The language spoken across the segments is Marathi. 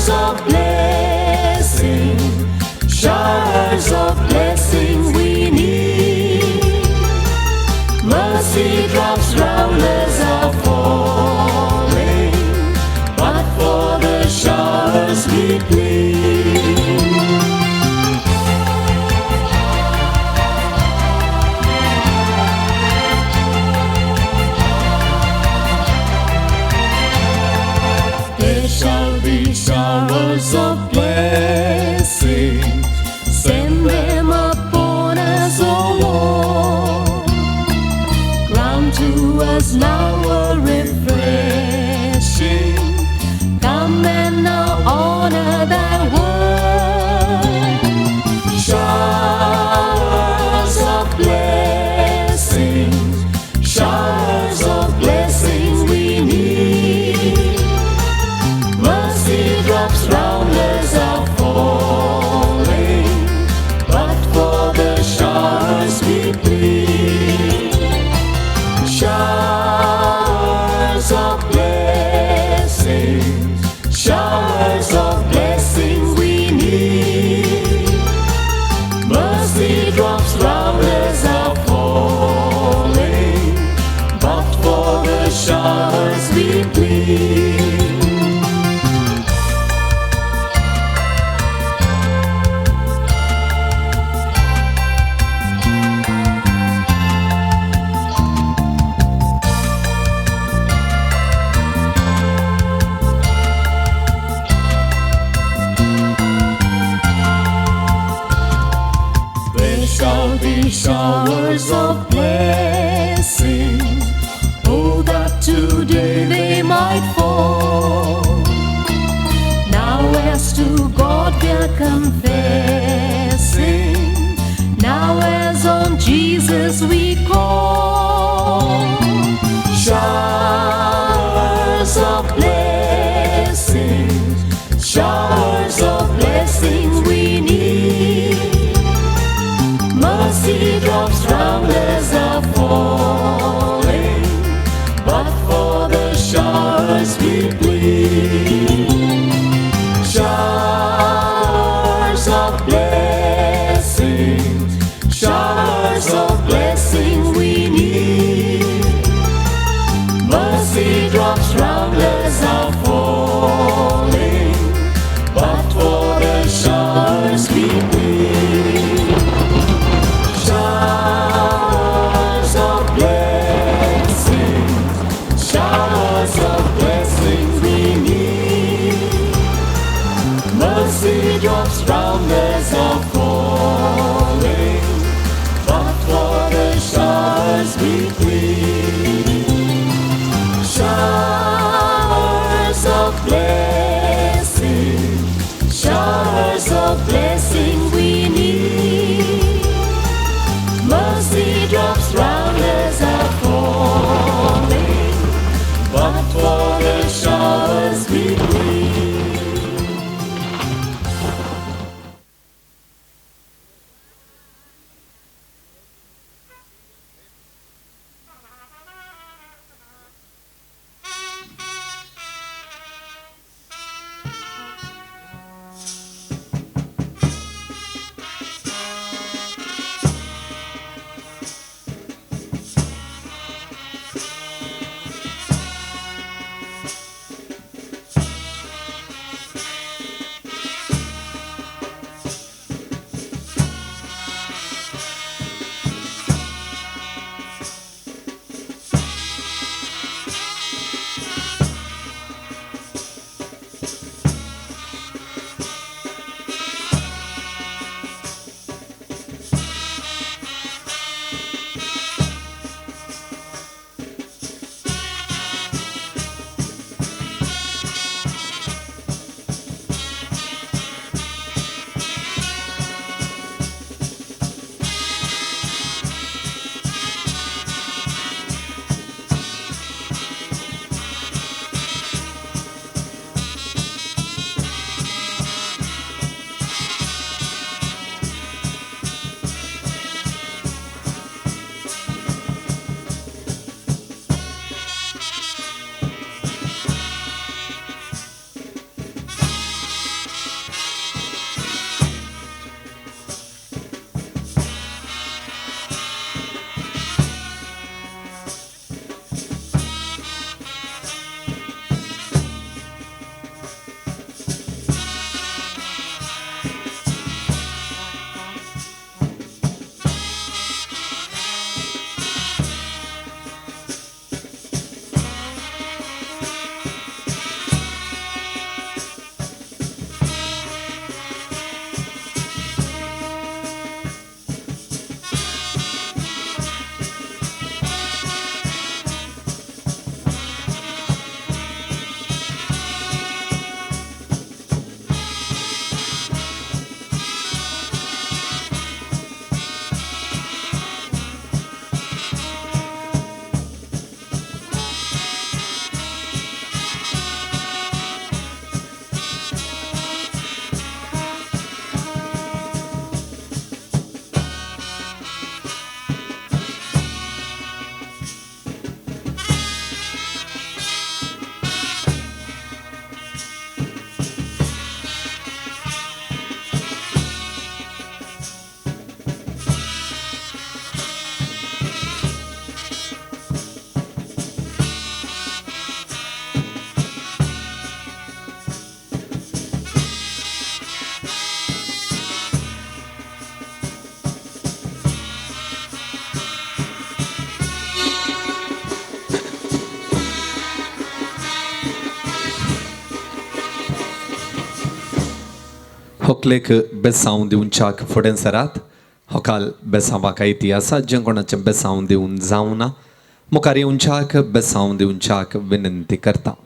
of blessing, showers of blessing we need. Mercy drops round us are falling, but for the showers we plead. There shall be showers of blessing, send them upon us, O Lord. Grant to us now a refreshing. Come and now honor thy word. Showers of blessing, showers of blessing we need. Mercy drops round us are falling, but for the showers we plead. Showers of blessing, showers of blessing we need. Mercy drops round us are falling, but for the showers we plead. There shall be showers of blessing, oh, that today they might fall. Now as to God we're confessing, now as on Jesus we call. Showers of blessing, showers of blessing we need. Mercy drops round us are falling, but for the showers we plead. Showers of blessing, showers of blessing we need. Mercy drops round us are falling, but for the showers we plead. Showers of blessing, showers of blessing we need. Mercy drops round us are falling, but for the showers we plead. Showers of blessing, showers of blessing we need. Mercy drops round us are falling, but for the showers we plead. Hokleek besaun diunchak fuden sarat, hokal besavaka itiasa, jankonache besaun diun zauna, mokari unchak besaun diunchak विनंती करता.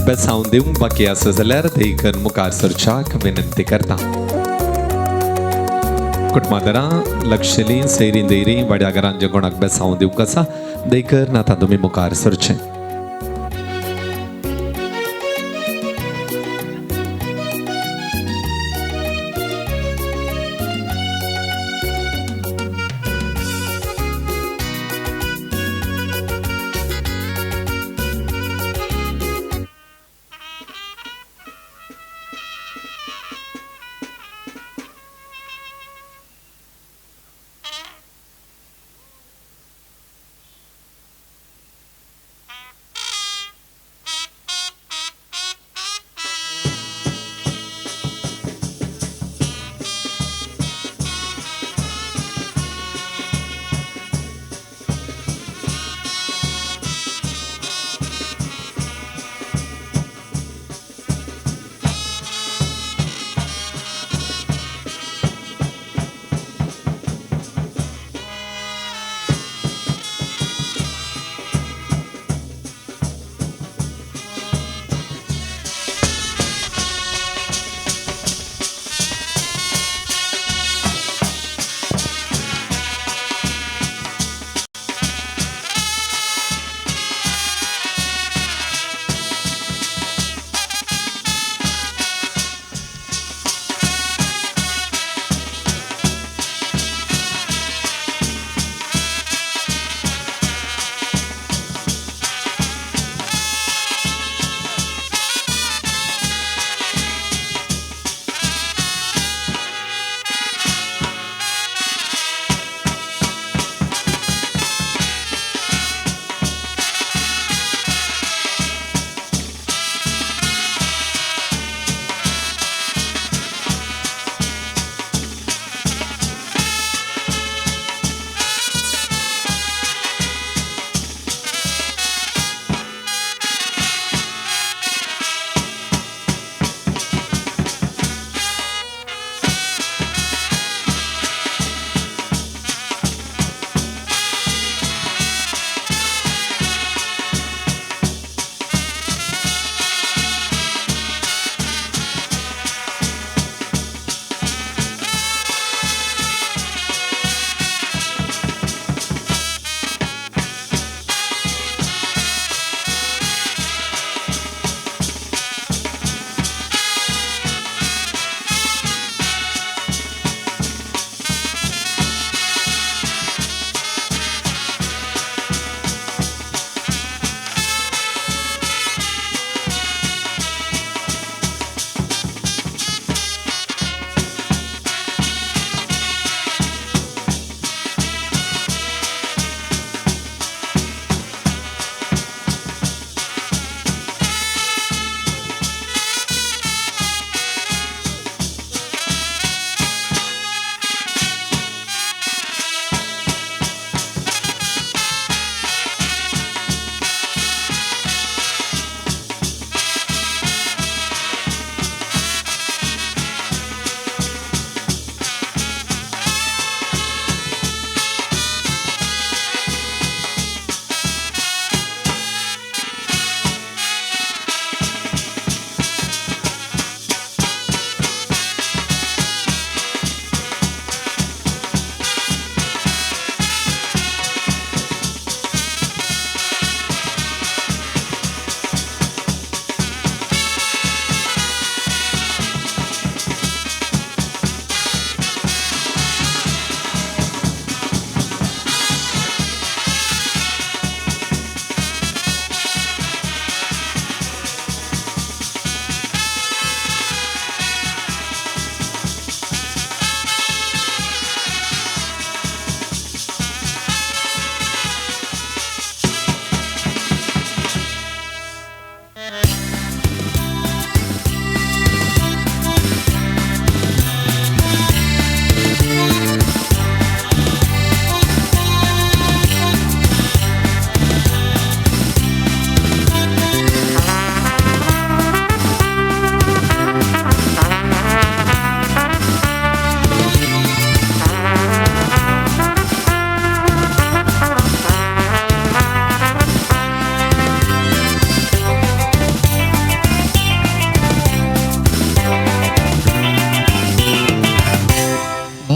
besaun diun bakia sözler deyken mukar sırçak विनंती करता. कुटुंबादरा लक्षली सैरीन देरी वड्यागरांचे कोणाक बेसावूं दिवंक आसा देखर नाता तुमी मुखार सरचें.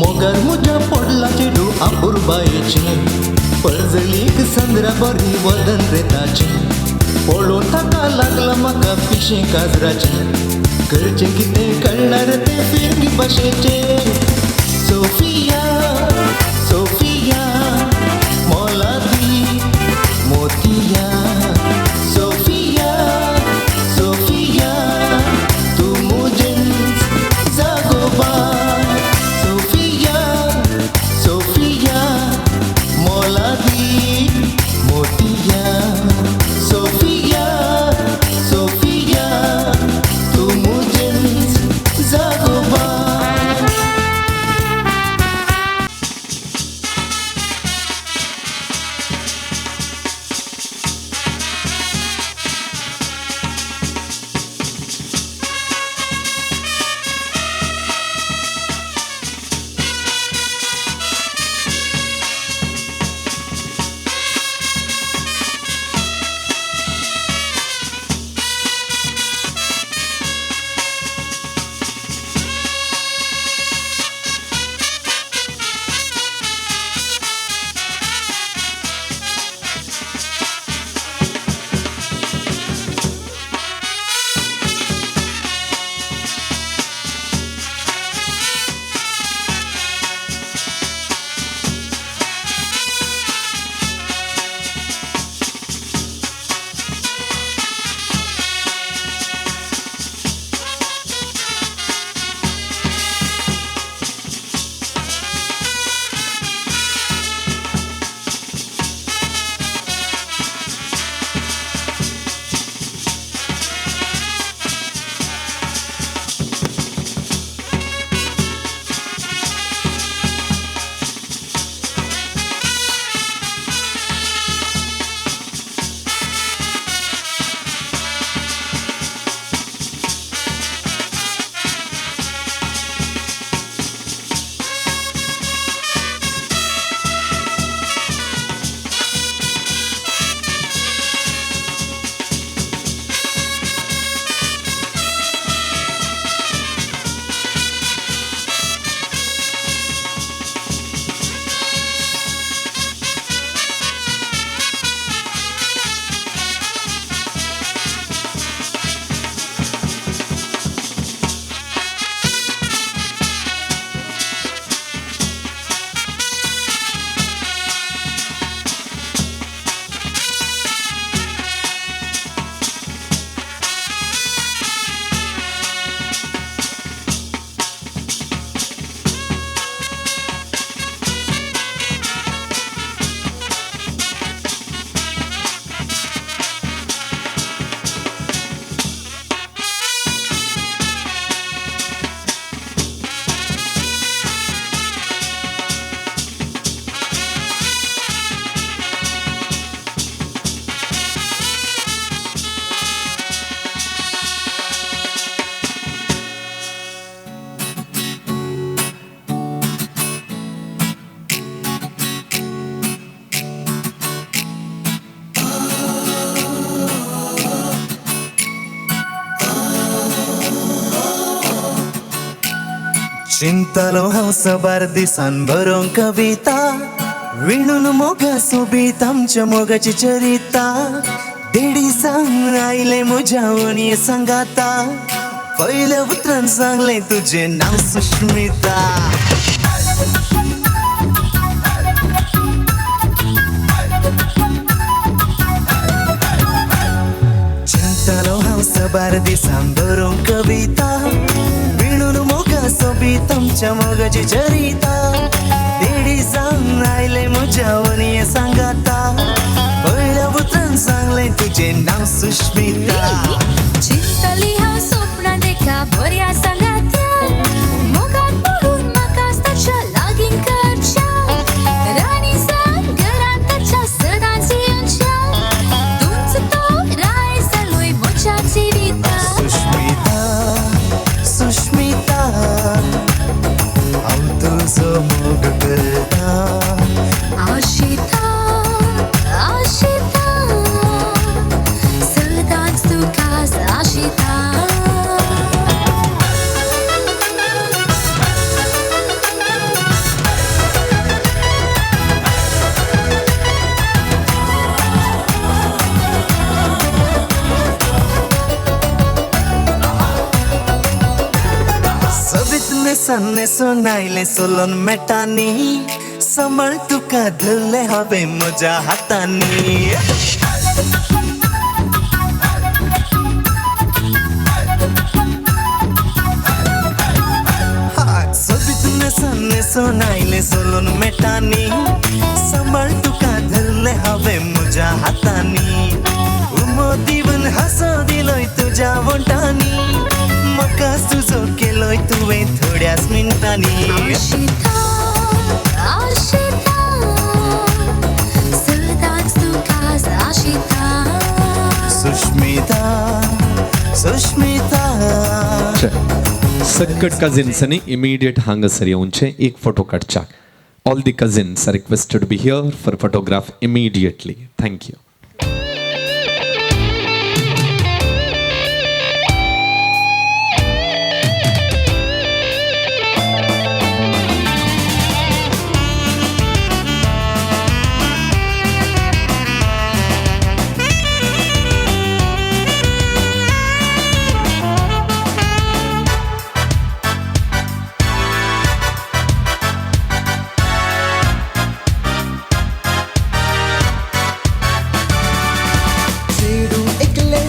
मोगार मुजा पडला चेडू आपुरबायेचे पळजलीक संद्रा बरी वदन रेताचे पळोवन ताका लागला म्हाका पिशें काजराचें करचें कितें कळणार तें फिरगी भाशेचे सोफिया सोफिया मोलादी मोतिया सोफिया सोफिया तू मुझेच जागोबा सोफिया सोफिया मोलादी मोतिया सोफिया सोफिया तू मुझेच जागोबा चिंतलो हांव सबार दिसान बरोवंक कविता विणून मोगा सोबीत आमच्या मोगाची चरिता देडी सांग आयले म्हज्या वणये सांगाता पयल्या उतरान सांगलें तुजें नांव सुश्मिता चिंतलो हांव सबार दिसान बरोवंक कविता विणून मोगा सोबीत आमच्या मोगाची चरिता देडी सांग आयले म्हज्या वणये सांगाता पयल्या उतरान सांगलें तुजें नांव सुश्मिता चिंतली हांव स्वप्नां देखा बऱ्या सांगात्या मोगान पडून म्हाका ताच्या लागीं करच्या राणी सांग घरांत ताच्या सदांच येवच्या तुमच तो राय जालोय म्हज्या जिविता सुश्मिता सुश्मिता हांव तुजो मोग करता आशिता आशिता सदांच तुकाच आशिता सन्ने सुनायले सोलोन मेटानी सांभाळ तुका धरले हावे म्हज्या हातांनी सोबीतून सन्ने सुनायले सोलोन मेटानी सांभाळ तुका धरले हावे म्हज्या हातांनी उमो दिवन हांसो दिलोय तुज्या वंटांनी म्हाका सुजो केलोय तुवें थोड्याच मिनटांनी आशिता आशिता सदांच तुकाच आशिता सुष्मिता सुष्मिता सगट कजिन्सनी इमिडिएट हांगासर येवचे एक फोटो काडच्याक all the cousins are requested to be here for photograph immediately thank you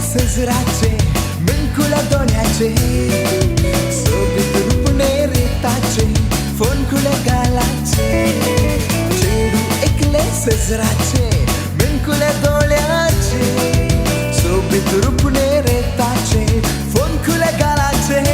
सजराचे मिळकुला दोन्याचे सोबीत रूपणे रेताचे फोन खुले गालाचे चेडू एकले सजराचे मिळकुले दोळ्याचे सोबीत रूपणे रेताचे फोन खुले गालाचे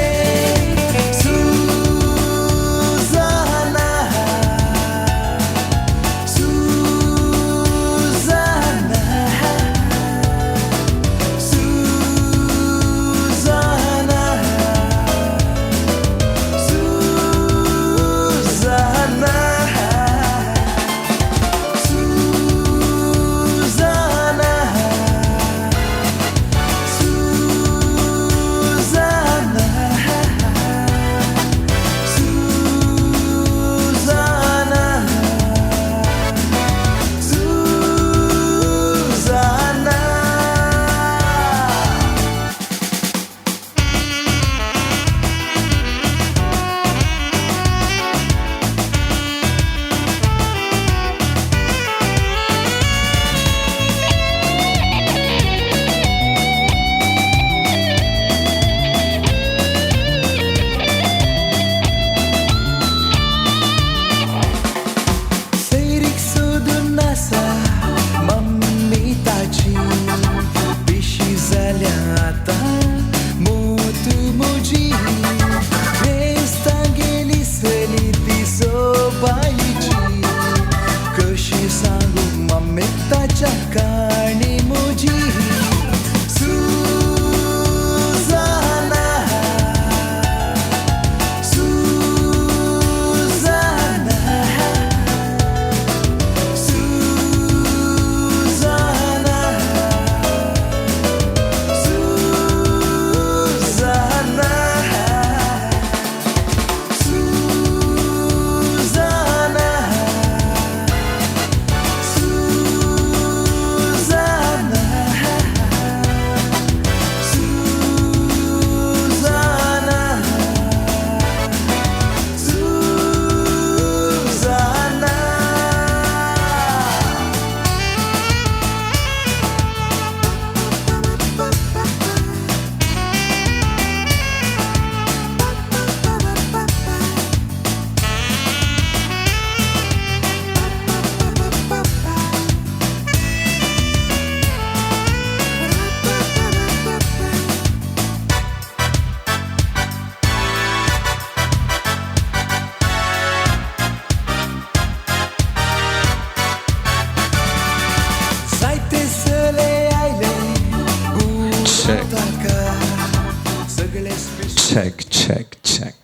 check, check, check.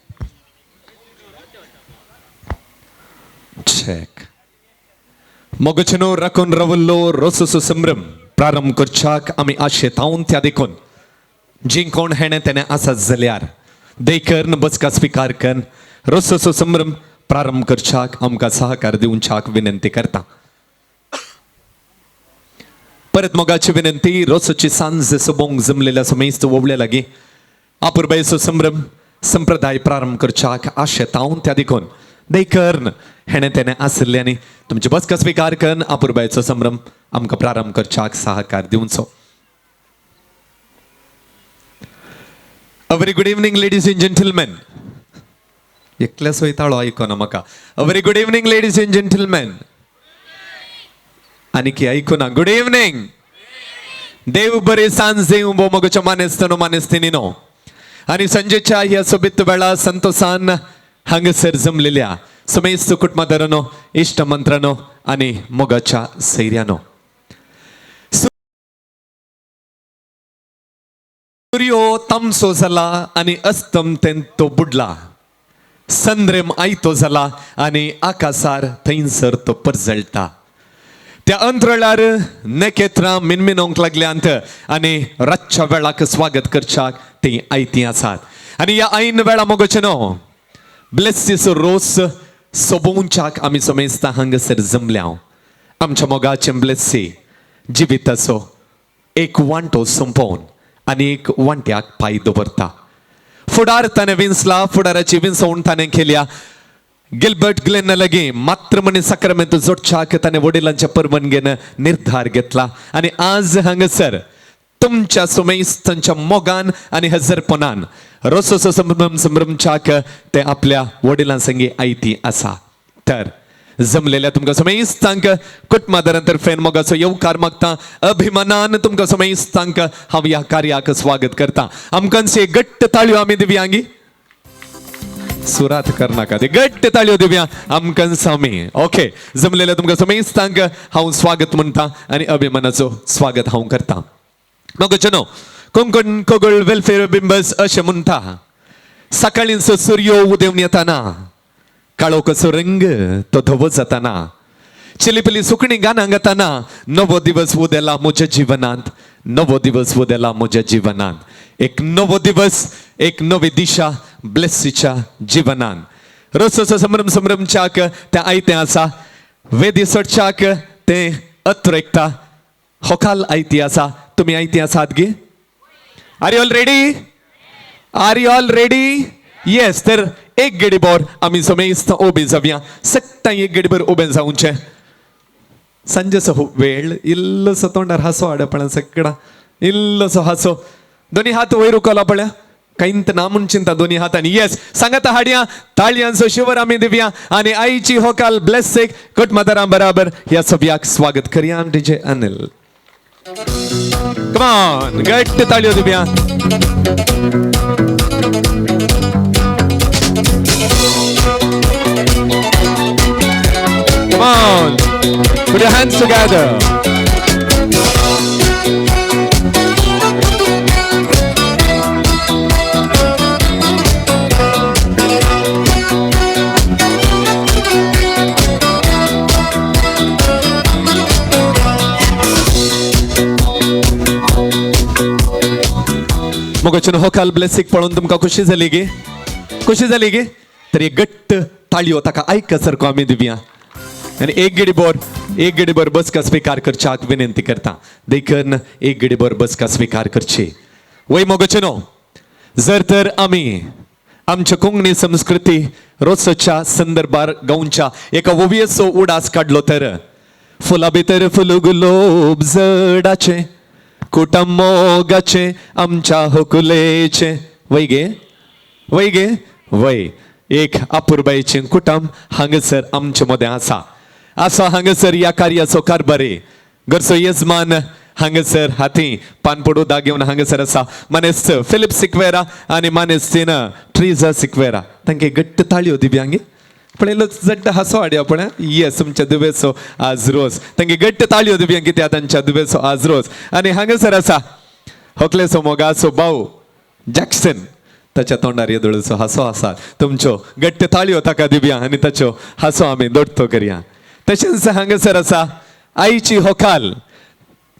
Check. मोगचनो राखून रवल्लो रोससो संभ्रम प्रारंभ करच्याक आमी आशेतावन त्या देखून जिंकोण हेणे तेने आसात जाल्यार देखन बचका स्वीकार कर रोससो संभ्रम प्रारंभ करच्याक आमकां सहकार दिवच्याक विनंती करता. परत मोगाची विनंती रोसची सांज सोबोंग जमलेल्या समेस्त वोवल्या लागी अपुर्बायेचो संभ्रम संप्रदाय प्रारंभ करच्याक आशेतावन त्या देखून देखर्न हेणे तेने आसल्यानी तुमचे बसका स्वीकार करन अपुरबायचो संभ्रम आमकां प्रारंभ करच्याक सहकार दिवचो. A very good evening, ladies and gentlemen. एकल्याच वयताळो आयकोना म्हाका. A very good evening, ladies and gentlemen. आनी की आयकोना. Good evening. देव बरे सांज देव बो मगोच्या मानेस्तनो मानेस्तिनीनो. आणि संजेच्या ह्या सोबीत वेळा संतोषान हांगसर जमलेल्या समेस्त कुटुंबादारांनो, इष्ट मंत्रांनो आणि मोगाच्या सैर्यानो. सूर्यो तामसो जाला आणि अस्तम तेंतो बुडला. संद्रेम आयतो जाला आणि आकाशार थंयसर तो परजळटा. त्या अंतराळार नखेत्रां मिनमिनोंक लागल्यांत आणि रातच्या वेळाक स्वागत करच्याक ती आयती आसात. आणि ह्या ऐन वेळा मोगोचेनो ब्लेसीस रोस सोबोवच्याक आमी समेस्त हांगसर जमल्या. आमच्या मोगाचें ब्लेसी जिविताचो एक वांटो संपोवन आणि एक वांट्याक पांय दवरता. फुडार ताणें विंसला, फुडाराची विंसवण ताणें केल्या. गिल्बर्ट ग्लेन लगी मातृमणी साक्रमेंत जोडच्याक ताणें वडिलांच्या परवानगेन निर्धार घेतला. आणि आज हांगसर तुमच्या सुमेस्तांच्या मोगान आणि हजरपणान रोसोचो संभ्रमच्याक ते आपल्या वडिलां संगी आयती आसा. तर जमलेल्या तुमकां समेस्तांक कुटुंबादारांतर्फे मोगाचो येवकार मागता. अभिमानान तुमकां समेस्तांक हांव ह्या कार्याक स्वागत करता. आमकांचे गट्ट ताळयो आमी दिव्यांगी सुरात करनाका ते गट्ट ताळयो दिव्या आमकां सामी. ओके, जमलेल्या तुमकां समेस्तांक हांव स्वागत म्हणटा आणि अभिमानाचो स्वागत हांव करता. मोगोचेनो कोंकण कोगळ वेलफेअर बिंबस अशें म्हणटा, सकाळींचो सूर्यो उदेवन येताना काळो कसो रंग तो धवो जाताना, चिलीपिली सुकणी गाना गाताना नवो दिवस उदेला म्हज्या जिवनांत, नवो दिवस उदेला म्हज्या जिवनांत. एक नवो दिवस, एक नवी दिशा ब्लेसीच्या जिवनांत. रोसोचो संभ्रमच्याक ते आयतें आसा. वेदी सोडच्याक ते अत्रेकता. होकाल आयती आसा. तुम्ही आयती आसात गे? Are you all ready? Are you all ready? Yes. तर एक गेडीभर आमी समेस्त उबे जावया. सट्टां एक गेडीभर उबें जावचें. सांजेचो वेळ इल्लोसो तोंडार हांसो हाड पळय सगळा इल्लोसो हांसो. दोन्ही हात वयर उखला पळय. कांयत ना म्हूण चिंता दोन्ही हातांनी. येस, सांगात हाडया ताळयांचो शिवर आमी दिवया आणि आईची होकाल ब्लेसीक कुटुंबादारां बराबर ह्या सभ्याक स्वागत करया. डीजे अनिल, कम ऑन, गट्ट ताळयो दिवया. Come on, put your hands together. मोगोचेन होकाल ब्लेसीक पळोवन तुमकां खुशी जाली गे? खुशी जाली गे? तर एक गट्ट ताळयो ताका आयक सारको आमी दिवया. आणि एक गेडीभर बसका स्वीकार करच्याक विनंती करता. देखून एक गेडीभर बसका स्वीकार करची. वय मोगोचेनो, जर तर आमी आमच्या कोंकणी संस्कृती रोसच्या संदर्भार गावच्या एका ओवियेचो उडास काडलो तर फुला भितर फुल गुलोब जडाचे कुटम मोगाचे आमच्या होकुलेचे. वय गे, वय गे, वय. एक अपुरबाईचे कुटुंब हांगसर आमचे मदें आसा. आसा हांगसर ह्या कार्याचो कारभारी घरचो यजमान हांगसर हाती पानपडू दाग घेवन हांगसर आसा. मानेस्त फिलिप सिक्वेरा आणि मानेस्तीन ट्रिजा सिक्वेरा. तांकां गट्ट ताळयो दिव्यांगी पळयलो जट्ट हांसो हाडया पळय. येस, तुमच्या दुबेचो आज रोज. तांकां गट्ट ताळयो दिव्यांगी कित्याक तांच्या दुबेचो आज रोज. आणि हांगसर आसा होकलेचो मोगाचो भाऊ जॅक्सन. ताच्या तोंडार येदोळचो हांसो आसा. तुमच्यो गट्ट ताळयो ताका दिवया आणि ताच्यो हांसो आमी दोडतो करया. तशेंच हांगसर आसा आईची होकाल.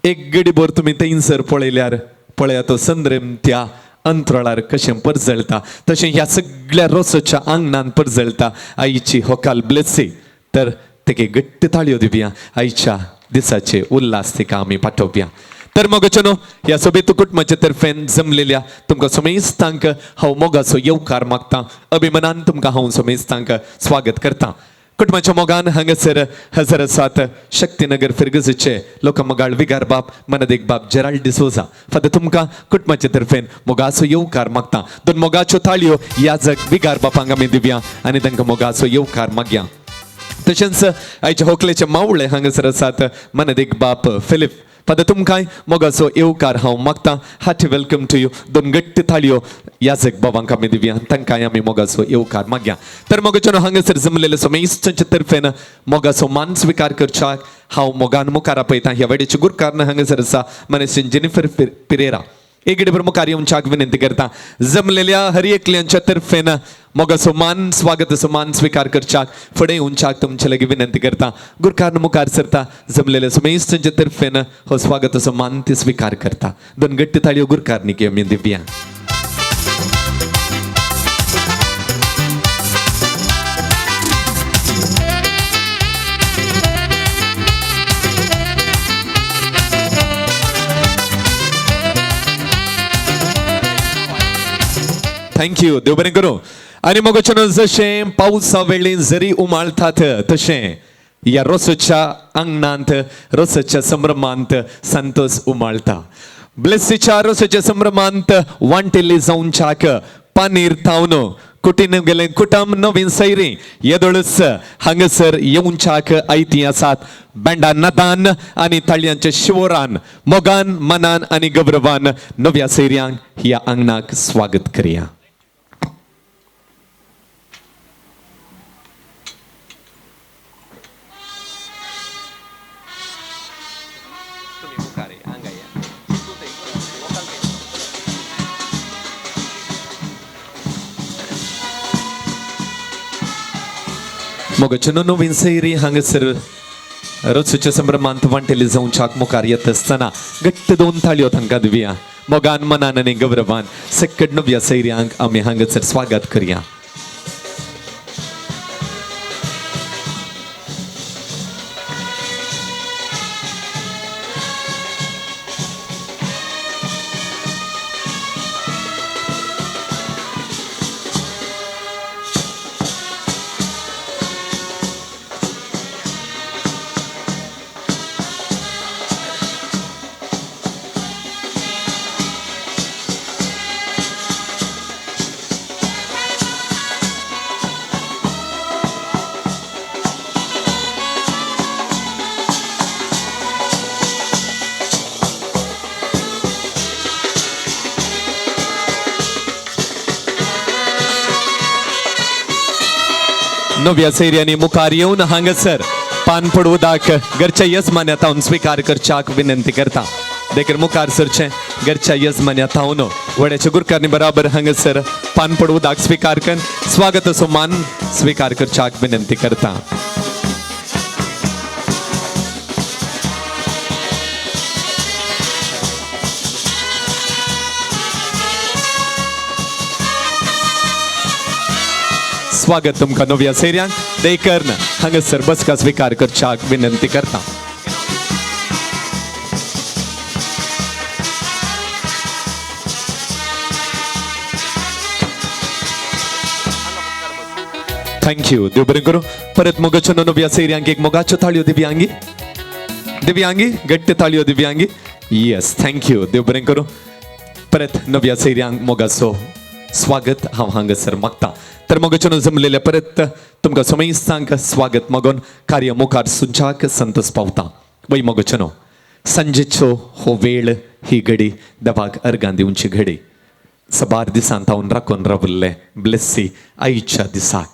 एक गडीभर तुमी थंयसर पळयल्यार पळया तो संद्रेम त्या अंतराळार कशें परजळटा तशें ह्या सगळ्या रोसच्या आंगणान परजळटा आईची होकाल ब्लेसी. तर तेगे गट्ट ताळयो दिवया. आईच्या दिसाचे उल्हास तिका आमी पाठोवया. तर मोगचनो ह्या सोबीत कुटुंबाच्या तर्फेन जमलेल्या तुमकां समेस्तांक हांव मोगाचो येवकार मागता. अभिमानान तुमकां हांव समेस्तांक स्वागत करता. कुटुंबाच्या मोगान हांगासर हजर आसात शक्तीनगर फिरगजेचे लोकमगाळ विगार बाब मनदेक बाब जेराल्ड डिसोजा. फादर तुमकां कुटुंबाच्या तर्फेन मोगाचो येवकार मागता. दोन मोगाच्यो ताळयो याजक विगार बापांक आमी दिवया आनी तांकां मोगाचो येवकार मागया. तशेंच आयच्या होकलेचे मावळे हांगासर आसात मनदेक बाप फिलिप. फादर तुमकांय मोगाचो येवकार हांव मागता. Hearty welcome to you. दोन गट्ट ताळयो याजक बाबांक आमी दिवया तांकांय आमी मोगाचो येवकार मागया. तर मोगाच्यान हांगासर जमलेले समेस्तांचे तर्फेन मोगाचो मान स्विकार करच्याक हांव मोगान मुखार आपयता. ह्या वेळेचे गुरकारन हांगासर आसा मनीस जेनिफर पिरेरा. एक बरोबर मुखार येवच्याक विनंती करता. जमलेल्या हर एकल्यांच्या तर्फेन मोगाचो मान स्वागताचो मान स्विकार करच्याक फुडें येवच्याक तुमचे लागीं विनंती करता. गुरकारन मुखार सरता. जमलेल्या समेस्तांच्या तर्फेन हो स्वागताचो मान ती स्विकार करता. दोन गट्ट ताळयो गुरकारनीक आमी दिवया. थँक्यू. देव बरें करूं. आनी मोगचनो जशें पावसा वेळी जरी उमाळतात तशें ह्या रोसच्या अंगणांत रोसच्या संभ्रमांत संतोष उमाळटा. ब्लेसीच्या रोसच्या संभ्रमांत वांटेली जावच्याक पानीर तावन कुटीन गेले कुटुंब नवीन सैरी येदोळस हांगासर येवच्याक आयती आसात. बँडा नादान आनी ताळयांच्या शिवोरान मोगान मनान आनी गौरवान नव्या सैऱ्यांक ह्या अंगणाक स्वागत करया. मोगचनो नवीन सैरी हांगासर रोसच्या संभ्रमांत वांटेली जावच्याक मुखार येत आसतना गट्ट दोन ताळयो तांकां दिवया. मोगान मनान आनी गौरवान सकट नव्या सैऱ्यांक आमी हांगासर स्वागत करया. नव्या सैर्यांनी मुखार येवन हांगासर पान पडवदाक घरच्या यजमान्यातावन स्वीकार करच्याक विनंती करता. देखील मुखार सरचे घरच्या यजमान्यातावन वड्याच्या गुरकारनी बराबर हांगासर पान पडवदाक स्वीकार कर स्वागताचो मान स्वीकार करच्याक विनंती करता. स्वागत तुमकां नव्या सैऱ्यांक. देखील हांगासर बसका स्वीकार करच्याक विनंती करता. थँक्यू. देव बरें करूं. परत मोगाच्यो नव्या सैऱ्यांक एक मोगाच्यो ताळयो दिव्यांगी दिव्यांगी गट्ट ताळयो दिव्यांगी. Yes thank you. देव बरें करूं. परत नव्या सैऱ्यांक मोगाचो स्वागत हांव हांगासर मागता. तर मोगाच्यो जमलेल्या परत तुमकां समेस्तांक स्वागत मागून कार्य मुखार सुजाक संतोष पावता. वय मोगाच्यो संजेच्यो हो वेळ ही घडी देवाक अर्गां दिवची घडी. सबार दिसांत हांव राखून रावल्ले ब्लेसी आईच्या दिसाक.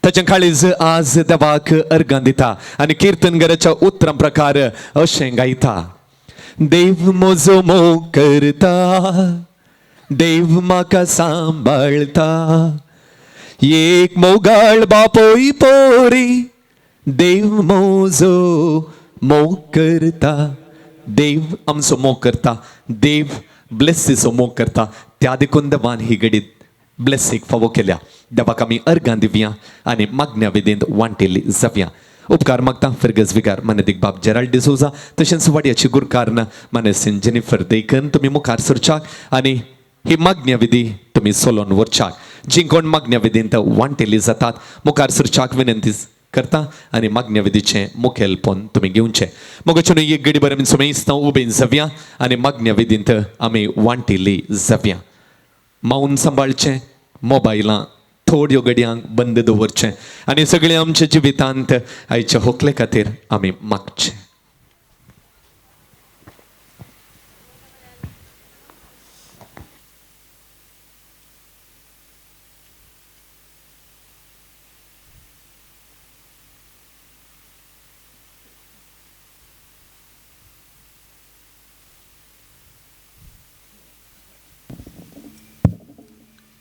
ताचें काळीज आज देवाक अर्गां दिता आनी किर्तनगराच्या उतरां प्रकार अशें गायता. देव म्हजो मोग करता, देव म्हाका सांबाळता, एक मोगाळ बापोय पोरी, देव म्हजो मोग करता. देव आमचो मोग करता, देव ब्लेसीचो मोग करता. त्या देखून देवान ही घडी ब्लेसीक फावो केल्या. देवाक आमी अर्गां दिवया आनी मागण्या विधेंत वांटेली जावया. उपकार मागता फिरगज विकार मानेदिक बाब जेराल्ड डिसोजा तशेंच वाड्याची गुरकारन मानेसीन जेनिफर देखन तुमी मुखार सरच्याक आनी ही मागण्या विधी तुमी सोलोन व्हरच्याक जी कोण मागण्या विधींत वांटेली जातात मुखार सरच्याक विनंती करता आनी मागण्या विधीचें मुखेलपण तुमी घेवचें मोगचून एक घडी बरें सुमें इस्तांव उबें जावया आनी मागण्या विधींत आमी वांटेली जावया मौन सांबाळचें मोबायलां थोड्यो घडयांक बंद दवरचें आनी सगळें आमच्या जिवितांत आयच्या होकले खातीर आमी मागचें.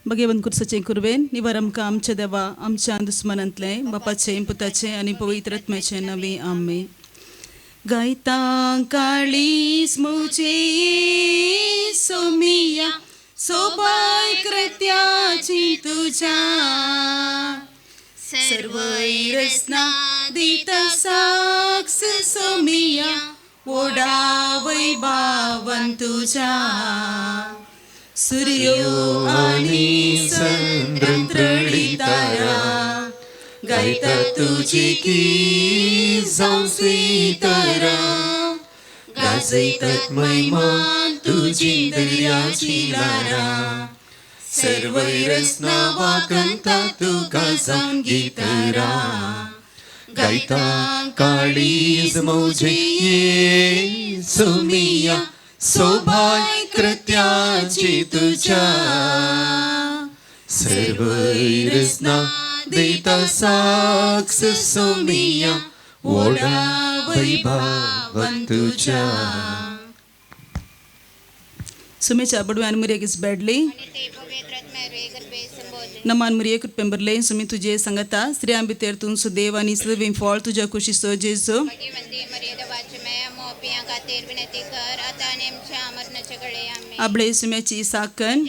भगेवन कुर्साचें कुरवेन निवार आमकां आमच्या देवा आमच्या दुस्मनांतलें बापाचें पुताचें आनी पवित्र आत्म्याचें नवें आमेन. गायता काळीस मुझे सोमिया सोबाय कृत्याची तुझ्या सर्वै रसना दिता साक्ष सोमिया ओढावै बावन तुझ्या सूर्यो आणि चंद्र तारा गायता तुझी की जाऊन स्वीतारा गाजयतात महिमा तुझी दर्याची लारा सर्वै रसना वाकंता तुका जाऊन गीतरा गायता काळीज मौजे ये सोमिया सोभाय कृत्याची तुझ्या सर्वै रसना देता साक्ष सोमिया ओढा वैभावन तुझ्या. सुमेच्या बडव्यान मुरेगीस बेडली नमान मुरिये कृपेंबरले सुमी तुझे संगता श्री आंबितेर तून सुदेव आणि सदैव फॉल तुझ्या खुशी सो जेसो आबळे सुमेची साकन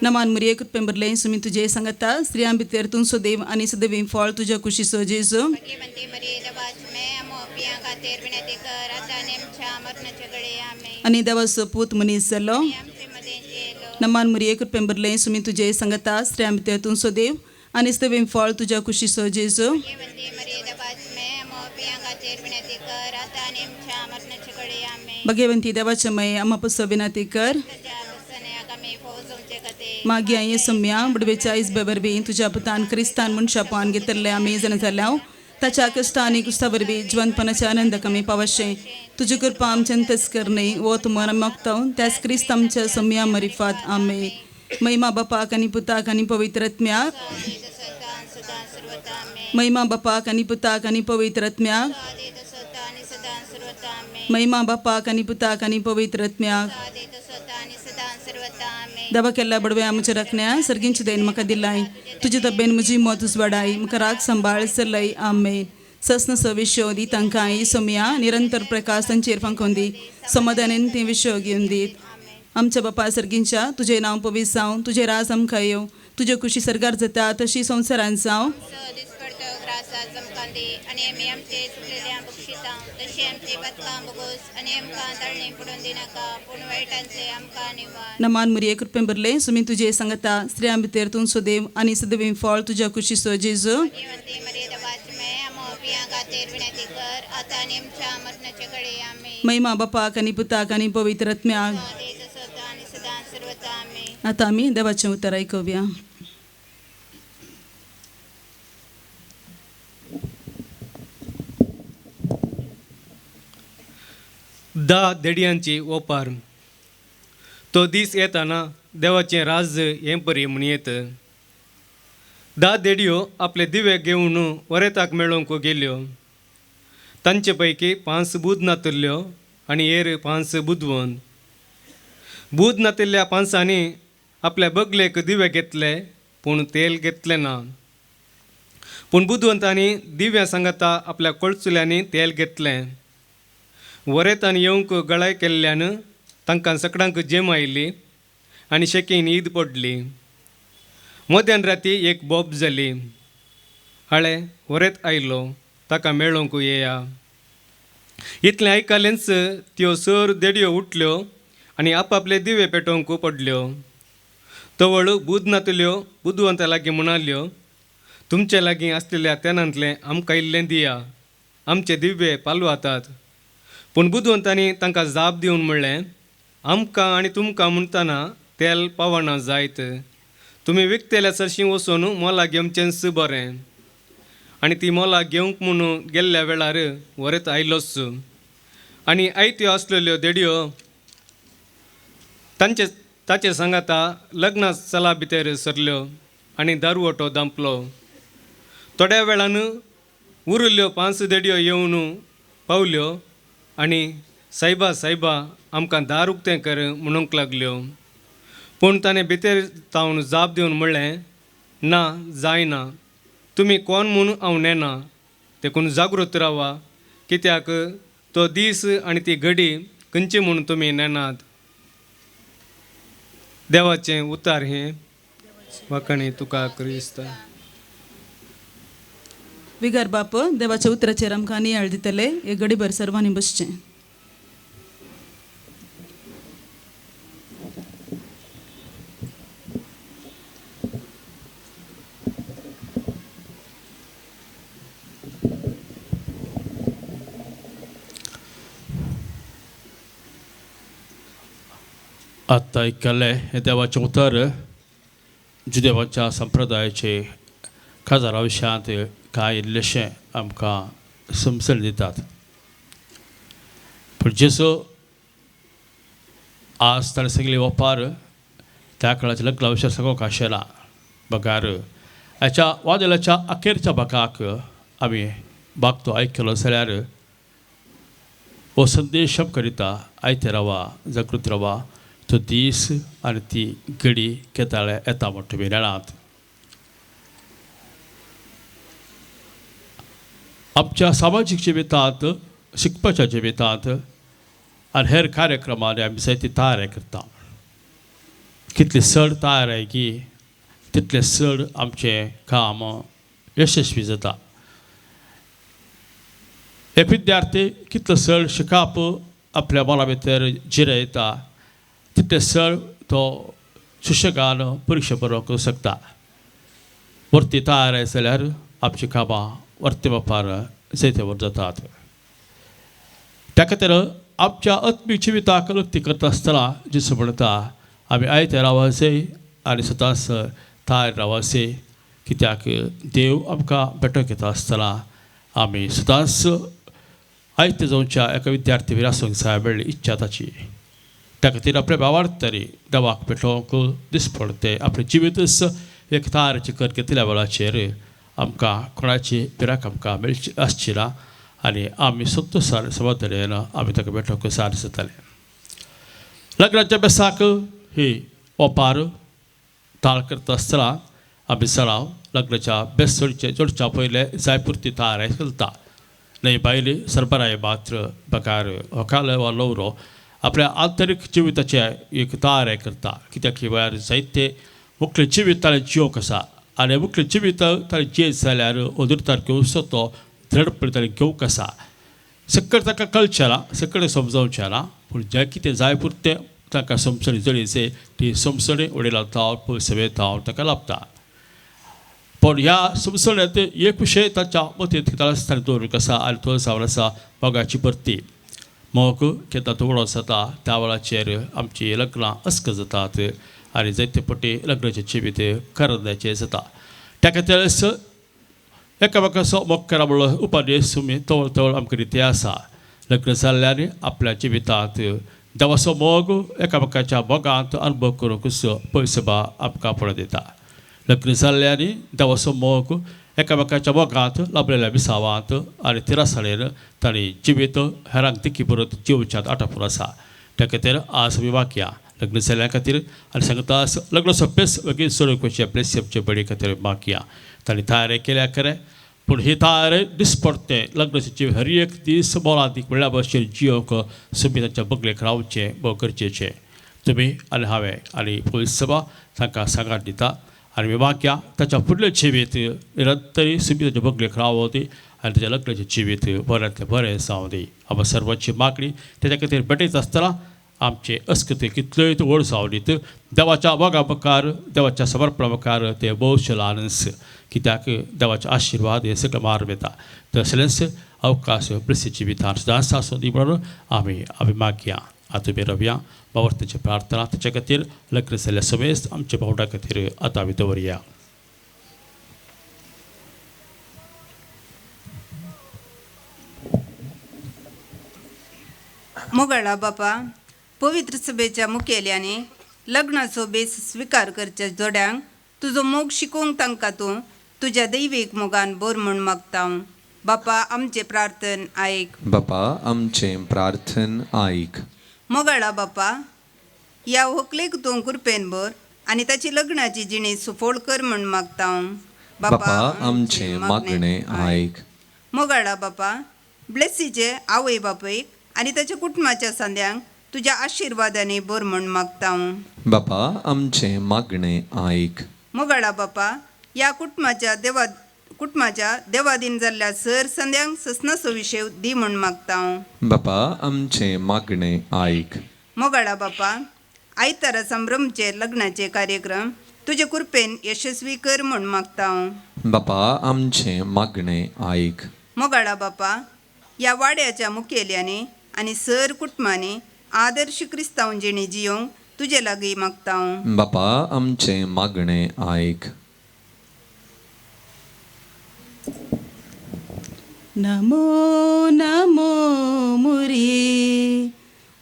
नमान मुरिये कृपेंबरले सुमी तुझे संगता श्री आंबितेर तून सुदेव आणि सदैव फॉल तुझ्या खुशी सो जेसो आणि देवाचो पूत मनीस जालो नमान मुरिये कृपेंबरले सुमी तुझे संगता श्री आंबितेर तून सुदेव आणि सदैव फॉल तुझ्या खुशी सो जेसो भगवंती देवाच्या मये आम्हा पुसो विनंती कर मागी आई सम्या बुडवेच्या आईस बेबरबी तुझ्या पुतान क्रिस्तान मनशा पान घेतले आम्ही जण जाल्याव ताच्या कष्ट आणि कुस्ता बरबी जीवनपणाचे आनंद कमी पावशे तुझी कृपा आमच्यातच करणे वो तुम्हाला मागताव त्यास क्रिस्त आमच्या सम्या मरिफात आमे महिमा बापाक आणि पुताक आणि पवित्र आत्म्याक महिमा बापाक आणि पुताक आणि पवित्र आत्म्याक महिमा बापाक आणि पुताक आणि पवित्र आत्म्याक दबा केल्ल्या बडवे आमच्या रखण्या सर्गिंची देन म्हाका दिलाय तुझे तब्बेन म्हजी मोतूच वाडाय म्हाका राग सांबाळ सरलय आमेन सस्न स विश्व दी तांकां सोम्या निरंतर प्रकाश तांचेर फांकोन दी समाधानान ते विश्व घेवन दीत आमच्या बापा सर्गींच्या तुझे नांव पवित्र जावं तुझे राज आमकां येव तुझे खुशी सरकार जाता तशी संवसारांत जावं नमान मुरिये कृपेंबरले सुमी तुझे संगता श्री आंबितेर तून सुदेव आणि सदैव फॉल तुझ्या खुशी सो जेजू महिमा बापाक आणि पुताक आणि पवित्र आत्म्याक आता आम्ही देवाचे उतर ऐकूया. देडयांची ओपार तो दीस येताना देवाचें राज्य हें परी म्हूण येत. देडयो आपले दिवे घेवन वरेताक मेळोवंक गेल्यो. तांचे पैकी 5 बूद नातिल्ल्यो आनी हेर 5 बुदवंत. बूद नातिल्ल्या 5 आपल्या बगलेक दिवे घेतले पूण तेल घेतलें ना. पूण बुदवंतांनी दिव्या सांगता आपल्या कळचुल्यांनी तेल घेतलें. वरेतान येवंक गळाय केल्ल्यान तांकां सगळ्यांक जेम आयली आनी शेकीन ईद पडली. मध्यान राती एक बोब जाली. हाळे वरेत आयलो ताका मेळोंक येया. इतलें आयकलेंच त्यो सर देडयो उठल्यो आनी आपआपले दिवे पेटोवंक पडल्यो. तवळ बुधनातल्यो बुधवंता लागीं म्हणाल्यो, तुमचे लागीं आसलेल्या तेलांतलें आमकां इल्लें दिया, आमचे दिवे पालवातात. पूण बुधवंतांनी तांकां जाप दिवन म्हणलें, आमकां आनी तुमकां म्हणटना तेल पावना जायत. तुमी विकतेल्या चडशीं वचून मोला घेवचेंच बरें. आनी ती मोला घेवंक म्हणून गेल्ल्या वेळार वरेत आयलोच. आनी आयत्यो आसलेल्यो देडयो ताचे सांगाता लग्ना चला भितर सरल्यो आनी दारवटो दांपलो. थोड्या वेळान उरिल्ल्यो 5 देडयो येवन पावल्यो आनी सायबा सायबा आमकां दार उक्तें कर म्हणूंक लागल्यो. पूण ताणें भितर तावन जाप दिवन म्हणलें, ना जायना, तुमी कोण म्हूण हांव नेना. देखून जागृत रावा, कित्याक तो दीस आनी ती घडी खंयची म्हूण तुमी नेनात. देवाचें उतार हें वाकणी तुका क्रिस्त. विगार बाप देवाच्या उतराचेर आमकां नियाळ दितले. एक घडीभर सर्वांनी बसचें. आत्ता ऐकले हे देवाचें उतर जुदेवाच्या संप्रदायाचे काजारा विशयांत कांय इल्लेशें आमकां समजण दितात. पूण जेसो आज ताणें सांगली वपार त्या काळाच्या लग्ना विशय सगळो खाशेला बगार हाच्या वादलाच्या अखेरच्या भागाक आमी भाग तो आयकलो जाल्यार हो संदेश आमकां दिता, आयते रावा, जागृत रावा, तो दीस आनी ती घडी केताळे येता म्हण तुमी नेणात. आमच्या सामाजीक जिवितांत, शिकपाच्या जिवितांत आनी हेर कार्यक्रमांनी आमी जायती तयारी करता. कितले सण तयारी की तितले सण आमचें काम यशस्वी जाता. एक विद्यार्थी कितलो सण शिकप आपल्या मना भितर जिरयता तितले सण तो सुशेगान परीक्षा बरोवंक शकता. वर्ती तयार जाल्यार आमची कामां वर्ती मापार जायते वर जातात. त्या खातीर आमच्या आत्मीक जिविताक लक्ती करता आसतना जिसू म्हणटा आमी आयते रावूंक जाय आनी सदांच तयार रावूंक जाय. कित्याक देव आमकां भेटोवंक येता आसतना आमी सदांच आयते जावच्या एका विद्यार्थी आसूंक जाय मेळ्ळी इच्छा ताची. त्या खातीर आपल्या भावार्थारी देवाक भेटोवंक दीस पडटे आपलें जिवीतच एक तयारेची कर घेतल्या वेळाचेर आमकां कोणाची पिराक आमकां मेळची आसची ना आनी आमी संतोशान समाधानान आमी ताका भेटोवंक सार जाताले. लग्नाच्या बेसाक ही ओपार ताळ करता आसतना आमी सराव लग्नाच्या बेस जोडच्या पयले जाय पुरती तयारी करता. न्हय बायली सरबराय मात्र बकार व्हंकाल वा न्हवरो आपल्या आंतरीक जिविताचे एक तयारी करता. कित्याक ही वेळार जायते मुखेल जिवीत ताणें जिवंक आसा आनी मुखेल जिवीत ताणें जियेत जाल्यार अदूर तारखेर तो दृढपणी ताणें घेवंक आसा. सकयल ताका कळचें ना, सकयल समजावचें ना, पूण जें कितें जाय पुरतें ताका समजणी जळीचे ती समजणी उडयला तावन पयसवे तावन ताका लाभता. पण ह्या समजण्यात एक विशय ताच्या मतींत ताणें दवरूंक आसा आनी तो जावन आसा मोगाची परती. मोग केन्ना उगडो जाता त्या वेळाचेर आमची लग्नां अस्क जातात आनी जायते फावटी लग्नाचें जिवीत करण्याचें जाता. त्या खातीर एकामेकाचो मोग करा म्हणून उपदेश तुमी तवळ तवळ आमकां रिती आसा. लग्न जाल्ल्यान आपल्या जिवितांत देवाचो मोग एकामेकाच्या मोगांत अनुभव करूंक पयसबा आमकां आपण दिता. लग्न जाल्ल्यान देवाचो मोग एकामेकाच्या मोगांत लाभलेल्या विसावांत आनी तिरासाळेर तांणी जिवीत हेरांक तिकी परत जिवच्यात आटापूर आसा. त्या खातीर आज आमी वागया लग्न जाल्ल्या खातीर आनी सांगता लग्न सोंपेच बेगीन सोडूंक वचचें आपले सेपचे बडी खातीर मागया. तांणी तयारी केल्या खरें, पूण ही तयारी दीस पडटे लग्नाचे जीव हर एक दीस मोलादीक म्हणल्या भशेन जियोवंक तुमी तांच्या बगलेक रावचें भोव गरजेचें. तुमी आनी हांवें आनी पुलीस सभा तांकां सांगात दिता आणि मी वाक्या त्याच्या पुढल्या जिवीत निरंतरी सुमी त्याचे बगले खराब होते आणि त्याच्या लग्नाचे जिवीत बऱ्यातले बरे जाऊ दे आपण सर्वांची मागणी त्याच्या खातीर भेटयत आसतना आमचे अस्कते कितल्योय व्हड सावलीत देवाच्या वगा मुखार देवाच्या समर्पणा मुखार ते भोवशे ल्हानस कित्याक देवाचे आशिर्वाद हे सगळें मार येता तसलेंच अवकाश प्रसिद्ध जिवितान सुद्दां आसूं दी म्हणून आमी मागया आतां उबे रावया बावर्ताची प्रार्थना ताचे खातीर लग्न जाल्ल्या समेस्त आमच्या भावंडा खातीर आतां आमी दवरया. मोगळा बापा पवित्र सभेच्या मुखेल्याने लग्नाचो बेस स्वीकार करच्या जोड्यांक तुजो मोग शिकोवंक तांकां तूं तुज्या दैवीक मोगान बोर म्हूण मागता बापा आमचे प्रार्थन आयक. बापा आमचे प्रार्थन आयक. मोगळा बापा ह्या व्हंकलेक तूं कृपेन बोर आनी ताची लग्नाची जिणी सुफोळ कर म्हूण मागता बापा आमचे मागणे आयक. मोगळा बापा ब्लेसीचे आवय बापयक आनी ताच्या कुटुंबाच्या सांद्यांक तुज्या आशिर्वादाने बोर म्हूण मागता बापा आमचे मागणे आयक. मोगळा बापा ह्या कुटुंबाच्या देवादीन जाल्ल्या सर संद्यांक ससनाचो विशय दी म्हूण मागता बापा आमचे मागणे आयक. मोगळा बापा आयतारा संभ्रमचे लग्नाचे कार्यक्रम तुजे कृपेन यशस्वी कर म्हूण मागता बापा आमचे मागणे आयक. मोगळा बापा ह्या वाड्याच्या मुखेल्याने आनी सर कुटुंबांनी आदर्श क्रिस्तांव जिणी जियोंक तुजे लागीं मागता बापा आमचे मागणे आयक. नमो नमो मुरी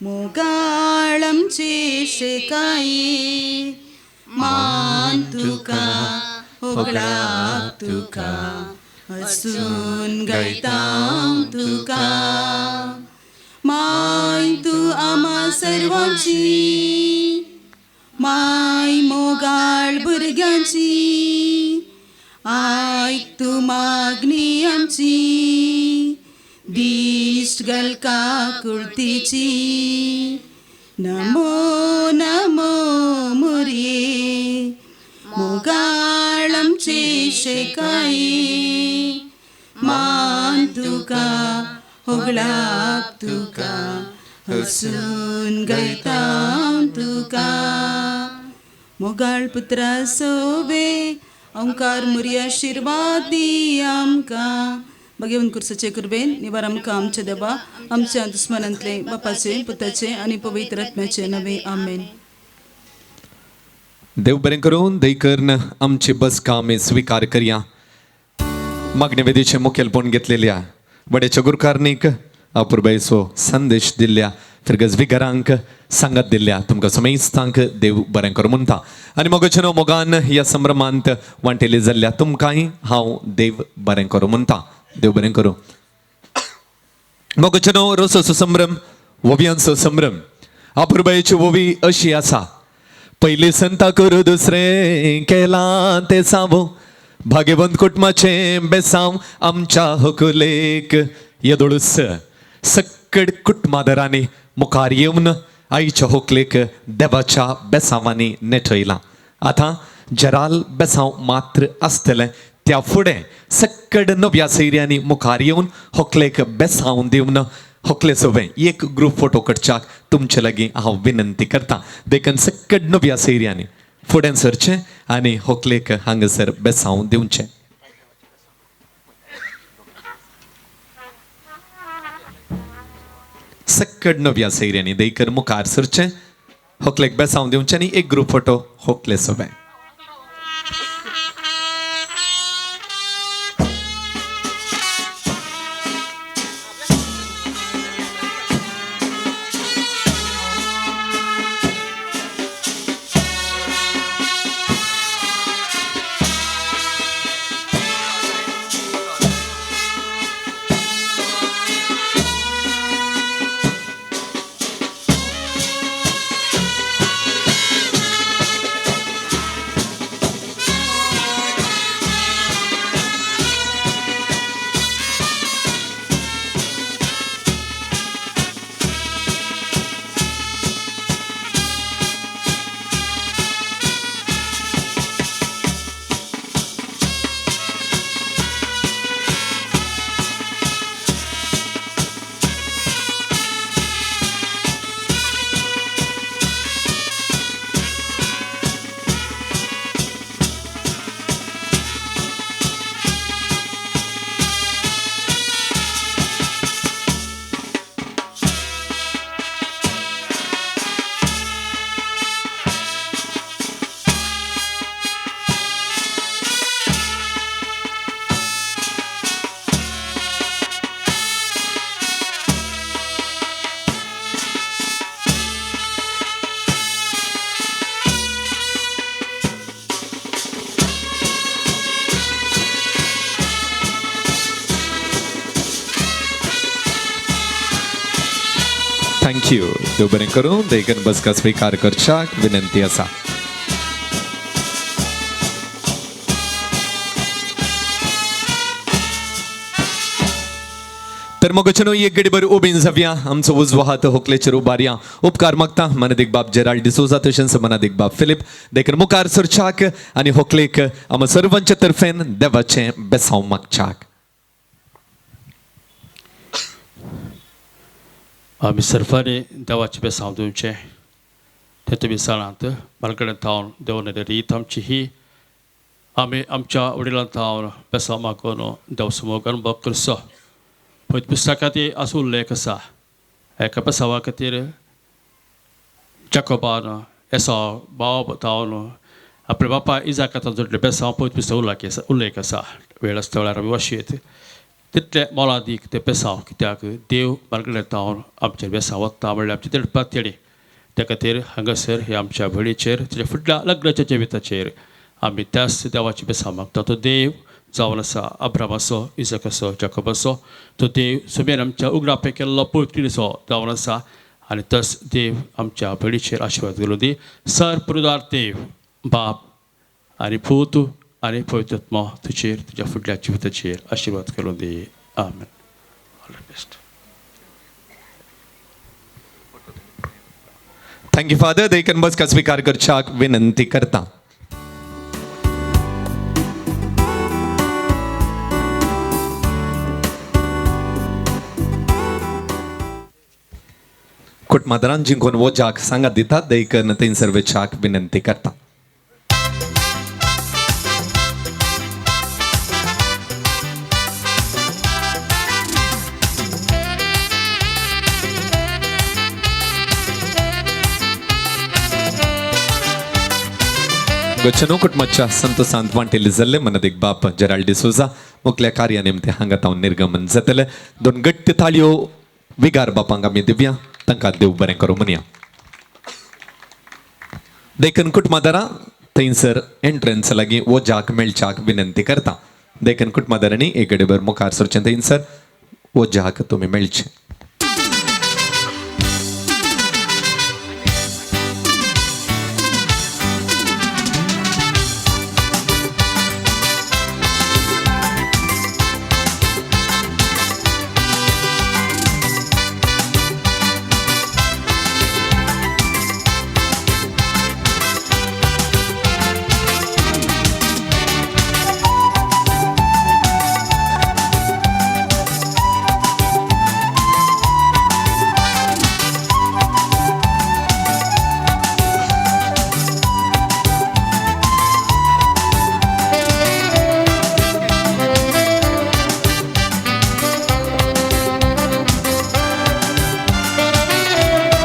मोगाळमचे शेकाई मान तुका होगळा तुका हसून गायता तुका माय तू आम्हा सर्वांची माय मोगाळ भुरग्यांची आयक तू मागणी आमची दिश्ट घालका कुर्तीची नमो नमो मुरये मोगाळ आमचे शेकाई मान तुका होगळाक तुका हसून गायता तुका मोगाळ पुत्रा सोबे ओंकार मुरी आशीर्वाद दी आमकां भगवंत कुर्साचे कृपेन निवार आमकां आमचे देवा आमच्या दुस्मनांतले बापाचे पुताचे आनी पवित्र आत्म्याचे नवे आमेन. देव बरें करून दयकर्न आमची बसका आमी स्विकार करया. मागणे वेदीचे मुखेलपण घेतलेल्या बड्याच्या गुरकारनीक अपुर्बायेचो संदेश दिल्ल्या फिरगज विघरांक सांगत दिल्ल्या तुमकां समेस्तांक देव बरें करूं म्हणटा. आनी मोगचेनो मोगान ह्या संभ्रमांत वांटेले जाल्ल्या तुमकांय हांव देव बरें करूं म्हणटा. देव बरें करूं. मोगचेनो रोसोचो संभ्रम वोवयांचो संभ्रम अपुर्बायेची वोवी अशी आसा. पयली संता करू दुसरें केलां तें सांगू भाग्यवंत कुटुंबाचे बेसांव आमच्या हकुलेक येदोळूस सकड कुटुंबादारांनी मुखार येवन आईच्या होकलेक देवाच्या बेसांवांनी नेटयलां. आतां जराल बेसांव मात्र आसतलें त्या फुडें सकड नव्या सैर्यांनी मुखार येवन होकलेक बेसांव दिवन होकले सोबे एक ग्रूप फोटो काडच्याक तुमचे लागीं हांव विनंती करतां. देखून सकड नव्या सैर्यांनी फुडें सरचें आनी होकलेक हांगासर बेसांव दिवचें. सकड नव्या सैर्यांनी देखर मुखार सरचें होकलेक बेसांव दिवचें आनी एक ग्रूप फोटो होकले सोबे. थँक्यू. देव बरें करूं. देखन बसका स्वीकार करच्याक विनंती आसा. तर मग वचनो एक गडीभर उबीन जावया. आमचो उजवो हात होकलेचेर उबारया. उपकार मागता मनादीक बाब जेराल्ड डिसोजा तशेंच मनादीक बाब फिलीप देखून मुखार सरच्याक आनी होकलेक आम सर्वांच्या तर्फेन देवाचें बेसांव मागच्याक. आमी सर्वांनी देवाचे बेसांव दिवचें. ते तुमी जाणात बालकडेन थावन देंवलेली रीत आमची ही. आमी आमच्या वडिलां थावन बेसांव मागून देव समोर अनुभव करचो. पळय पुस्तकांत असो उल्लेख आसा. एका बेसांवा खातीर जाकोबान एसाव भाव थावन आपल्या बापा इजाकात जोडले बेसांव पळय पुस्तक उल्लेख आसा. वेळ आसता वेळार आमी वाचयत. तितले मोलादीक ते बेसांव कित्याक देव बालकडेन थावन आमचेर बेसांव वता म्हणल्यार आमची तिडपा तेडी. त्या खातीर हांगासर हे आमच्या भयणीचेर तुज्या फुडल्या लग्नाच्या जिविताचेर आमी त्याच देवाची बेसांव मागता. तो देव जावन आसा अब्रामाचो, इजाकाचो, जाकोबाचो. तो देव सुमेर आमच्या उगडापे केल्लो पुर्तुगीजो जावन आसा. आनी तस देव आमच्या भयणीचेर आशिर्वाद घालूं दी. सर्वपुरदार देव बाप आनी पूत आनी पवित्रात्मा तुजेर तुज्या फुडल्या जिविताचेर आशिर्वाद घालूं दी. Amen. All the best. Thank you father. देखन बसका स्वीकार करच्याक विनंती करता. कुटमादरान जिंकून वोजाक सांगात दितात. देखन थंयसर वचच्याक विनंती करता. गचनो कुटुंबाच्या संतोषांत वांटेले जाल्ले मनादीक बाप जेराल्ड डिसोजा मुखल्या कार्या निमते हांगा तावन निर्गमन जातले. दोन गट्ट ताळयो विगार बापांक आमी दिवया. तांकां देव बरें करूं म्हणया. देखन कुटुंबादारां थंयसर एंट्रन्स लागीं वोजाक मेळच्याक विनंती करता. देखन कुटुंबादारांनी एक गडेभर मुखार सरचें. थंयसर वोजाक तुमी मेळचें.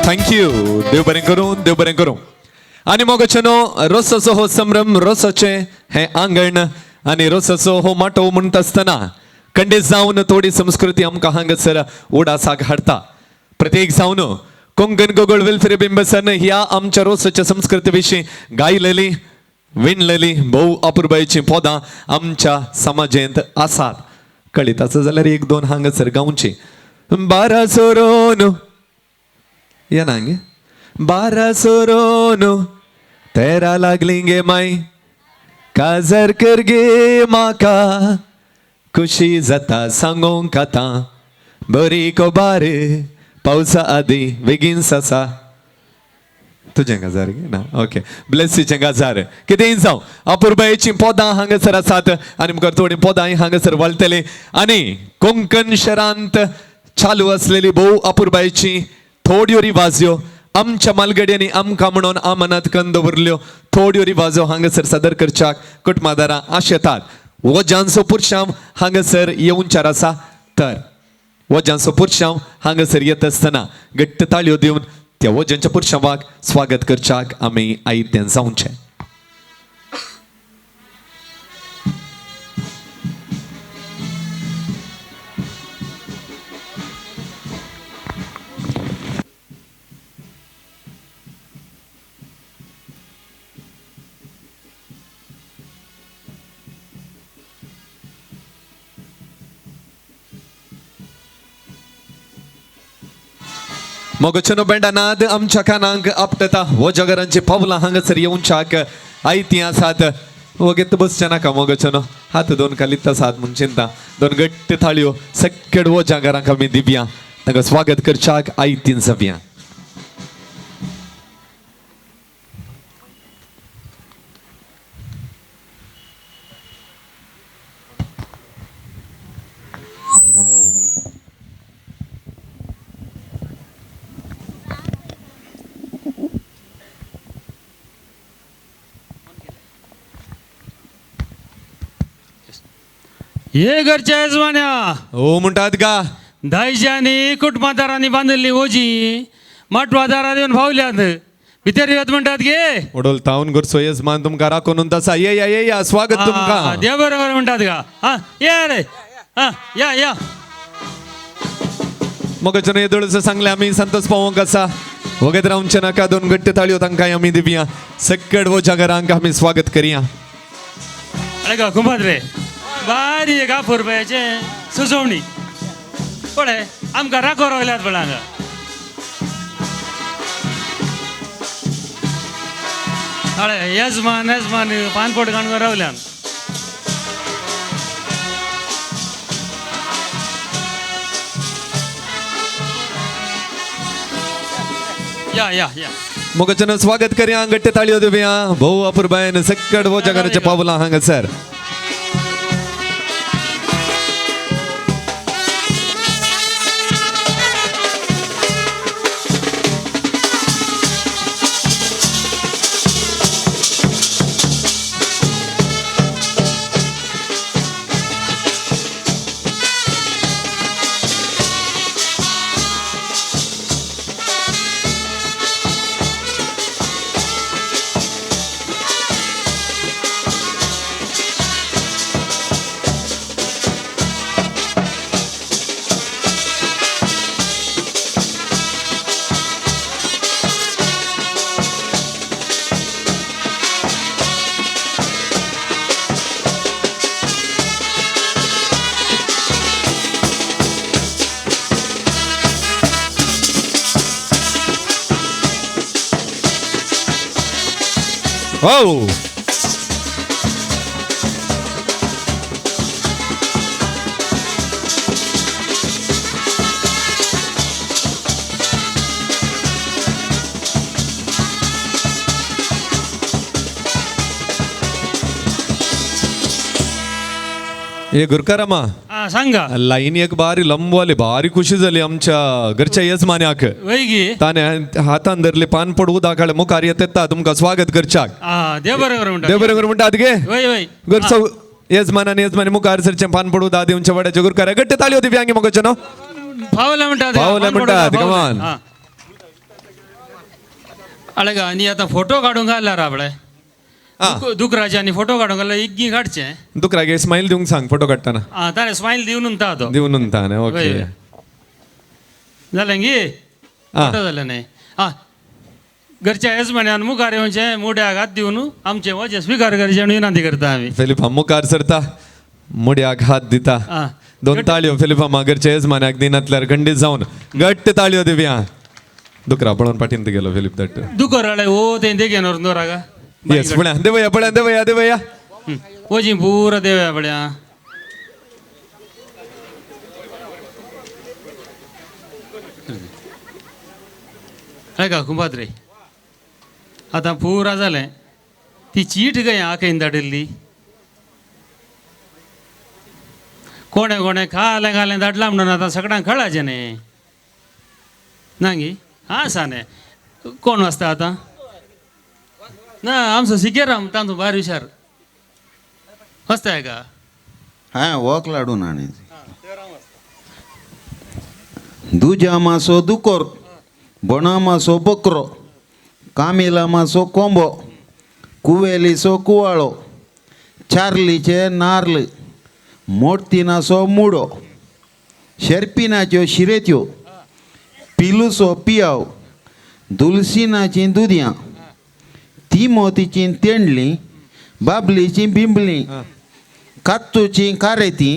थँक्यू. देव बरें करूं. देव बरें करूं. आनी मोगचनो रोसाचो हो संभ्रम, रोसाचे हे आंगण आनी रोसाचो हो माटो म्हणटा आसतना खंडीत जावन थोडी संस्कृती आमकां हांगासर उडासाक हाडटा. प्रत्येक जावन कोंकण गोगोळ वेलफेअर बिंबसन ह्या आमच्या रोसाच्या संस्कृती विशीं गायलेली विणलेली भोव अपुरबायेचीं पदां आमच्या समाजेंत आसात. कळीत आसा जाल्यार एक दोन हांगासर गावची. बारा सोरोन या नांगे बारा सोरोनो तेरा लागली गे माई काजर कर गे माका खुशी जाता सांगोंक आतां बरी कोबार पावसा आदी बेगीन सासा. तुझें गजार गे ना. ओके. ब्लेसीचें गजार कितेंय जावं अपुरबायेचीं पदां हांगासर आसात आनी मुखार थोडीं पदां हांगासर वळटलीं. आनी कोंकण शारांत चालू आसलेली भोव अपुरबायेचीं थोड्यो रिवाज्यो आमच्या मालगड्यांनी आमकां म्हणून आमनात करून दवरल्यो थोड्यो रिवाजो हांगासर सादर करच्याक कुटुंबादारां आशेतात. वजांचो पुरशांव हांगासर येवचार आसा. तर वजांचो पुरशांव हांगासर येत आसतना घट्ट ताळयो दिवन त्या वजांच्या पुरशांवाक स्वागत करच्याक आमी आयतें जावचें. मग चनो बेंडानाद आमच्या कानांक आपटता हो जगरांची पावलां हांगासर येवच्याक आयती आसात वगेत बसच्या नाका मग चनो हात दोन कालित आसात म्हूण चिंता दोन गट्ट थाळयो सक्कड हो जागरांक आमी दिवया तांकां स्वागत करच्याक आयतीन सव्या हे घरच्या यजमान्या हो म्हणटात का दायजांनी कुटुंबादारांनी बांधिल्ली ओजी मठवादारा देऊन भावल्यात भितर येत म्हणतात गे ओडोल तावन करचो यजमान तुमकां राखून तसा ये या स्वागत तुमकां देव बरोबर म्हणतात का हा ये रे हा या मग चनो येदोळच सांगले आमी संतोष पावोंक आसा वगत रावचे नाका दोन गट्ट थाळयो तांकां आमी दिवया सक्कड हो जागरांक आमी स्वागत करया अरे का कुंभात रे बारी का रुपयाचे सुचोवणी पळय आमकां राखो रावल्यात पळय हांगा अरे यजमान पानपोट काणून रावल्यान या मग चनो स्वागत करया गट्ट थाळयो दिवया भोव अपुरबायन सक्कड हो जागराच्या पावलां हांगासर हो हे गुरकारामा हा सांगा लाईन एक बारी लंबवाले भारी खुशी झाली आमच्या घरच्या यजमान्याक वय गे ताने हातान धरले पान पडू दाखल मुखार येता तुमका स्वागत करच्याक हा देव बरोबर म्हणतात देव बरोबर म्हणतात गे वय घरचं यजमानाने यजमानी मुखार सरचे पान पडू दा देऊनच्या वड्याच्या गुरकारा गट्ट ताली होती व्यांगी मग चनो फावला म्हणतात फावला म्हणतात, come on. अळे का आणि आता फोटो काढून घालला राबळे दुकराच्यानी फोटो काढून घालला इग्गी काढचे दुकरागे स्माइल देऊन सांग फोटो काढताना हा तारे स्माइल देऊन तो देऊन ताने ओके वय. झालं गी हा. फोटो झालं नाही हा घरच्या यजमान्यान मुखार येऊनचे मोठ्या हात देऊन आमचे वजे स्वीकार करचे आणि विनंती करता आम्ही फिलिप मुखार सरता मुड्याक हात दिता हा. दोन ताळयो फिलिपा मागरच्या यजमान्याक दिनातल्यार खंडीत जाऊन गट्ट ताळयो दिव्या दुकरा पळून पाठीन गेलो फिलिप दट्ट दुकर आळे हो ते घेणार दोरा येस पुण्या देवया पळ्या देवया देवया वजी पूरा देव्या बड्या का कुंभात रे आता पुरा झालंय ती चीट काय आखीन धाडिल्ली कोणे कोणे खाले खाले धाडला म्हणून आता सगळ्यांक कळाचे न्ही नांगी हा साने कोण वाजता आता ना आमचं सिकेराम तांदू भारी हुशार वाजताय का हा वॉक लाडून आणायचे दुजा मासो दुकोर बणा मासो बकरो कामिला मासो कोंबो कुवेलीसो कुवाळो चार्लीचे नार्ल मोडतिनाचो मुडो शेर्पिनाच्यो शिरेत्यो पिलूसो पियाव दुलसिनाची दुदयां तिमोतीची तेंडली बाबलीची बिंबली कात्तूची कारेती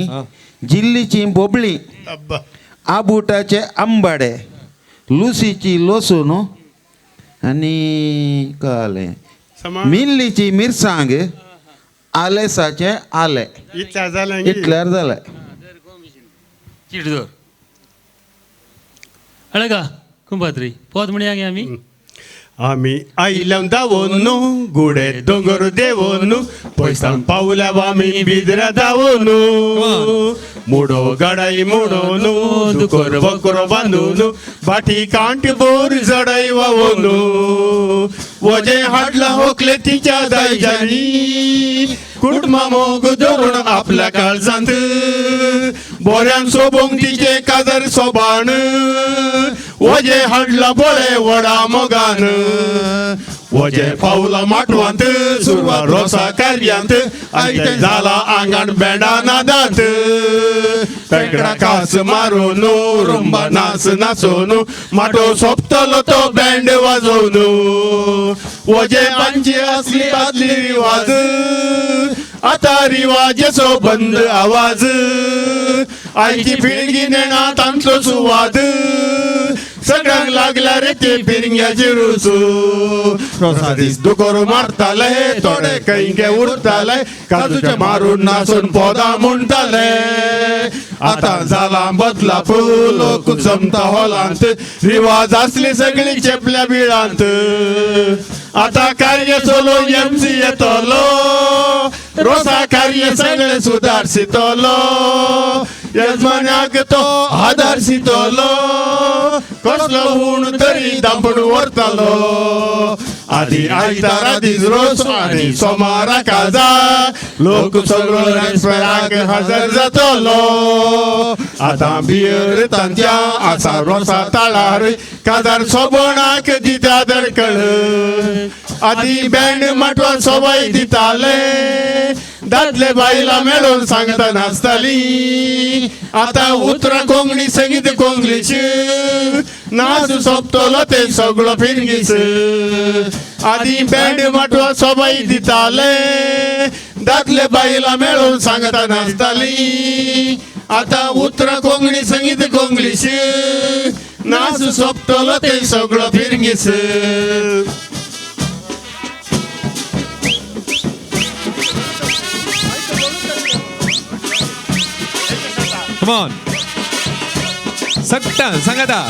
जिल्लीची बोबळी आबुटाचे आंबाडे लुसीची लसूण आणि कळले मिल्लीची मिरसांग आलेसाचे आले इतल्यार जालें चीट दवर अळगा कुंभात्री पोत म्हणी आमी आमी आयल्यां धांवून गुडे दोंगर देवून पयसां पावल्या आमी बिद्रा धांवून मुडो गाडाई मोडून दुकर बकरो बांदून बाटी कांट बोर जडाई वावून वजे हाडला होकले तिच्या दायजांनी कुटमा मोग धरून आपल्या काळजांत बोऱ्यान सोबोंग तिचे काजर सोबाण वजे हाडला बोळे वडा मोगान वजे पावला माटवांत सुरवार रोसा कार्यांत आयते जाला आंगाण बेंडा नादांत पेंकडा कास मारून रुंबा नाच नाचोन माटो सोंपतलो तो बँड वाजोवन वजे बांची असली आदली रिवाज आता रिवाजेचो बंद आवाज आयची पिळगी नेणा तांचो सुवाद सगळ्यांक लागला रे ते पिरंग्याचे रूच रोसा दीस दुकोर मारताले थोडे कैंके उरताले काजूचे मारून नाचून पोदां म्हणटाले आता जाला बदलाप लोक जमता हॉलांत रिवाज असली सगळी चेपल्या बिळांत आता कार्य चलो एमसी येतलो रोसा कार्य सगळे सुदारसितलो यजमान्याक तो आदारसितलो कसलो उण तरी दांपड व्हरतलो आदी आयतारा दीस रोस आनी सोमारा काजा लोक सगळो रेस्पेराक हजर जातलो आतां बियर तांच्या आसा रोसा ताळार काजार सोबणाक दिता दडकळ आदी बँड माटवा सोबाय दिताले दादले बायला मेळून सांगता नाचताली आता उतरां कोंकणी संगीत कोंकणीच नाच सोंपतलो ते सगळो फिरगीस आदी बँड माटवा सोबाय दिताले दादले बायला मेळून सांगता नाचताली आता उतरां कोंकणी संगीत कोंकणीच नाच सोंपतलो ते सगळो फिरगीस Come on. सक्टा सांगाता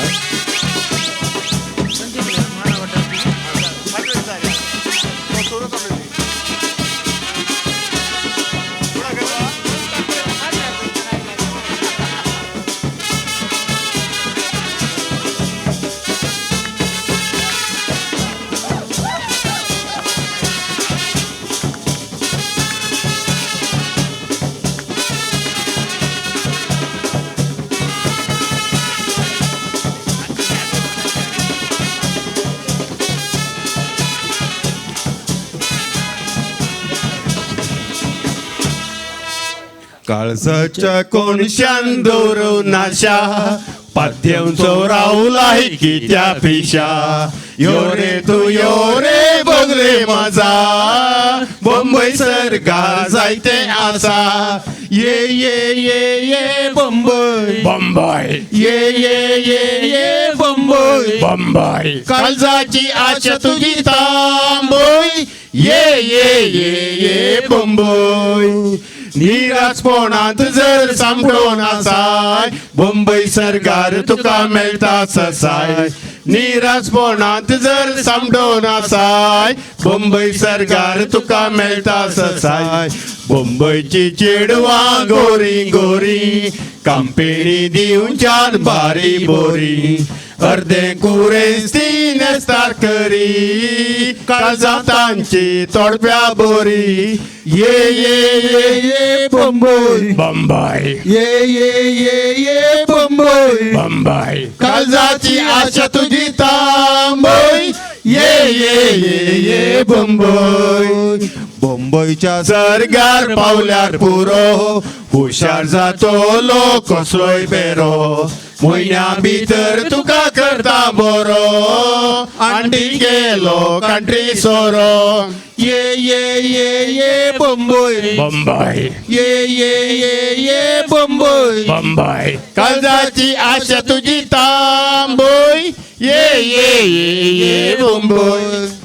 काळजाच्या कोणशान दवरू नाशा पाद्यांचो रावला कित्या पिशा यो रे बगले माझा बंबई सरकार जायते आसा ये बंबई बंबई ये बंबई काळजाची आशा तुझी तांबई ये बंबई निराजपणांत जर सांभळून आसाय बंबई सरकार तुका मेळटा ससाय निराजपणांत जर सांभळून आसाय बंबई सरकार तुका मेळटा ससाय बंबईची चेडवां गोरी गोरी कंपेनी दिवच्यान बारी बोरी अर्दे कुरेस्ती नेस्तार करी काळजांची तोडप्या बोरी ये बंबई बंबई ये बंबई काळजाची आशा तुझी तांबई ये बंबई बंबईच्या सरगार पावल्यार पुरो हुशार जातो लोक कसलोय बेरो म्हयन्या भितर तुका करता बरो आंटी गेलो कंट्री सोरो ये बंबई बंबई ये बंबई काळजाची आशा तुझी तांबई ये मुंबई.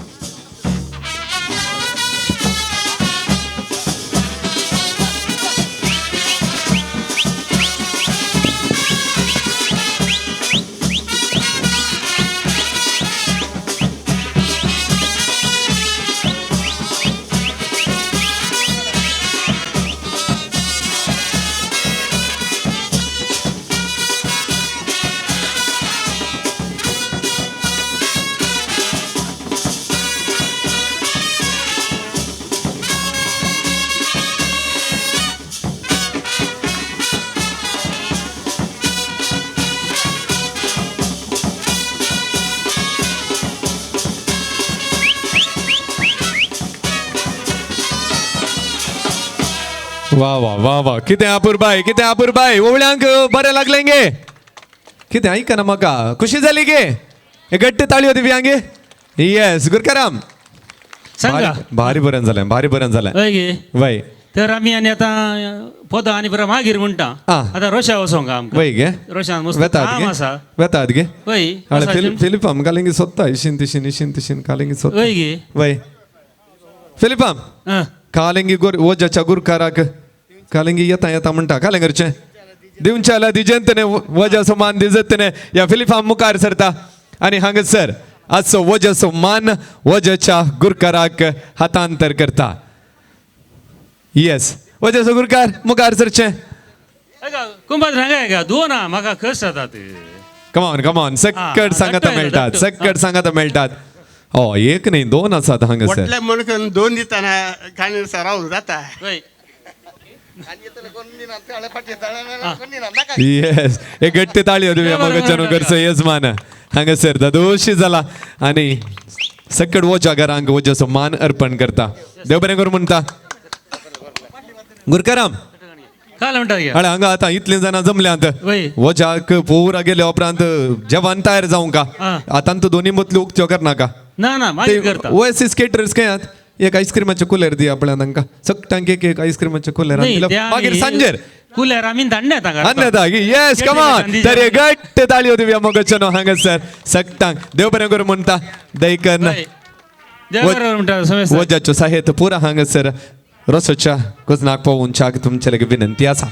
वा वा वा वा कितें अपूर्बाय ओवळ्यांक बरें लागलें गे कितें ऐका ना म्हाका खुशी जाली गे हे गट्ट ताळयो दिव्यांगे येस गुरकाराम सांगा भारी बरें जालें हय गे वय तर आमी आनी आतां पोदा आनी बरं मागीर म्हणटा आ. आतां रोशा वचोंक आमकां वय गे रोशान मस्त वेतात काम आसा गे वेतात गे वय फिलिपाम कालिंगी सोदता इशीन तिशीन कालिंगी सोदता वय गे वय फिलिपाम हं. कालिंगी वजाच्या गुरकाराक कालिंगी येता म्हणटा कालिंगरचे दिवच्याला दिजेंतने वजाचो मान दिजतने या फिलिपाम मुखार सरता आणि हांगसर आजचो वजाचो मान वजाच्या गुरकाराक हस्तांतर करता येस वजाचो गुरकार मुखार सरचे कुंभार सांगा का दोन म्हाका खस जातात कमॉन सक्कड सांगाता मेळटात हो एक नाही दोन आसात हांगसर म्हटल्या म्हणून 2 दिताना काणी राहून जाता. वय येस एक गट्टी ताळी होती मग करचो यजमान हांगसर दादोशी जाला आणि सक्कड वोच्या घरांक वजाचो मान अर्पण करता देव बरें करूं म्हणटा गुरकाराम काल म्हणटा गे अळे हांगा आतां इतलीं जाणां जमल्यांत वय वजाक पोवरा गेले उपरांत जेवण तयार जावं का आ. आतां तूं दोन्ही मदल्यो उक्त्यो करनाका ना मागीर करता ओएससी स्केटर्स केयात एक आईस्क्रीमाचे कुलेर दी आपल्या तांकां सक्टांक एक आईस्क्रीमाचे कुलेर मागीर सांजेर कुल्यार आमी धाडण्यात अन्नदा येस कमान तर हे गट्ट ताळयो दिवया मोगचनो हांगसर सक्तांक देव बरें करूं म्हणटा दैकन म्हणटा वजाच्यो साहेत पुरा हांगसर रसोच्या कुजनाक पोवूनच्याक तुमचे लगे विनंती आसा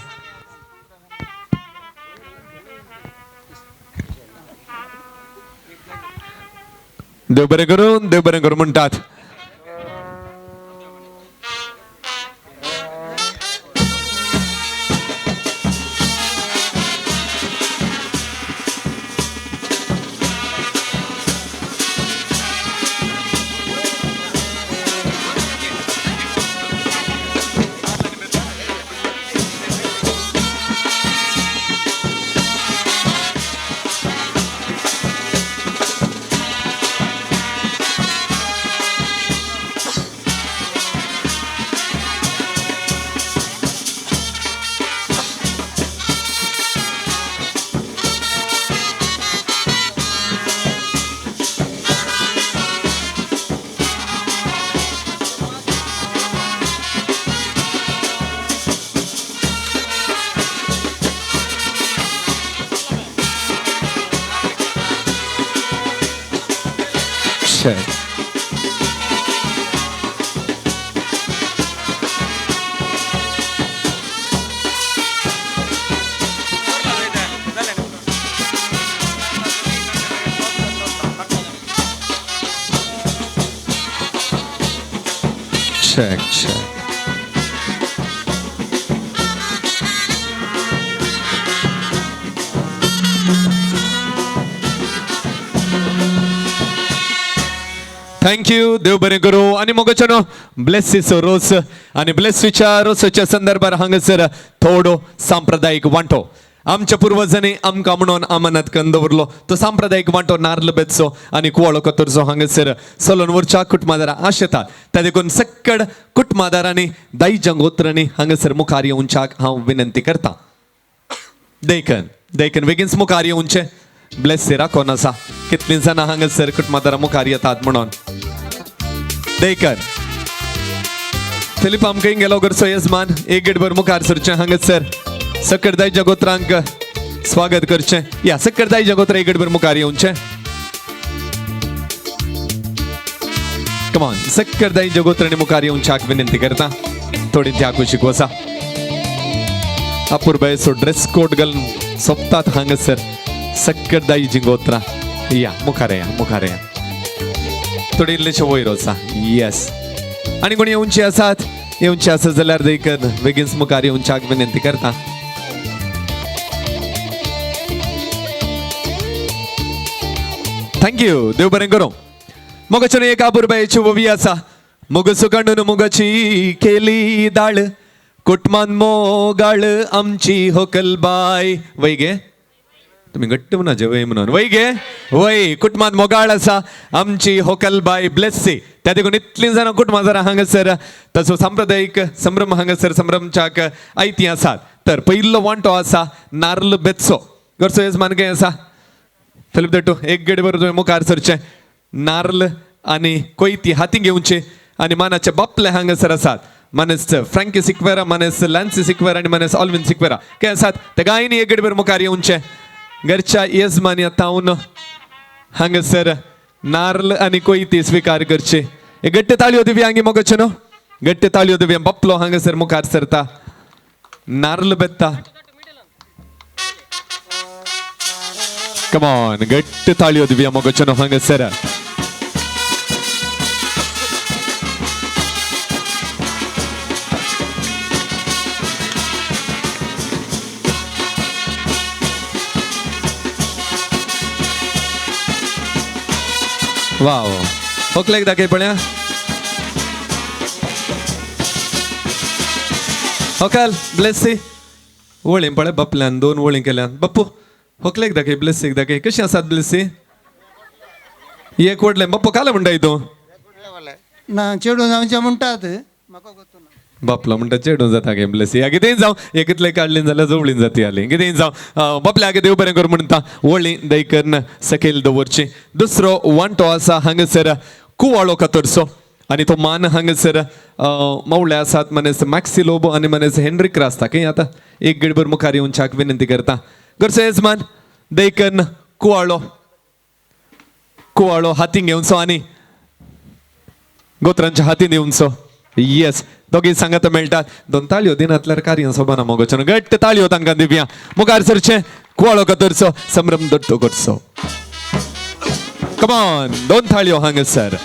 देव बरें करूं म्हणटात check. थँक्यू देव बरें करूं आणि मोगचनो ब्लेसीस रोस आणि ब्लेसीच्या रोसाच्या संदर्भात हांगसर थोडो सांप्रदायिक वांटो आमच्या पूर्वजांनी आमकां म्हणून अमानत करून दवरलो तो सांप्रदायिक वांटो नार्ल बेतचो आणि कुवाळो कतरचो हांगसर सलोन वरच्या कुटुंबादारां आशेतात त्या देखून सक्कड कुटुंबादारांनी दाई जंगोत्रांनी हांगसर मुखार येवच्याक हांव विनंती करता देखन बेगीनच मुखार येवचे ब्लेस राखोन आसा कितलीं जाणां हांगसर कुटुंबादारां मुखार येतात म्हणून देखन फिलिप आमकां गेलो घरचो यजमान एक गेटभर मुखार सरचें हांगसर सक्कड दाई जगोत्रांक स्वागत करचें या सक्कड दाई जगोत्र एक गेटभर मुखार येवचें कमॉन सक्करदाई जगोत्रणी मुखार येऊन चाक विनंती करता थोडी त्या कुशीक वसा अपूर्बायसो ड्रेस कोड घालून सोपतात हांगसर सक्करदाई जिंगोत्रा या मुखार या थोडी इल्लेशे वयर वचा येस आणि कोणी येऊनची आसात जाल्यार देखील बेगीनच मुखार येऊन चाक विनंती करता थँक्यू देव बरें करूं मोगाच्यान एक अपूर्बायेची ववी आसा मोगसो कांडून मोगाची केली दाळ कुटमान मोगाळ आमची होकलबाय वय गे तुम्ही घट्ट म्हणा जे म्हणून वय गे वय कुटमान मोगाळ आसा आमची होकलबाय ब्लेस्सी त्या देखून इतली जाणां कुटुंबां जरा हांगासर तसो सांप्रदायिक संभ्रम हांगासर संभ्रमच्याक आयती आसात तर पयलो वांटो आसा नार्ल बेत्सो घरचो येजमान काय आसा फिलिप दट्टू एक गेडे बरोबर तुम्ही मुखार सरचे नार्ल आणि कोयती हाती घेवचे आणि मानाचे बापले हांगासर आसात मानस फ्रँकी सिक्वेरा मानस लॅन्सी सिक्वेरा आणि मानस ऑल्विन सिक्वेरा काय आसात ते गायनी एक गेडे बरोबर मुखार येवचे घरच्या येजमान्या तावन हांगासर नार्ल आणि कोयती स्वीकार करचे एक गट्टे ताळयो दिव्या अंगी मोगचे न्हू गट्टे ताळयो दिव्या बापलो हांगासर मुखार सरता नार्ल बेत्ता Come on, गट्ट ताळयो दिव्या मोगचे न्हू हांगासर वाव होकलेक दाखय पळया होकल ब्लेसी वळी पळय बापल्यान दोन वळी केल्यान बाप्पू होकलेक दाखय ब्लेसीक दाखय कशी आसात ब्लेसी एक वडले बाप्पू काल म्हणटाय तू ना चेडून जावचे म्हणटात म्हाका बापलो म्हणटा चेडून जाता गे ब्लेसी या कितेंय जावं एकतले काडलीन जाल्यार जवळीन जाती आली कितेंय जावं बापल्या आगे देव बरें कर म्हणटा वळी दैकन सकयल दवरची दुसरो वांटो आसा हांगासर कुवाळो कातरचो आणि तो मान हांगासर मवळे आसात मनेस मॅक्सी लोबो आणि मनेस हेनरी क्रास्ता की आता एक गेडभर मुखार येऊन चाक विनंती करता घरचो येजमान दैकन कुवाळो हातीन घेवचो आणि गोत्रांच्या हातीन येवचो येस दोघी सांगत मेळटात दोन ताळयो दिनातल्यार कार्य सोबाना मोगोचन गट्ट ताळयो तांकां दिव्या मुखार सरचे कुवाळो कातरचो संभ्रम दट्टो करचो कमॉन दोन थाळयो हांगासर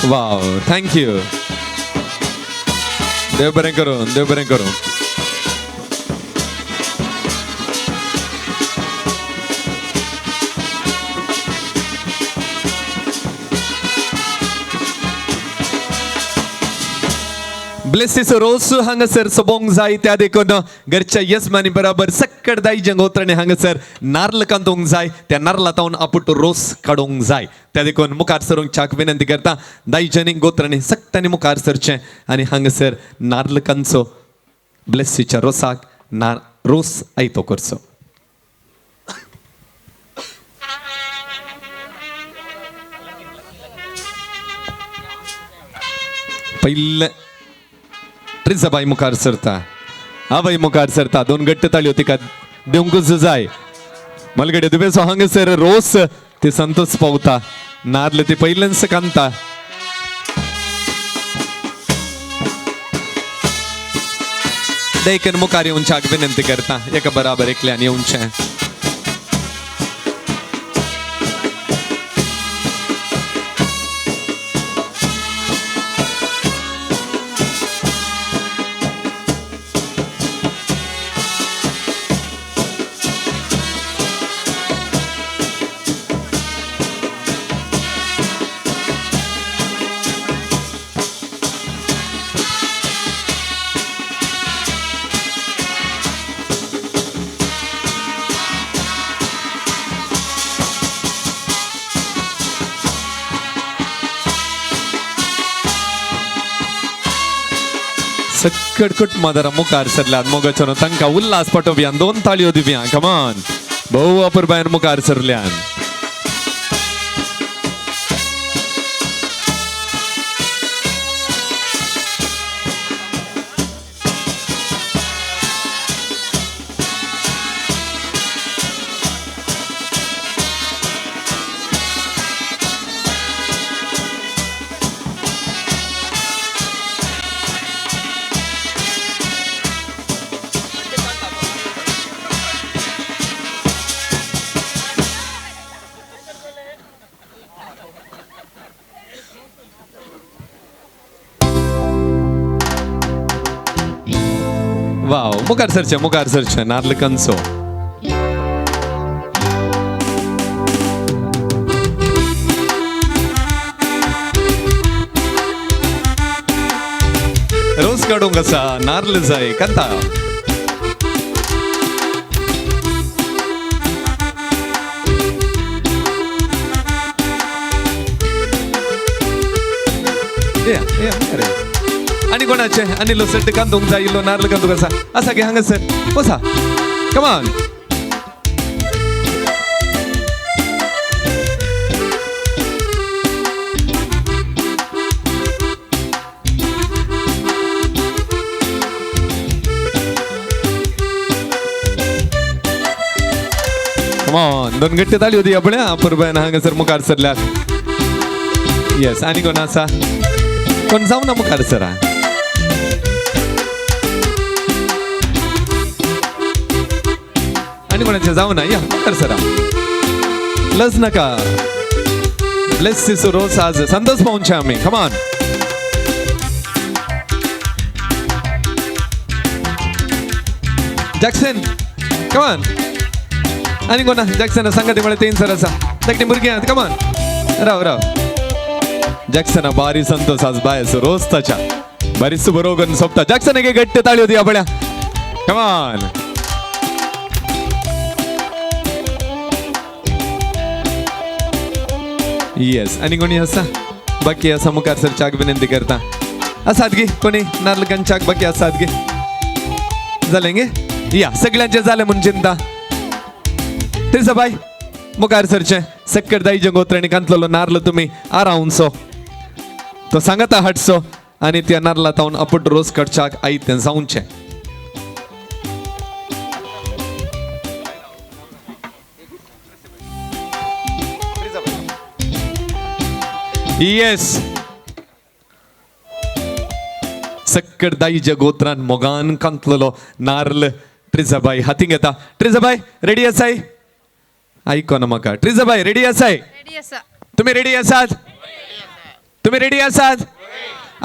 वाव थँक्यू देव बरें करूं ब्लेसीस रोस हांगासर सोबोंक जाय त्या देखून घरच्या येजमानी बरोबर सक्कड दाई जंगोत्रणे हांगासर नार्ल कांतोंक जाय त्या नार्लातावन आपूट रोस काडोंक जाय त्या देखून मुखार सरूंक चाक विनंती करता दाईजनी गोत्रांनी सक्तांनी मुखार सरचे आणि हांगासर नार्ल कांचो ब्लेसीच्या रोसाक रोस आयतो करचो पहिले ट्रिजाबाई मुखार सरता आवय मुखार सरता दोन गट्ट ताळयो तिका देवंकूच जाय मलगडे दुबेसो हांगासर रोस ते संतोष पावता नार्ल ते पहिल्यांच कांता देखील मुखार येऊन चाक विनंती करता एका बराबर एकल्यान येऊनचे सकट कुटुंबादरा मुखार सरल्यात मोगाचोन तांकां उल्हास पटोवया 2 ताळयो दिवया कमान भोव अपुरबायन मुखार सरल्यान वाव मुखार सरचे नार्ल कंसो रोज काढूंक आसा नार्ल जाय कांता आणि कोणाचे आणि लोसट कांदूंक जाय इल्लो नार्ल कांदूंक आसा आसा गे हांगासर बसा कमान कमान 2 गट्टे ताळी होती आपल्या अपुरबायन हांगासर मुखार सरल्यात येस आणि कोण आसा कोण जाऊ ना मुखार सरा आणि कोणाचे जाऊ ना या मुखार सरा लस नका ब्लेस सिसू रोज आज संतोष पाहुणचे आम्ही कमान जॅक्सन कमान आणि कोणा जॅक्सन सांगते मला 3 सर असा धाकटी भुरगी आहात कमान राव जॅक्सन बारी संतोष आज बायस रोज ताच्या बारीच बरोबर सोपता जॅक्सन एक गट्ट ताळी होती आपल्या कमान येस आणि कोणी असा बाकी असा मुखार सर चाक विनंती करता असात गे कोणी नार्लकान चाक बाकी असात गे झाले गे या सगळ्यांचे झाले म्हणून चिंता तेच बाय मुखार सरचे सक्कर दाई जंगोत्राणी कांतलो नार्ल तुम्ही आरावूनसो तो सांगता हटसो आणि त्या नारला तावन अपुट रोज कडचाक आई ते जाऊनचे येस सक्कड दाई जगोत्रान मोगान कांतलो नार्ल ट्रिजाबाई हाती घेता ट्रिजाबाई रेडी आसाय आयको ना म्हाका ट्रिजाबाई रेडी आसाय तुम्ही रेडी आसात तुम्ही रेडी आसात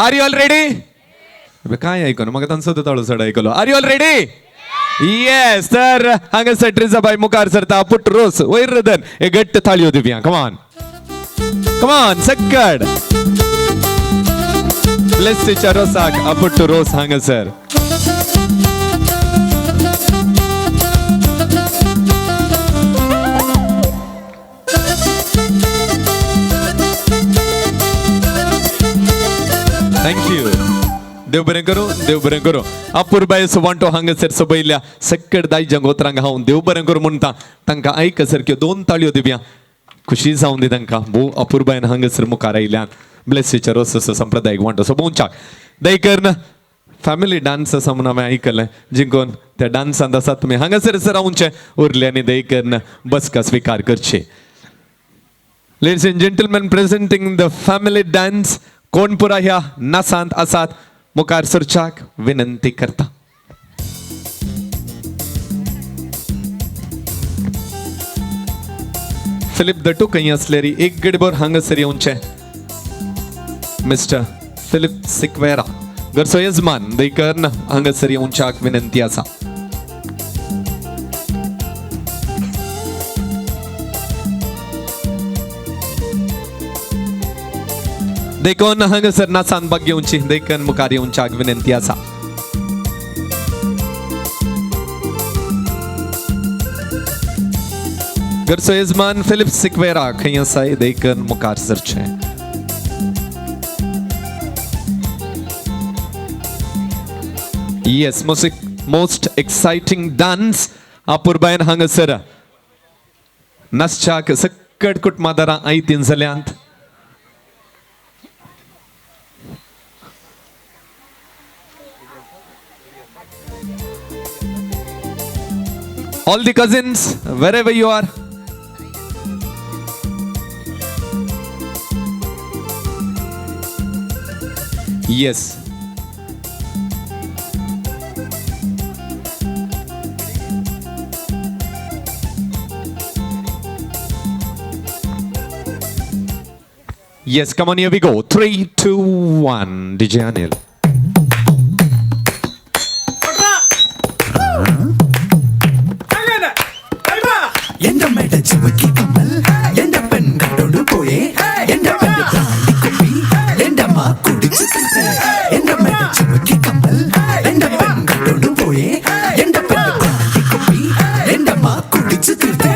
आर यू ऑल रेडी काय ऐकून मग तांचो ताळो चढ ऐकलो are you all ready yes तर हांगासर ट्रिजाबाई मुखार सरता पुट रोस वयर रदन ए गट्ट थाळयो दिवया कमान कमान सक्कड ब्लेसीच्या रोसाक अपुट रोस हांगासर थँक्यू देव बरें करूं अपुरबाय वांटो हांगासर सबयल्या सक्कड दाई जंगोत्रांक हांव देव बरें करूं म्हणटा तांकां आयक सारक्यो 2 ताळयो दिवया खुशी जावन दी तांकां भोव अपुरबायन हांगासर मुखार आयल्यान ब्लेसीच्या रोस संप्रदायीक वांटो सोबोवच्याक दयकर्न फॅमिली डान्स आसा म्हणून हांवें आयकलें जिंकोन त्या डान्सांत आसात तुमी हांगासर रावचे उरले आनी दयकर्न बसका स्विकार करचे ladies end gentleman presenting the family dance कोण पुरा ह्या नासांत आसात मुखार सरच्याक विनंती करता फिलिप दटू खंय असलेरी एक गडभर हांगासर येवचे मिस्टर फिलिप सिक्वेरा घरचो यजमान दयकर्न हांगासर येवच्याक विनंती आसा देखून हांगासर नाचान भाग घेवची देखून मुखार येवच्याक विनंती आसा घरचो यजमान फिलिप सिक्वेरा खंय आसाय देखून मुखार सरचे येस मोस्ट एक्साइटिंग डान्स अपूर्बायन हांगसर नाचच्याक सकट कुट मादारां आयतीन जाल्यांत. All the cousins, wherever you are. Yes. Yes, come on, here we go. 3, 2, 1. DJ Anil. എന്റെ മേട ചുവക്കി കമ്മൽ എന്റെ പെൺ കണ്ടോണ്ട് പോയേ എന്റെ പെണ്ണ് ബ്രാൻഡി കുപ്പി എന്റെ അമ്മ കുടിച്ചു തീർത്തേ എന്റെ മേട ചുവക്കി കമ്മൽ എന്റെ പെൺ കണ്ടോണ്ട് പോയേ എന്റെ പെണ്ണ് ബ്രാൻഡി കുപ്പി എന്റെ അമ്മ കുടിച്ചു തീർത്തേ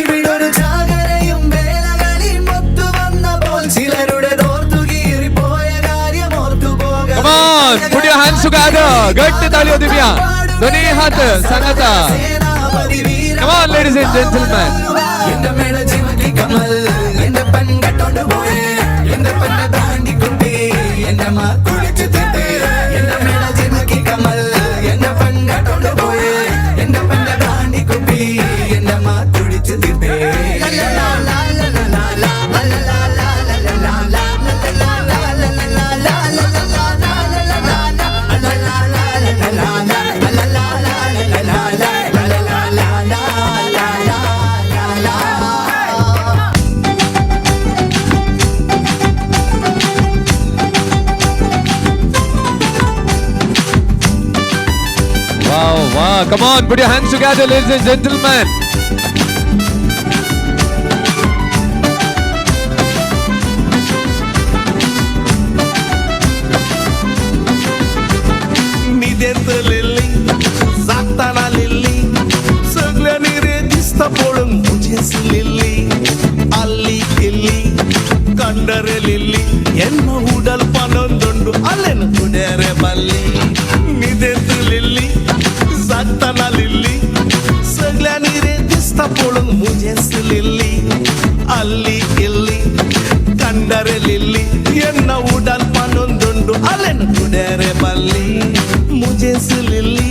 ഇവിടൊരു ജാഗരയും വേലകളിൽ മൊത്തു വന്നപ്പോൾ ചിലരുടെ തോർത്തു കീറിപ്പോയ കാര്യം ഓർത്തു പോകാം. Come on, put your hands together. गट्टी तालियों दिव्या. दोन्ही हात सांगता. Come on, ladies and gentlemen. എന്റെ മേട ചുവക്കി കമ്മൽ എന്റെ പെൺ കണ്ടോണ്ട് പോയേ എന്റെ പെണ്ണ് ബ്രാൻഡി കുപ്പി എന്റെ അമ്മ കുടിച്ചു തീർത്തേ എന്റെ മേട ചുവക്കി കമ്മൽ എന്റെ പെൺ കണ്ടോണ്ട് പോയേ എന്റെ പെണ്ണ് ബ്രാൻഡി കുപ്പി എന്റെ അമ്മ കുടിച്ചു തീർത്തേ. Wow, come on, put your hands together, ladies and gentlemen. निदेतलेली जाताना लिल्ली सगळ्यांनी रे दिसता पळून मुझेच लिल्ली अल्ली किल्ली कंडरे लिल्ली ಎನ್ನ ಉಡಲ್ ಪನೊಂದುಂಡು ಅಲ್ಲೆನು ಕುಡರೆ ಬಲ್ಲಿ ನಿದೆತ್ತು लिल्ली जाताना लिल्ली सगळ्यांनी रे दिसता पळून मुझेच लिल्ली अल्ली किल्ली कंडरे लिल्ली ಎನ್ನ ಉಡಲ್ ಪನೊಂದುಂಡು ಅಲ್ಲೆನು ಕುಡರೆ ಬಲ್ಲಿ मुझेच लिल्ली.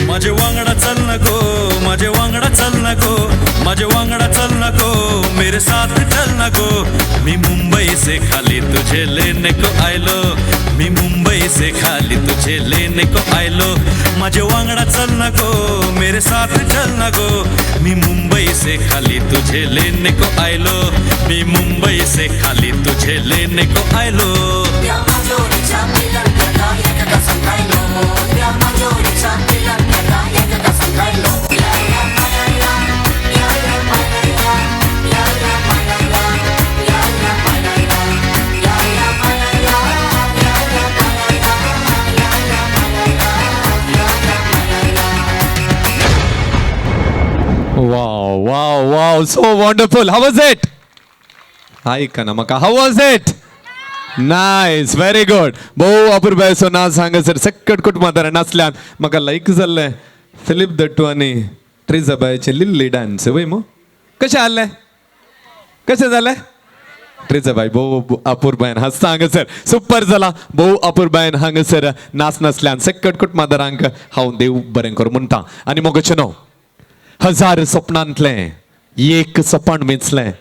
माझे वांगडा चल नको माझे वांगडा चल नको माझे वांगडा चल नको मेरे साथ चल नको मी मुंबई से खाली तुझे लेने को आयलो मी मुंबई से खाली तुझे लेने को आयलो माझे वांगडा चल नको मेरे साथ चल नको मी मुंबई से खाली तुझे लेने को आयलो मी मुंबई से खाली तुझे लेने को आयलो. Wow, so wonderful. How was it? Hi Kanamaka, how was it? Nice, very good. बहु अपूर्व सो ना सांगा सर सकट कुट मातार नाचल्यान म्हाका लायक जाल्लें फिलिप दट्टू आनी ट्रिजाबायचे लिल्ली डान्स वय मो कशें जाल्लें कशें जालें ट्रिजाबाई बहु अपूर्बायन हांसता हांगासर सुपर जाला बहु अपूर्बायन हांगासर नाच नाचल्यान सकट कुट मातारांक हांव देव बरें कर म्हणटा आनी मोगाचें न्हू हजार स्वप्नांतलें एक सपन वेचलें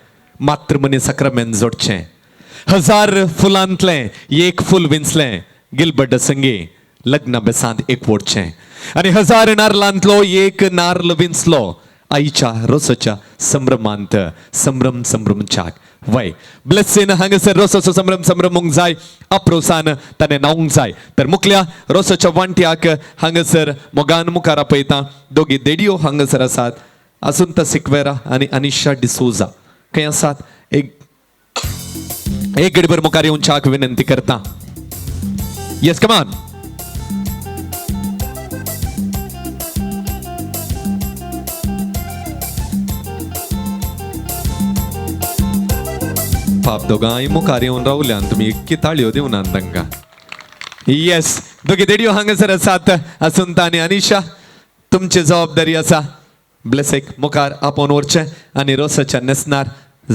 मात्र मनी सक्रमेंत जोडचें हजार फुलांतलें एक फूल विंचलें गिलबड्ड संगे लग्न बेसांत एक वोडचें आनी हजार नारलांतलो एक नारल विंचलो आईच्या रोसाच्या संभ्रमांत संभ्रम संभ्रमच्याक वय ब्लेसीन हांगासर रोसाचो संभ्रम संभ्रमूंक जाय अप्रोसान ताणें नावूंक जाय तर मुखल्या रोसाच्या वांट्याक हांगासर मोगान मुखार आपयता दोगी देडयो हांगासर आसात आसुंता सिक्वेरा आनी अनिशा डिसोजा खंय आसात एक गडभर मुखार येवच्याक विनंती करता. Yes come on. बाप दोगांय मुखार येवन रावल्यान तुमी इतकी ताळयो दिवनात तांकां. येस, दोगी देडयो हांगासर आसात. असंत आनी अनिशा, तुमची जबाबदारी आसा ब्लेसेक मुखार आपोवन व्हरचें आनी रोसाच्या नेसणार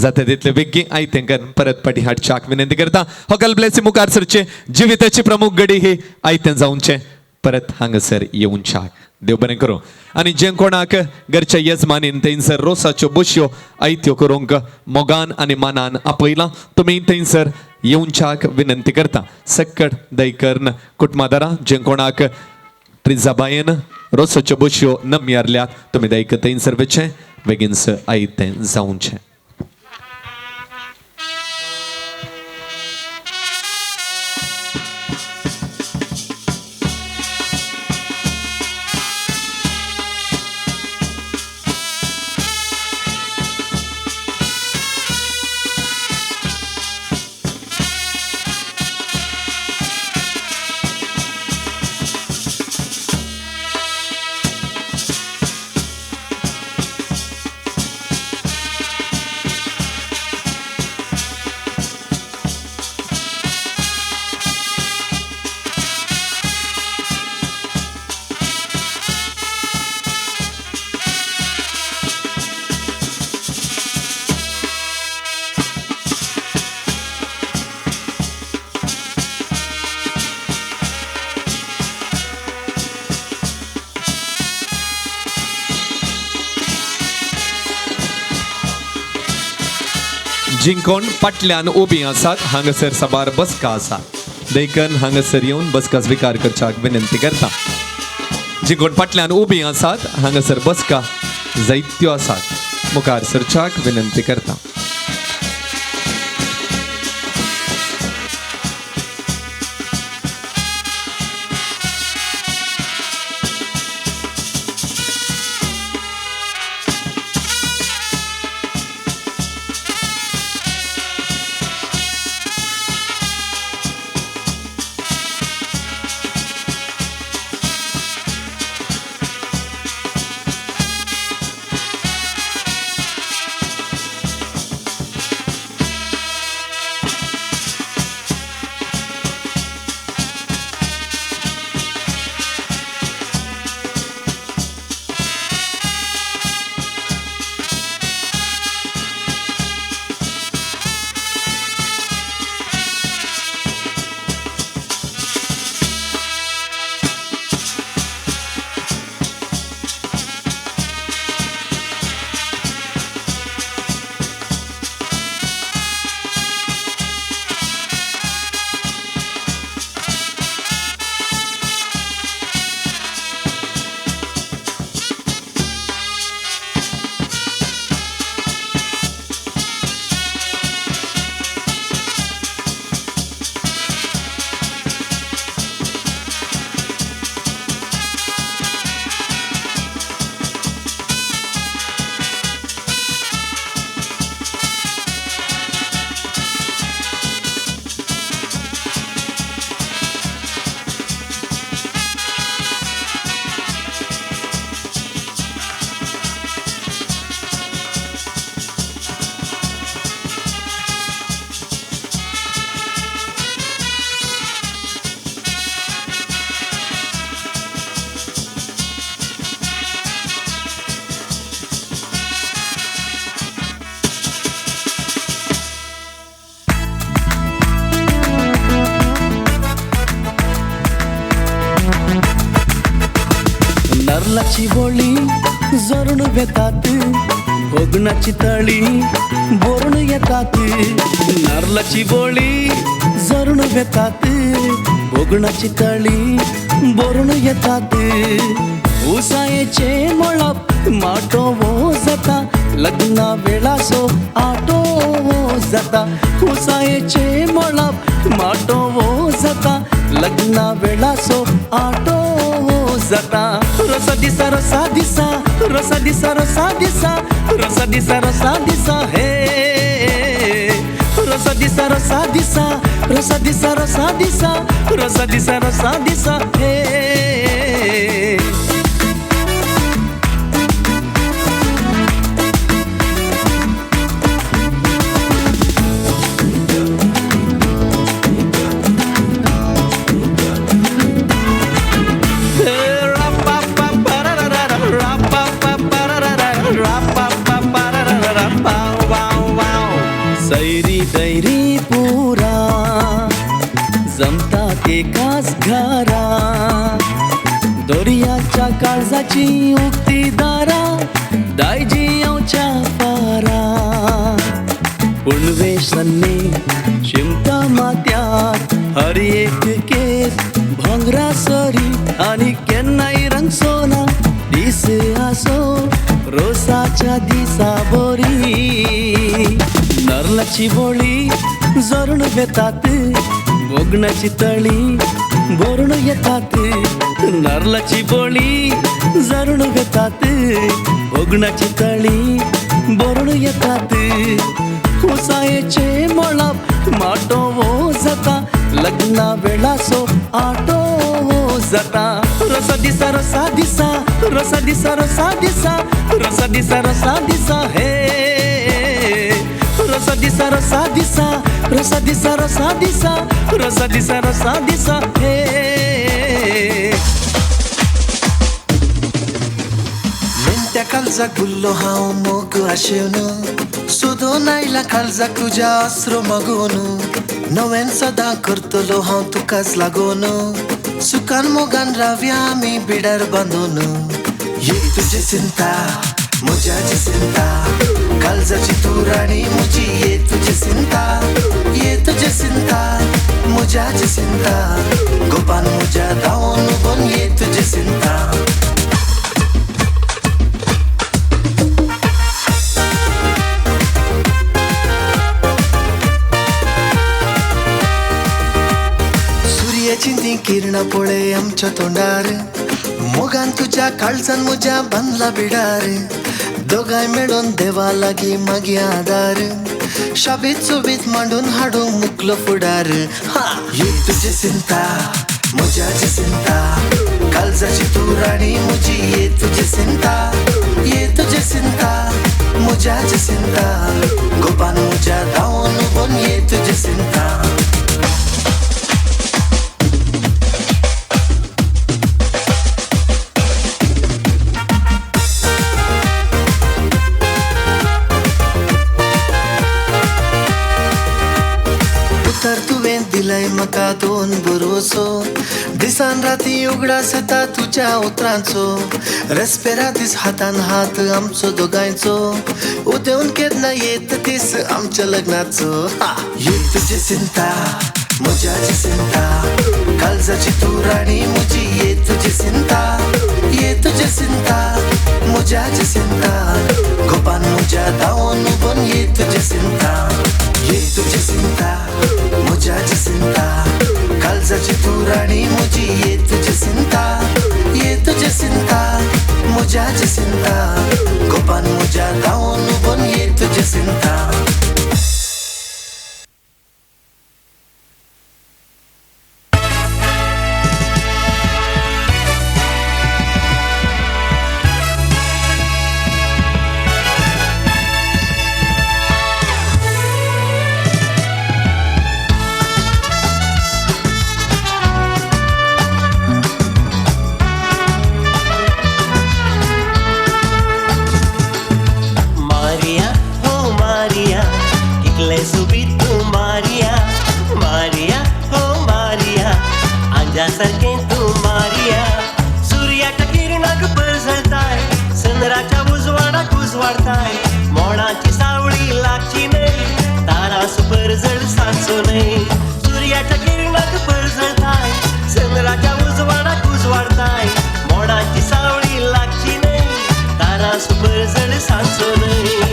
जाता तितले बेगी आयतेंकर परत पाटी हाडच्याक विनंती करता. हॉकल ब्लेसी मुखार सरचे, जिविताची प्रमुख घडी ही आयतें जावचें, परत हांगासर येवच्याक. देव बरें करूं. आनी जे कोणाक घरच्या येजमानीन थंयसर रोसाच्यो बश्यो आयत्यो करूंक मोगान आनी मानान आपयलां, तुमी थंयसर येवच्याक विनंती करता. सक्कड दयकर्न कुटुंबादारां, जे कोणाक ट्रिजाबायेन रोसाच्यो बश्यो नम्यारल्यात, तुमी दयक थंयसर वचचें, बेगीनस आयतें जावचें. जिंकोन फाटल्यान उबी आसात, हांगासर सभार बसका आसा. देखन हांगासर येवन बसका स्वीकार करच्याक विनंती करता. जिंकोन फाटल्यान उबी आसात, हांगासर बसका जायत्यो आसात, मुखार सरच्याक विनंती करता. नारळाची बोळी जरून येतात, भोगणाची तळी बोरून येतात. नारळाची बोळी जरून येतात, भोगणाची तळी बोरून येतात. उसायेचे मळप माटो जाता, लग्ना वेळा सो आटो जाता. उसायेचे मळप माटो जाता, लग्ना वेळा सो आटो जाता. रसा दिसा रसा दिसा, रसा दिसा रसा दिसा, रसा दिसा रसा दिसा हे. रसा दिसा रसा दिसा, रसा दिसा रसा दिसा, रसा दिसा रसा दिसा हे. त्रिपुरा जमतात एकाच घरा दर्याच्या काळजाची उक्ती दारा दायजी येवच्या पारा पुणवे सन्नी शिमता मात्यात हर एक केस भांगरा सरी आणि केन्नाय रंग सोना दिस आसो रोसाच्या दिसा बोरी नरलाची बोळी जरून येतात बोगणाची तळी बोरून येतात नरलाची बोळी जरून येतात बोगणाची तळी बोरून येतात हुसायेचे मोळाप माटो वो जाता लग्ना वेळा सो आटो वो जाता रसा दिसा रसा दिसा रसा दिसा रसा दिसा रसा दिसा रसा दिसा हे रसा दिसा रसा दिसा रसा दिसा रसा दिसा रसा दिसा रसा दिसा हे मेंत्या काळजा गुल्लो हांव मोग आशेवन सोदून आयला काळजाक तुज्या आसरो मागून नवेन सदां करतलो हांव तुकाच लागून सुखान मोगान रावया आमी बिडार बांदून ये तुजी चिंता म्हज्याची चिंता काळजाची तूं राणी म्हजी ये तुजी चिंता ये तुजी चिंता म्हज्याची चिंता गोपान म्हज्या धांवून उबोन ये तुजी चिंता ती किरणा पळय आमच्या तोंडार मोगान तुझ्या काळजान म्हज्या बांदला बिडार दोगांय मेळून देवा लागीं मागी आदार शाबीत सोबीत मांडून हाडूं मुकलो फुडार ये तुजी चिंता म्हज्याची चिंता काळजाची तूं राणी म्हजी ये तुजी चिंता ये तुजी चिंता म्हज्याची चिंता गोपान म्हज्या धांवून उबोन ये तुजी चिंता तर तुवें दिलाय म्हाका दोन भरोसो दिसान राती उगडास येता तुज्या उतरांचो रेस्पेरा दीस हातान हात आमचो दोगांयचो उदेवन केन्ना येत दीस आमच्या लग्नाचो ये तुजी चिंता म्हज्याची चिंता काळजाची तूं राणी म्हजी ये तुजी चिंता ये तुजी चिंता म्हज्याची चिंता गोपान म्हज्या धांवून उबोन ये तुजी चिंता ये तुजी चिंता म्हज्याची चिंता काळजाची तूं राणी म्हजी ये तुजी चिंता ये तुजी चिंता म्हज्याची चिंता गोपान म्हज्या धांवून उबोन ये तुजी चिंता सारखे तू मारिया सूर्याच्या किरणाक पळसळताय चंद्राच्या उजवाडाक उजवाडताय मोडाची सावळी लागची नाही तारा सुपर जळ सांचो नाही सूर्याच्या किरणाक पळसळताय चंद्राच्या उजवाडाक उजवाडताय मोडाची सावळी लागची नाही तारा सुपर जळ सांचो नाही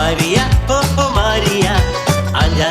Maria, oh Maria, Maria, Anja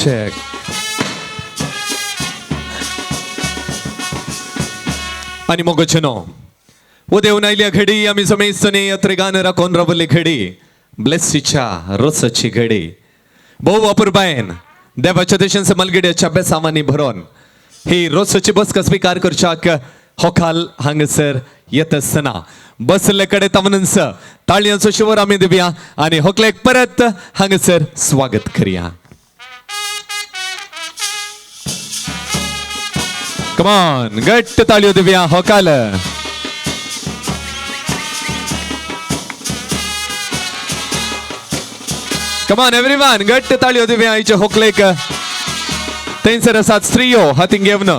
check. आणि मग नो उद्या आयल्या घडी आम्ही समेस्तने यात्रेगान राखून राबली घडी ब्लेसीच्या रोसाची घडी बहु अपूर्बायन देवाच्या देशांचं मलगिड्याच्या बेसामानी भरून ही रोसाची बस स्वीकार करच्याक होखाल हांगसर येत असताना बसलेकडे तमनंस ताळयांचो शिवर आम्ही दिवया आणि होकलेक परत हांगसर स्वागत करूया. Come on, गट्ट ताळयो दिवया होकाल. Come on everyone, गट्ट ताळयो दिवया आईचे होकलेक थंयसर आसात स्त्रियो हातीन घेवन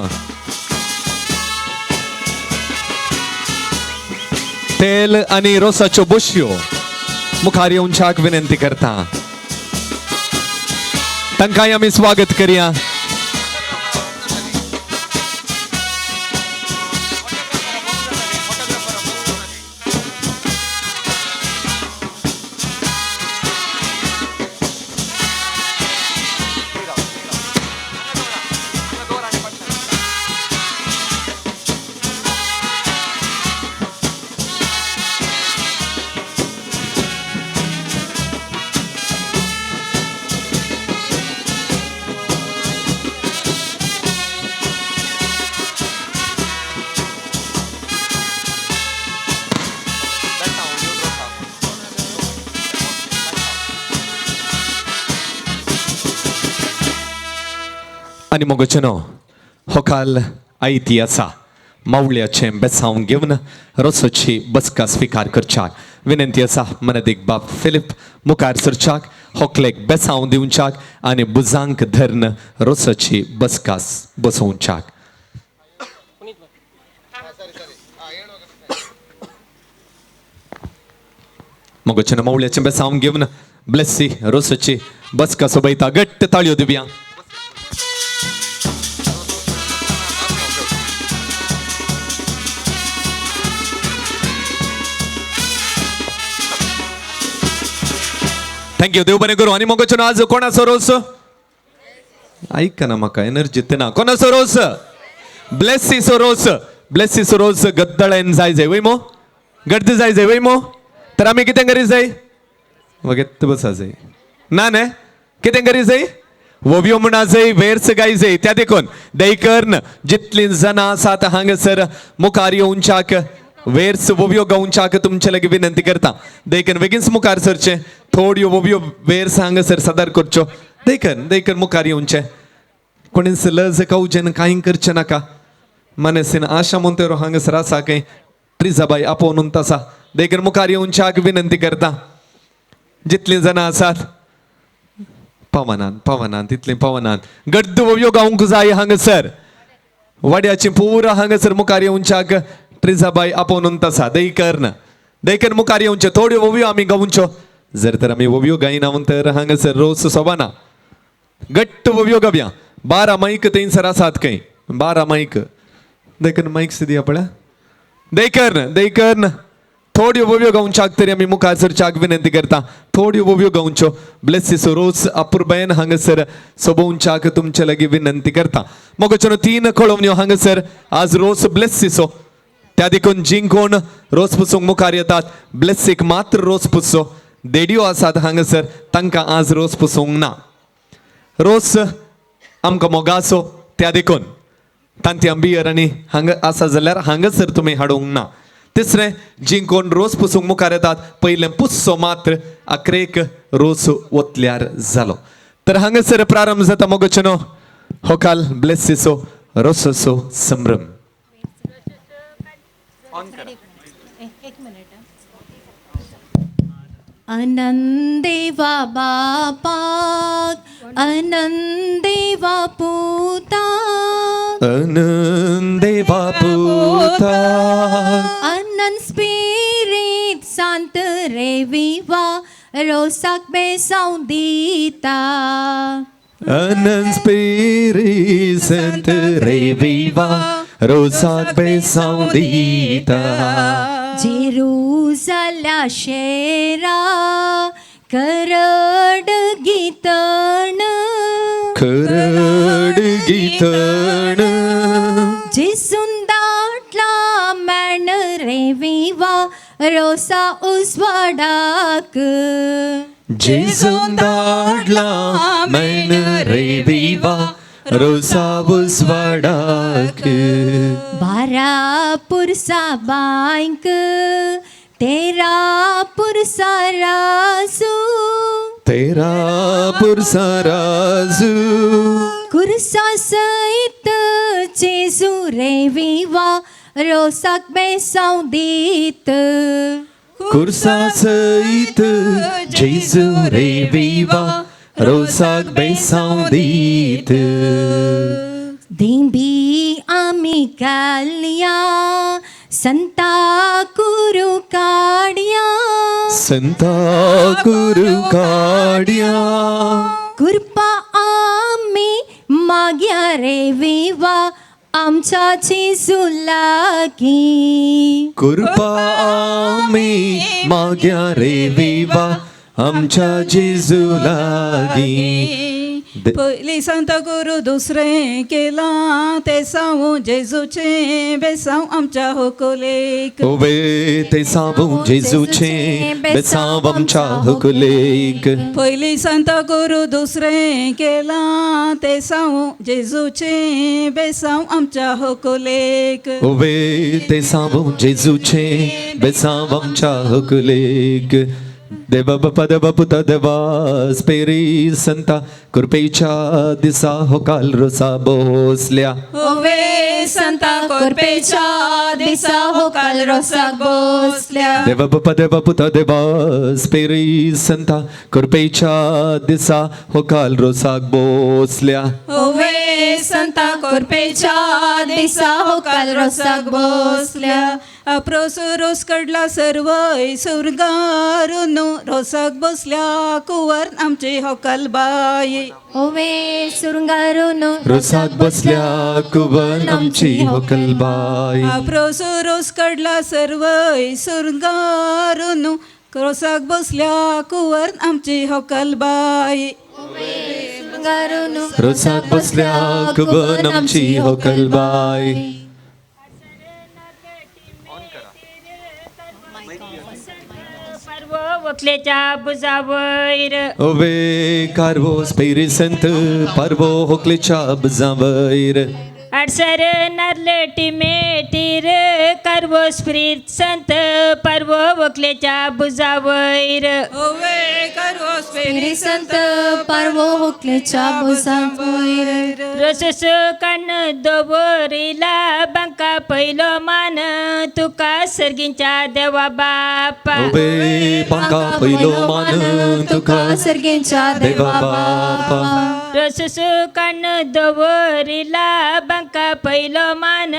तेल आणि रोसाच्यो बुशयो मुखार येवच्याक विनंती करता. तांकांय आमी स्वागत करूया. आणि मग होकाल आयती आसा मावळ्याचे बेसांव घेवन रोसाची बसका स्वीकार करच्याक विनंती आसा. मनदीक बाब फिलिप मुखार सरच्याक होकलेक बेसांव दिवच्याक आनी बुजांक धਰਨ रोसाची बसकास बसोवच्याक. मग मावळ्याचे बेसांव घेवन ब्लेसी रोसाची बसका सोबयता. गट्ट ताळयो दिवया. थँक्यू देव बरें करूं. आनी मग आज कोणाचो रोस ऐका ना म्हाका एनर्जी ना. कोणाचो रोस ब्लेसीचो रोस. ब्लेसीचो रोस गद्दळेन जाय वय मो गर्द जाय वय मो. तर आमी कितें करी जाय वगेत बसा जाय ना ने कितें करी जाय वोव्यो म्हणा जाय वेर्स गाय जाय. त्या देखून दैकर्न जितली जाणां आसात हांगसर मुखार येवच्याक वेर्स वोव्यो गावच्याक तुमचे लगे विनंती करता. देखन बेगीनच मुखार सरचे. थोड्यो वोव्यो वेर्स हांगसर सादर करच्यो. देखन मुखार येवचे. कोणीच लज कावचें कांय करचें नाका. मनसीन आशा मोंतेरो हांगसर आसा खंय ट्रिजाबाई आपोवन आसा. देखन मुखार येवच्याक विनंती करता. जितलीं जाणां आसात पवनान तितलीं पवनान गड्ड वोव्यो गावंक जाय हांगसर. वाड्याची पुरा हांगसर मुखार येवच्याक ट्रिजाबाई आपोवन आसा. दैकन मुखार येवचे. थोड्यो वोव्यो आमी गावच्यो. जर तर आमी वोव्यो गायना तर हांगसर रोस सोबाना. गट्ट वोव्यो गावया. 12 माईक थंयसर आसात खंय 12 माईक. देखन माईक दिया पळय. दैकर्न थोड्यो वोव्यो गावच्याक तरी आमी मुखार सरच्याक विनंती करता. थोड्यो वोव्यो गावच्यो. ब्लेसीचो रोस अपूर्बायन हांगसर सोबोवच्याक तुमचे लागीं विनंती करता. मोगच्यो 3 कळवण्यो हांगसर आज रोस ब्लेसीचो. त्या देखून जिंकोण रोस पुसूंक मुखार येतात. ब्लेसीक मात्र रोस पुसो. देडयो आसात हांगसर तांकां आज रोस पुसूंक ना. रोस आमकां मोगाचो. त्या देखून तांत्या बियर आनी हांगा आसा जाल्यार हांगसर तुमी हाडूंक ना. तिसरें जिंकोण रोस पुसूंक मुखार येतात पयलें पुस्सो मात्र अकरेक रोस ओतल्यार जालो. तर हांगसर प्रारंभ जाता मोगचनो होकाल ब्लेसीचो रोसाचो संभ्रम. आनंदेवा बापाक आनंदेवा पुता आनंदेवा पुता आनंद स्पिरिट सांत रेविवा रोसाक बेसांव दिता. आनंद स्पिरिट संत रेविवा रोसाक बेसांव दिता. जेरुसल्या शेरा करड गितण खर गितण जिसून दाटला मॅण रे विवा रोसा उजवाडाक जेजून धाडला मैन रे विवा रोसा उजवाडाक बारा पुरसा बायक तेरा पुरसा रासू तेरा पुरसा राजू कुरसा सहित जेजू रे विवा रोसाक बेसाव दीत कुर्सा सहित जेजू रे विवा रोसाक बेसाव दीत दिंबी आमी घालया संता कुरू काड्या संता कुरू काड्या कृपा आमी माग्या रे विवा आमच्या जेजू लागी कृपा आम्ही माग्या रे विवा आमच्या जेजू लागी पयली सांता गुरू दुसरें केला ते सावू जेजूचे बेसांव आमच्या होकोलेक ओबे ते साबू जेजूचे बेसांव आमच्या हुकुलेक पयली सांता गुरू दुसरें केला ते सावू जेजूचे बेसांव आमच्या होकोलेक ओबे ते साबू जेजूचे बेसांव आमच्या हुकुलेक देवा बापा देवा पुता देवा स्पेरी संता कृपेच्या दिसा हो काल रोसा बोसल्या ओवे संता कोरपेच्या दिसा हो काल रोसाक बसल्या देवा बापा देवा पुता देवा स्पेरी संता कृपेच्या दिसा हो काल रोसाक बोसल्या ओवे संता कोरपेच्या दिसा हो काल रोसाक बसल्या अप्रोस रोस कडला सर्व सुरगारून रोसाक बसल्या कुवर आमचे होकाल बाई ओवे सुरंगारून रोसाक बसल्या कुवन आमची होकलबाई अप्रोस रोस कडला सर्व सुरगारून रोसाक बसल्या कुवर आमची होकाल बाई रोसाक बसल्या कुवन आमची होकलबाई वकलेच्या बुजावैर ओवे कारवो स्पेरी संत पारवो होकलेच्या बुजावैर अडसर नारले टिमेटीर करवो स्प्रीत संत परवो वकलेच्या बुजावैर ओवे करवो स्पेरी संत पारवो हुकलेच्या बुजावैर रसस कण दोबोरीला बंका पहिलो मान तुका सर्गींच्या देवा बापा ओवे बांका पहिलो मान तुका सर्गींच्या देवा बापा रसस कण दोबोरीला बंका पहिलो मान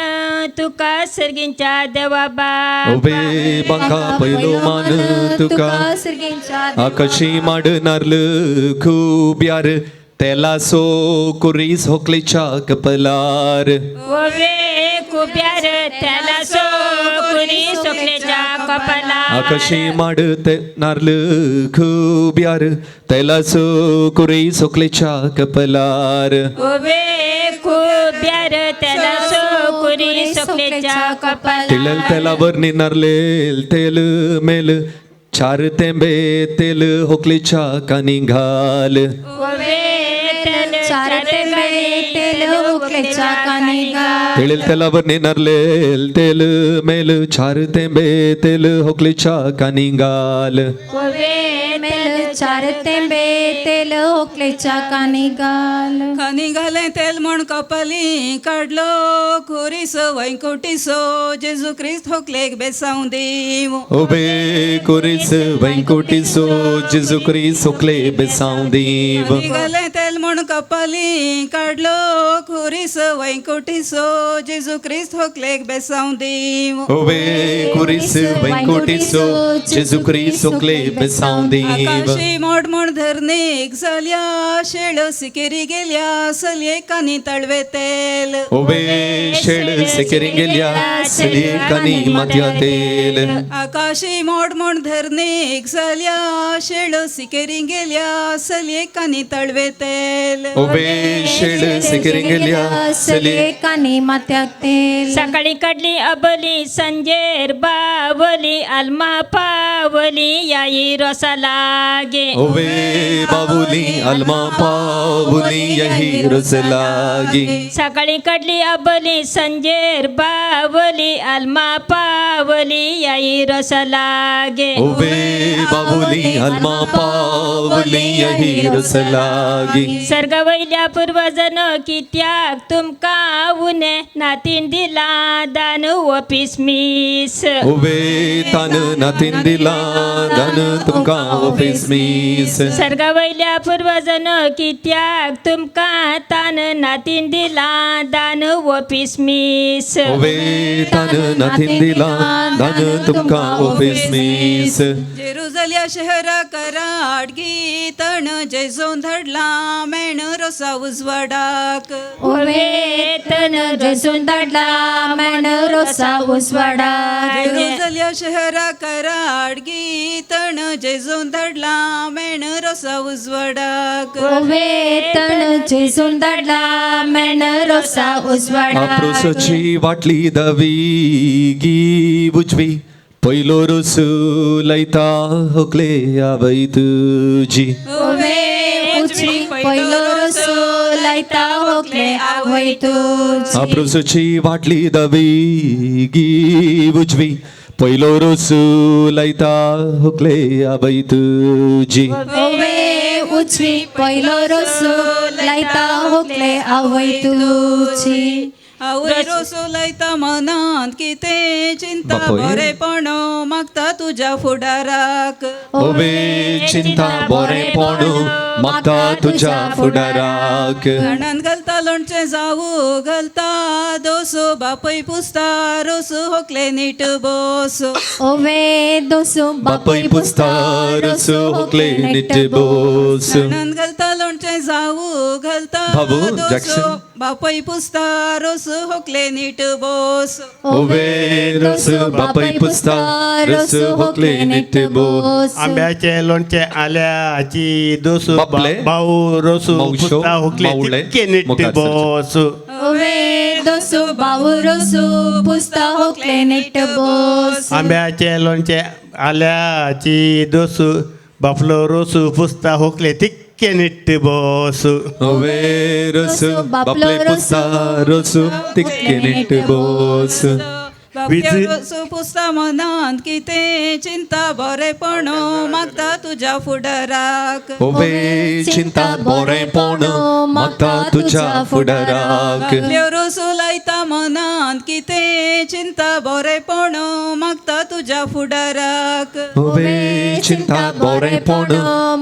तुका सर्गींच्या देवा बापा ओवे बांका पहिलो मान तुका सर्गींच्या आकाशी माडनार्ल खूप यार त्याला सो कुरीस होकलेच्या कपलार ओवे कुब्यार त्याला सो कुरी सोकलेच्या कपाला आकाशी माड ते नारल खूप यार त्याला सो कुरीस होकलेच्या कपलार ओवे कुब्यार त्याला सो कुरी सोकलेच्या कपाला तिलल त्याला वरनी नारलेल तेल मेल चार तेंबे तेल होकलेच्या कानी घाल ओवे चार तेल हुकलेच्या कानिगा तेल त्याला वरनी नारलेल तेल मेल चार तेंबे तेल होकलेच्या कानी घाल ओवे मेल चार तेंबे तेल हुकलेच्या कानिगाल खानी घाले तेल म्हण कपाली काढलो खुरीस वैकुटीसो जेजू ख्रिस्त होकलेक बेसाव देव ओबे कुरीस वैकुटीसो जेजू ख्रिस्त होकले बेसाव देव खानी घाले तेल म्हण कपाली काढलो खुरीस वैकुटीसो जेजू ख्रिस्त होकलेक बेसाव देव ओबे कुरीस वैकुटीसो जेजू ख्रिस्त होकले बेसाव देव आकाशी मोड मोड धरणीक जाल्या शेळ सिकेरी गेल्या सलये कानी तळवे तेल ओबे शेळ सेकेरी गेल्या सलिये कानी माथ्या तेल आकाशी मोड मोड धरणीक जाल्या शेळ सिकेरी गेल्या सलये कानी तळवे तेल तेल ओबे शेड सिकरिंगल्या सले कानी मात्याक तेल सकाळी कडली अबली संजेर बावली आलमा पावली याई रसा लागे ओबे बाबुली अलमा पावुली यही रस लागी सकाळी कडली अबली संजेर बावली आलमा पावली याई रसा लागे ओबे बाबुली अलमा पावुली यही रस लागी सर्ग वैल्या पूर्वजन कित्याक तुमका उने नातीन दिला दान ऑफिस मिस ओबे तान नातीन दिला दान तुमका ऑफिस मीस सर्ग वैल्या पूर्वजन कित्याक तुमका तान नातीन दिला दान ऑफिस मिस ओबे तान नातीन दिला दान तुमका ऑफिस मीस जेरुजल्या शहरा कराड गीतण जैसोन धडला मेण रोसा उजवाडाक ओवे तन जसून दडला मन रोसा उसवाडा जेरुजल्या शहरा कराड गीतण जैसोन धडला मेण रोसा उजवाडाक ओवे तन जसून दडला मन रोसा उसवाडा आप्रोसची वाटली दवी गी बुजवी पहिलो रसू लयता होकले आवय तुझी ओवे उचवी पहिलो रोसो लायता होकले आवय तुझ आप्रोसची वाटली दवी गी बुजवी पहिलो रसू लयता होकले आवय तुझी ओवे उचवी पहिलो रोसो लायता होकले आवय तुझी आवय रोसो लायता मनांत किते चिंता बापोय. बरेपण मागता तुझ्या फुडाराक ओबे चिंता बरेपण मागता तुझ्या फुडाराक घाणान घालता लोणचे जावू घालता दोसो बापय पुसता रोसो होकले नीट बोस ओवे दोसो बापय पुसता रसू होकले नीट बोस घाणान घालता लोणचे जावू घालता बाबू, दोसो जॅक्सन. बापय पुसता रोसो होकले नीट बोस ओबे रस बापय पुसता रस होकले नीट बोस आंब्याचे लोणचे आल्याची दोसू बापले. भाऊ रोसू मावशो, पुसता हुकले मावळे, तितके नीट मुखार बोस ओवे दोसो बाऊ रोसो पुसता होकले नीट बोस आंब्याचे लोणचे आल्याची दोसू बापलो रोसू पुसता हुकले तितके नीट बोस ओबे रस बापले पुसता रस तिक्के नीट बोस रोसो पुसता मनांत किते चिंता बरेपण मागता तुझ्या फुडाराक ओबे चिंता बरेपण मागता तुझ्या फुडाराक रोसो लायता मनांत किते चिंता बरेपण मागता तुझ्या फुडाराक ओबे चिंता बरेपण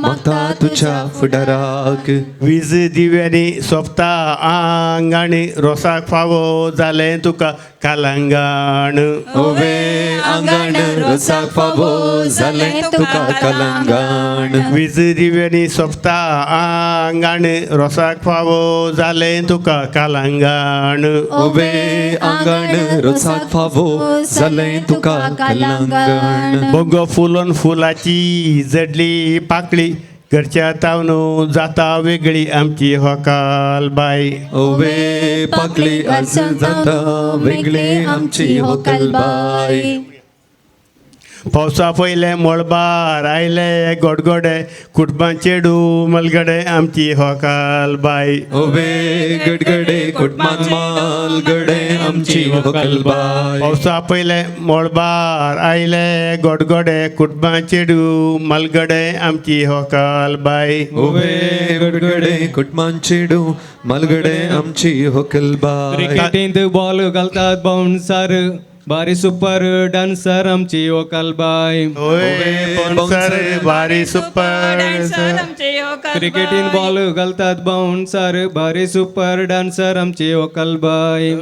मागता तुझ्या फुडाराक वीज दिव्यानी सोपता आंगाणी रोसाक फावो जाले तुका कालांगाण ओबे आंगण रसाक फावो जाले तुका कलंगाण वीज दिव्यानी सोपता आंगाण रोसाक फावो जाले तुका कालांगाण ओबे आंगण रसाक फावो जाले तुका कलंगाण बंगो फुलोन फुलाची जडली पाकळी घरच्या तावनो जाता वेगळी आमची होकाल बाई ओबे पाकली आज जाता वेगळे आमची होकलबाई पावसा पयले मळबार आयले गोडगोडे कुटुंबां चेडू मलगडे आमची होकाल बाई ओबे गडगडे कुटमान माल गडे आमची होकलबाई पावसा पयले मळबार आयले गोडगोडे कुटुंबां चेडू मलगडे आमची होकाल बाई ओबे गडगडे कुटमान चेडू मलगडे आमची होकलबाई क्रिकेटींत बॉल घालतात बाउन्सर बारी सुपर डान्सर आमची वकालबाई बाउन्सर बारी सुपर क्रिकेटीन बॉल घालतात बाउन्सर बारी सुपर डान्सर आमची वकालबाई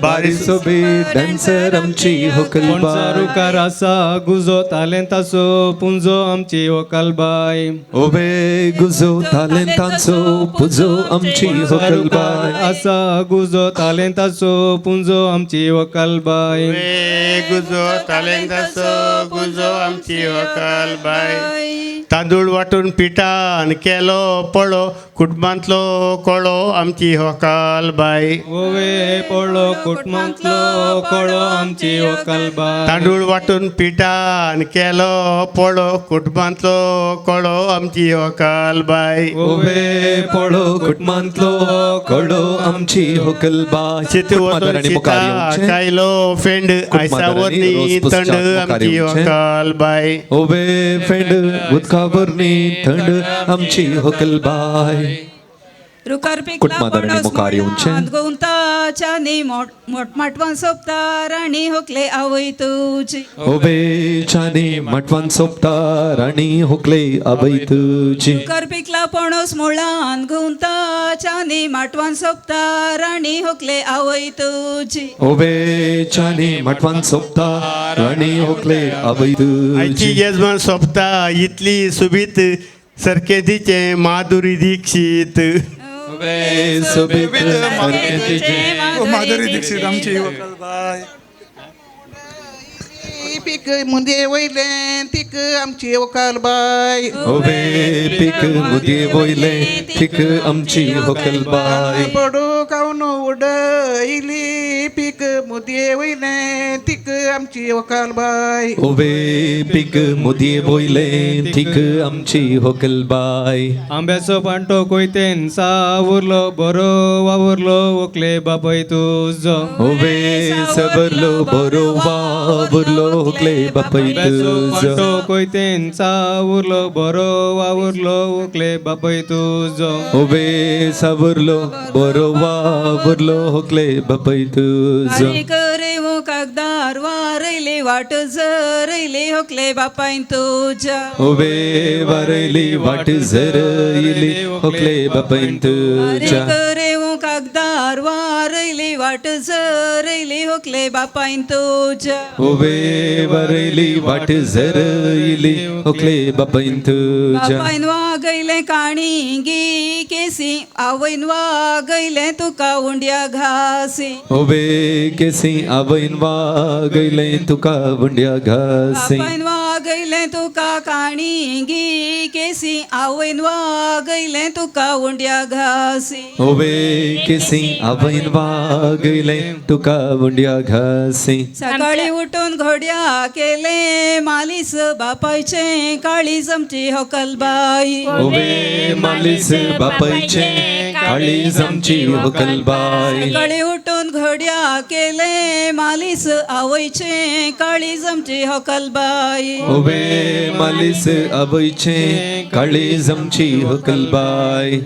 बारी सोबी डान्सर आमची होकलबाई रुकार आसा गुजो तालेंताचो पुंजो आमची वकालबाई ओबे गुजो तालेंताचो पुजो आमची होकलबाई आसा गुजो तालेंताचो पुंजो आमची वकालबाई गुजो तालेंताचो गुजो आमची वकालबाई तांदूळ वाटून पिठान केलो पळो कुटुंबांतलो कळो आमची होकाल बाई ओवे पळो कुटुंबांतलो कळो आमची होकाल बाई तांदूळ वाटून पिठान केलो पळो कुटुंबांतलो कळो आमची होकाल बाई ओवे पळो कुटुंबांतलो कळो आमची होकलबाई शेती वतून शिता कायलो फेंड आयसावरनी थंड आमची होकाल बाई ओवे फेंड उदकावरनी थंड आमची होकलबाई रुकार कुटुंबादारांनी मुखार येऊनचे गोंताच्यानी मोठमाटवान सोपता राणी होकले आवय तुझी ओबे छानी मटवान सोपता राणी होकले अभय तुझी रुकार पिकला पणस मुळान गोंताच्यानी माटवान सोपता राणी होकले आवय तुझी ओबे छानी मटवान सोपता राणी होकले अभय आयची तुझी यजमान सोपता इतली सुबीत सरकेदीचे माधुरी दीक्षित सोबीत माधुरी दीक्षित आमची वकलबाई पीक मुंदे वयले तीक आमची वकलबाई ओबे पीक मुदी बोयले थिक आमची होकलबाई पडू काऊन उडयली पीक मुदये वयले तीक आमची वकलबाई ओबे पीक मुदी बोयले थिक आमची होकलबाई आंब्याचो पांटो कोयतेन सावरलो बरो वावरलो ओकले बापय तुझो ओबे सबरलो बरो वावरलो होकले बापय तुझो पांटो कोयतेन सावरलो बरो वावरलो ओकले बापय तुझो ओबे सावरलो बरो वावरलो होकले बापय तुझो करे कागदार वारयले वाट जरयले होकले बापायन तुझ्या ओबे वारयली वाट झरयली होकले बापय तुझ्या करे कागदार वारयले वाट जरयले होकले बापायन तुझ्या ओबे वारयली वाट झरयली होकले बापय तुझ्या बापायन वागयले काणी गी केसी आवयन वागयले तुका उंड्या घासी ओबे केसी आवयन वागयले तुका वंड्या घासी बापायन वागयले तुका काणी गी केसी आवयन वागयले तुका उंड्या घासी ओबे केसी आवयन वागयले तुका वंड्या घासी सकाळी उठून घोड्या केले मालीस बापायचे काळीज आमची होकलबाई ओबे मालीस बापायचे काळीज आमची होकलबाई सकाळी उठून घोड्या केले मालीस आवयचे काळीज आमची होकलबाई ओबे मालीस आवयचे काळीज आमची होकलबाई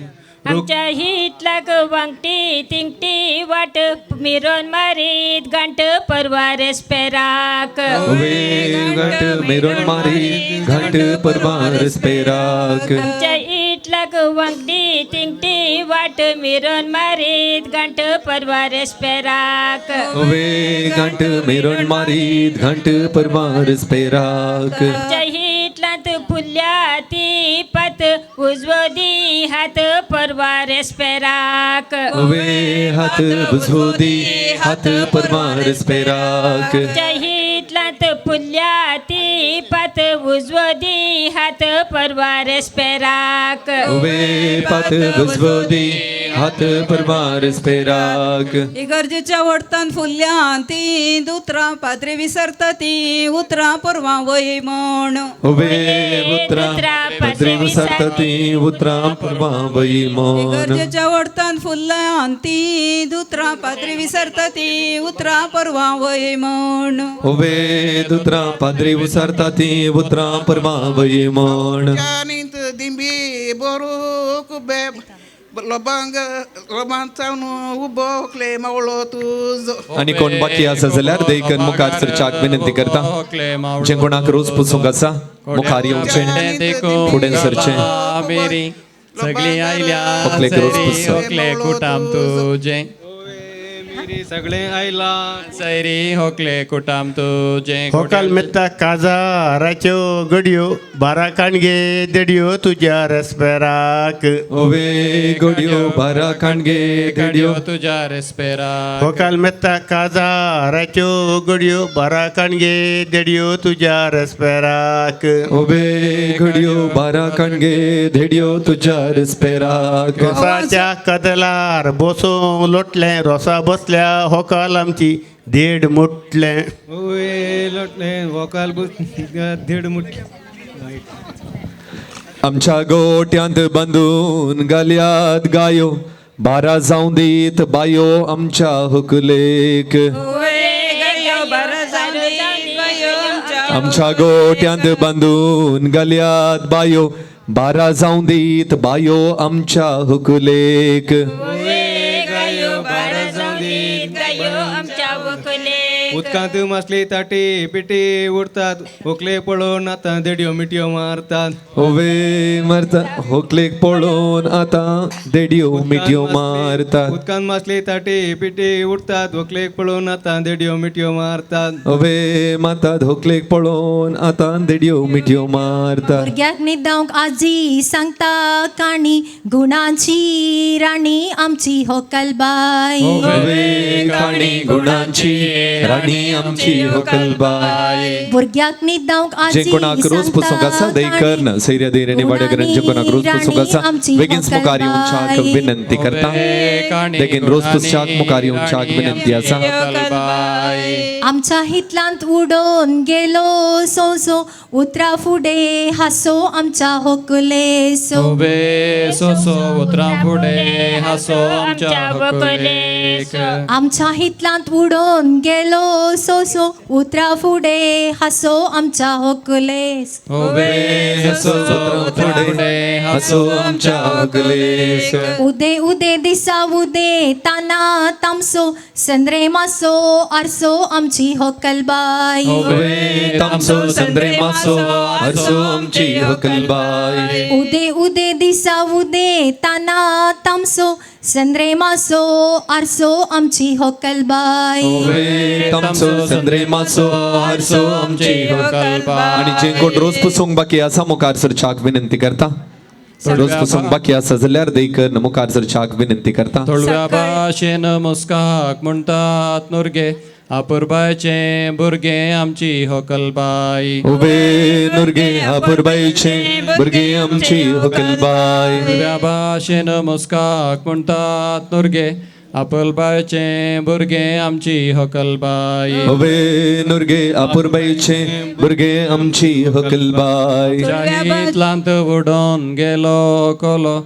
आमच्या हिटलाक वांगटी तिंगटी वाट मिरोन मारीत घंट परवारेस पेराक ओबे घंट मिरोन मारी घंट परवारेस पेराक आमच्या हिटलाक वांगटी तिंगटी वाट मिरोन मारीत घंट परवारेस पेराक ओबे घंट मिरोन मारीत घंट परवारेस पेराक आमच्या हिटलांत फुल्या ती पत उजवदी हात परवारेस पेराक ओबे हात बुजवदी हात परवारेस पेराक हिटलांत फुल्या ती पत उजवदी हात परवारेस पेराक ओबे पात बुजवदी हात परवारेस पेराक इगर्जेच्या वडतान फुल्ल्यान ती दुत्रा पात्रे विसरता ती उतरा परवा वय म्हण ओबे उतरा पदरी विसरती उतरा परवा वई मोन गरजेच्या वडतान फुल्ल्यान ती दुत्रा पात्रे विसरता ती उतरा परवा वय म्हण ओबे दुत्रा पादरी विसरता ती उतरा परवा वई मोन नीत दिंबी बोरू कुबे लोबांग लोबांग चावन उबो होकले मावळो तुझो आणि कोण बाकी आसा जाल्यार देखन मुखार सरच्याक विनंती करता जे कोणाक रोज पुसूंक आसा मुखार येवचें फुडें सरचें सगळी आयल्या होकलेक रोज पुसो होकले कुटाम तुझे सगळे आयला सैरी होकले कुटाम तुझे होकाल मेत्ता काजा राच्यो गडियो बारा काणगे देडियो तुझ्या रसपेराक ओवे गोडियो बारा काणगे देडियो तुझ्या रेस्पेरा होकाल मेत्ता काजा राच्यो गडियो बारा काणगे देडियो तुझ्या रसपेराक ओवे गोडियो बारा काणगे देडियो तुझ्या रिस्पेराक रोसाच्या कदलार बसो लोटले रोसा बसल्या होकाल आमची देड मुटले ओए लोटले वोकाल देड मुठ आमच्या गोट्यांत बांधून गाल्यात गायो बारा जाऊन दीत बायो आमच्या हुकलेक आमच्या गोट्यांत बांधून गाल्यात बायो बारा जाऊन दीत बायो आमच्या हुकलेक उदकांत मासली ताटी पिटी उडतात होकले पळोवन आता देडियो मिटयो मारतात ओवे मारता होकलेक पळोवन आता देडियो मिटयो मारतात उदकांत मासली ताटी पिटी उडतात होकलेक पळोवन आता देडियो मिटयो मारतात ओवे मातात होकलेक पळोवन आता देडियो मिटयो मारतात भुरग्याक न्हिदांक आजी सांगता काणी गुणांची राणी आमची होकलबाई ओवे काणी गुणांची राणी आमची होकलबाई भुरग्याक न्हिदांक जे आजी कोणाक रोज पुसूंक आसा दैकर्न सैर्या दैर्यानी वाडेकरांचे कोणाक रोज पुसूंक आसा बेगीन मुखार येवच्याक विनंती करता बेगीन रोज पुसच्याक मुखार येवच्याक विनंती आसा आमच्या हितलांत उडोवन गेलो सोसो उतरा फुडे हासो आमच्या होकले सो ओबे सोसो उतरा फुडे हासो आमच्या होकलेक आमच्या हितलांत उडोवन गेलो सोसो उतरा फुडे हासो आमच्या होकले ओबे हासो फुडे हासो आमच्या होकलेक उदे उदे दिसा उदे ताना तामसो संद्रे मासो आरसो आमची होकलबाई ओवे तामसो संद्रे मासो आरसो आमची होकलबाई उदे उदे दिसा उदे ताना तामसो संद्रे मासो आरसो आमची होकलबाई ओवे तामसो संद्रे मासो आरसो आमची होकलबाई आणि जे कोण रोज पुसूंक बाकी आसा मुखार सरच्याक विनंती करता रोज पुसूंक बाकी आसा जाल्यार दैकर्न मुखार सरच्याक विनंती करता थोडव्या भाशेन मुस्काक म्हणटात नुरगे आपुरबायचे भुरगे आमची होकलबाई उबे नुरगे आपुरबाईचे भुरगे आमची होकलबाई थोडव्या भाशेन मुस्काक म्हणटात नुरगे आपुलबायचे भुरगे आमची होकलबाई उबे नुरगे आपुरबाईचे भुरगे आमची होकलबाई चाहीतलांत उडोन गेलो कोलो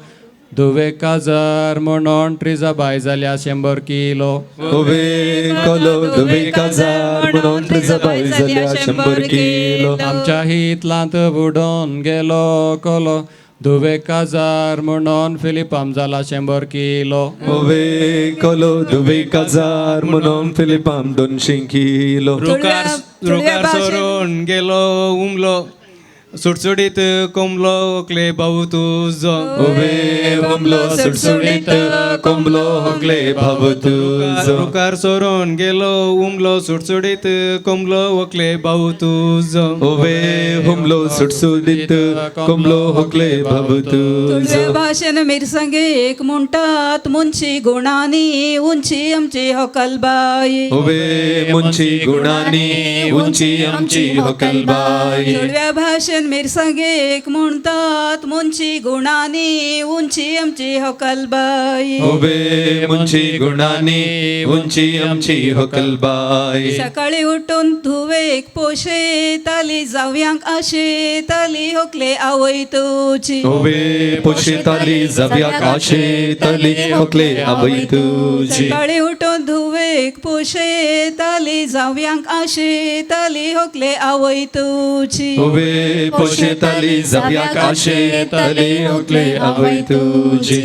दुवे काजार म्हणून ट्रिजा बाय जाल्या 100 किलो उबे कोलो दुवे काजार म्हणून ट्रिजा बाय जाल्या 100 किलो आमच्या हितलांत बुडोन गेलो कोलो दुवे काजार म्हणून फिलिपाम जाला 100 किलो उबे कोलो दुवे काजार म्हणून फिलिपाम 200 किलो रुकार सोडून गेलो उमलो सुटसुडीत कोंबलो ओकले भाऊ तुझो उबे उमलो सुटसुडीत कोंबलो ओकले भाऊ तुझो रुकार सोडून गेलो उमलो सुटसुडीत कोंबलो ओकले भाऊ तुझो उबे उमलो सुटसुडीत कोंबलो ओकले भाऊ तुझो भाषेन मिरसंगे एक म्हणटात मुंची गुणानी उंची आमची होकलबाई उबे मुंची गुणानी उंची आमची होकलबाई थोडव्या भाषेन मिरसंगे एक म्हणतात मुंची गुणानी उंची आमची होकलबाई उबे मुंची गुणानी उंची आमची होकलबाई सकाळी उठून धुवेक पोशे ताली जाव्यांक आशे ताली होकले आवय तुची उबे पोशेताली जाव्याक आशे ताली होकले आवय तुझी सकाळी उठून धुवेक पोशे ताली जाव्यांक आशे ताली होकले आवय तुची उबे पोशेताली जाव्याक आशे ताली होकले आवय तुझी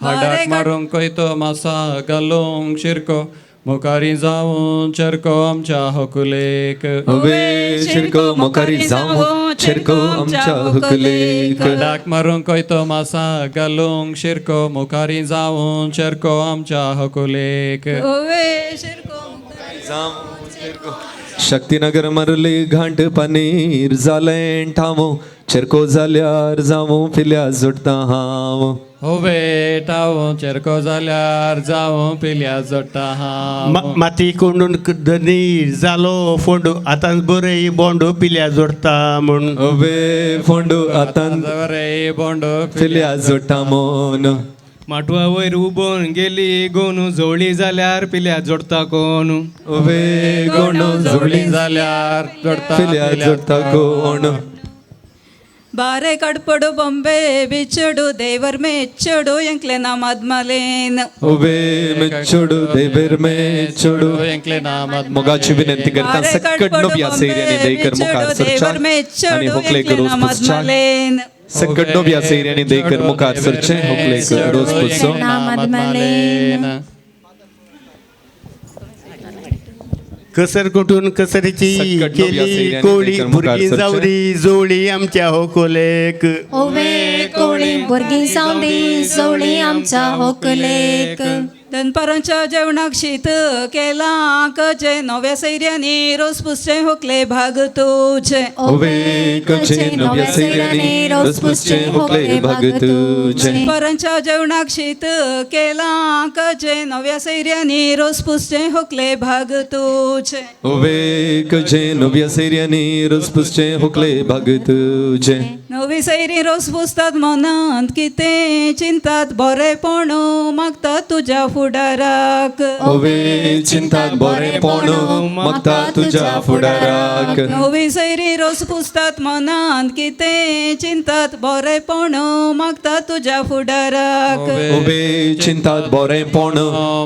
हाडाक मारूंक कोयतो मासा घालूंक शिरको मुखारी जाऊन चरको आमच्या होकुलेक हवे शिरको मुखारी जाऊन शिरको आमच्या हुकलेक डाक मारून कोयतो मासा घालूंक शिरको मुखारी जाऊन चरको आमच्या होकुलेक शक्तीनगर मरली घांट पनीर जालें ठावो चिरको जाल्यार जावं पिल्या जुडता हांव होवे टावो चरको जाल्यार जावं पिल्या जोडटा हांव माती कोंडून धनीर जालो फोंडू आतां बरे बोंडू पिल्या जोडता म्हूण हवे फोंडू आतां बरे बोंडो पिल्या जुडटा म्हूण माटवा वयर उबोन गेली गोनू जोळी जाल्यार पिल्या जोडता कोण हवे गोंडो जोडली जाल्यार जोडता पिल्या जुडता कोण ಬಾರೆ ಕಡ್ಪಡು ಬೊಂಬೆ ಬಿಚ್ಚಡು ದೇವರ್ ಮೆಚ್ಚಡು ಎಂಕ್ಲೆ ನಾಮದ್ ಮಲೇನ್ हवे मेचोडू देवर मेचोडू ಎಂಕ್ಲೆ ನಾಮದ್ मोगाची विनंती करता सकट या सेरियाने देकर मुखार सरचा आणि होकले रोज पुसचा सकट या सेरियाने देकर मुखार सरचे होकले रोज पुसो नामद मलेन कसर कुठून कसरीची सकट केली नव्या कोळी सैर्याने भुरगी देखील जावरी जोळी आमच्या होकोलेक ओवे कोळी भुरगीं सावली जोळी आमच्या होकलेक दनपारांच्या जेवणाक शीत केला कचे नव्या सैर्यानी रोज पुसचे होकले भाग तुझे हवे कचे नव्या सेरियाने रोज पुसचे होकले भगतूचे दनपारांच्या जेवणाक शीत केला कचे नव्या सैर्यानी रोज पुसचे होकले भाग तुझे हवे कचे नव्या सेरियाने रोज पुसचे होकले भगतूचे नवी सैरी रोज पुसतात मनांत किते चिंतात बरेपण मागतात तुझ्या फुडाराक हवे चिंतात बरेपण मागता तुझ्या फुडाराक नवी सैरी रोज पुसतात मनांत किते चिंतात बरेपण मागतात तुझ्या फुडाराक हवे चिंतात बरेपण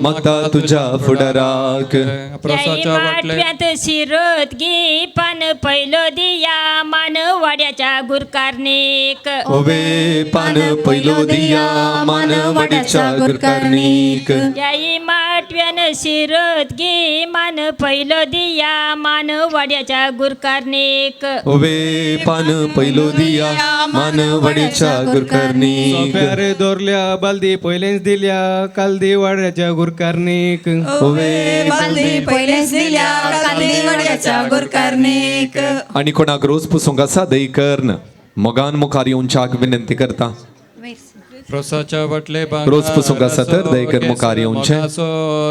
मागता तुझ्या फुडाराक प्रसाच्या वाटले माटव्यात शिरत गी पान पहिलो दिया मान वाड्याच्या गुरकारनीक हवे पान पहिलो दिया मान वाड्याच्या गुरकारनीक याई माटव्यान शिरत गी मान पहिलो दिया मान वाड्याच्या गुरकारनीक हवे पान पहिलो दिया मान वाड्याच्या गुरकारनीक सोप्यार दोरल्या बालदी पयलेच दिल्या कालदी वाड्याच्या गुरकारनीक हवे बालदी पयलेच दिल्या कांदी वड्याच्या गुरकारनीक आणि कोणाक रोज पुसूंक आसा दईकर्न मोगान मुखार येवन चाक विनंती करता प्रसाच्या वाटले रोज पुसूंक आसा तर दयकर मुखार येवचे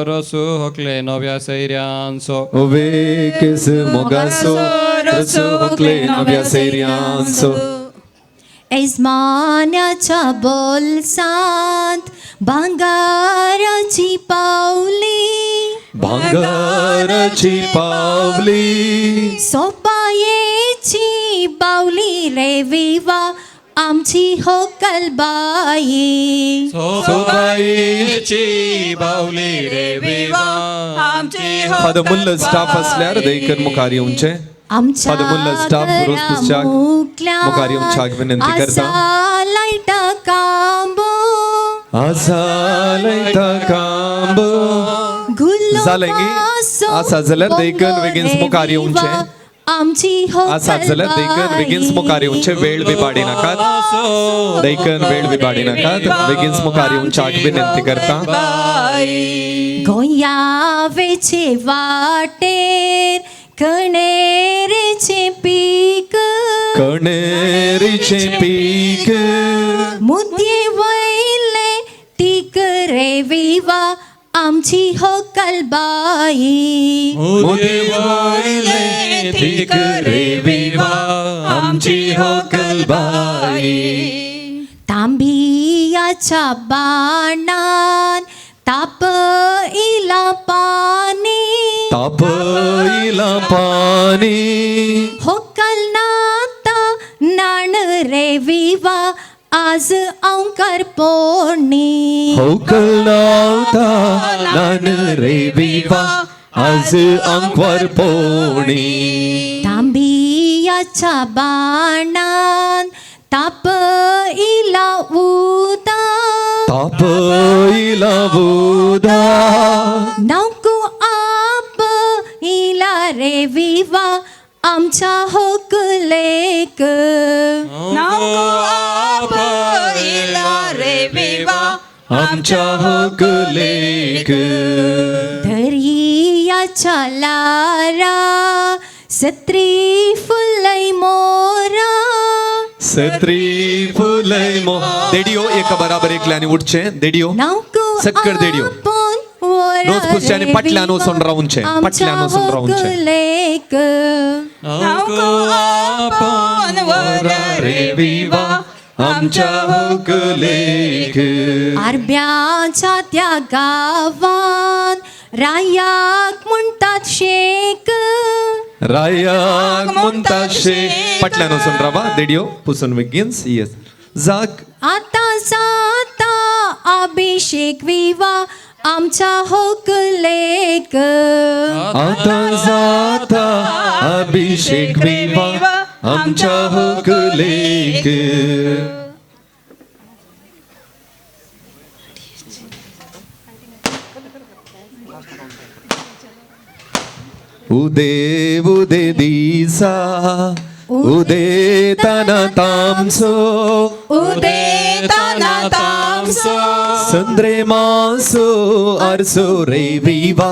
रसू होकले नव्या सैर्यांचो हवे केस मोगासो रसो होकले नव्या सैर्यांचो यजमानाच्या बोलसांत भांगाराची पावली भांगाराची पावली सोपायेची बावली रे विवा आमची होकलबाई सोबाईची बावली रे विवा आमची पदमुल्ल स्टाफ असल्यार दयकर मुखार येवचे आमच्या पदमुल्ल स्टाफ रोज पुसच्याक मुखार येवच्याक विनंती करता लायटा कांबो आसा लायता कांब गुल्लो जालें गी आसा जाल्यार दयकर बेगीन मुखार येवचे आमची आसात जाल्यार देखन बेगीन मुखार येवचे वेळ बिबाडी नाकात देखन वेळ बिबाडी नाकात बेगीन मुखार येवन चाक विनंती करता गोंयावेचे वाटेर कणेरेचे पीक कणेरीचे पीक मुद्दे वयले टीक रे विवा आमची होकलबाई मुदे वयले ठीक रे विवा आमची होकलबाई तांबियाच्या बाणान तापइला पाणी तापइला पाणी होकल नाता नाण रे विवा आज औंकार पोणी होकल नावता नान रे विवा आज अंकवर पोणी तांबियाच्या बाणान तापइला उदा तापइला बुदा नावकू रे विवा आमच्या होकलेक रे विवा आमच्या होकलेक दर्याच्या लारा सत्री फुलई मोरा सत्री फुलय मो देडियो एका बराबर एकल्याने उठचे देडियो सक्कर देडियो रोज पुसच्याने पटल्यानो सोन राहूनचे पटल्यानो सोन राहूनचे लेक रे विवा आमच्या होकलेक आरब्याच्या त्या गावात रायाक म्हणतात शेक रायाक म्हणताशे पटल्यानो सोन रावा देडियो पुसून बेगिन्स येस जाग आता जाता अभिषेक विवा आमच्या होकलेक आता जाता अभिषेक विवा आमच्या होकलेक उदे उदे दिसा उदे तना तामसो उदे ताना तामसो संद्रे मासो आरसो रे विवा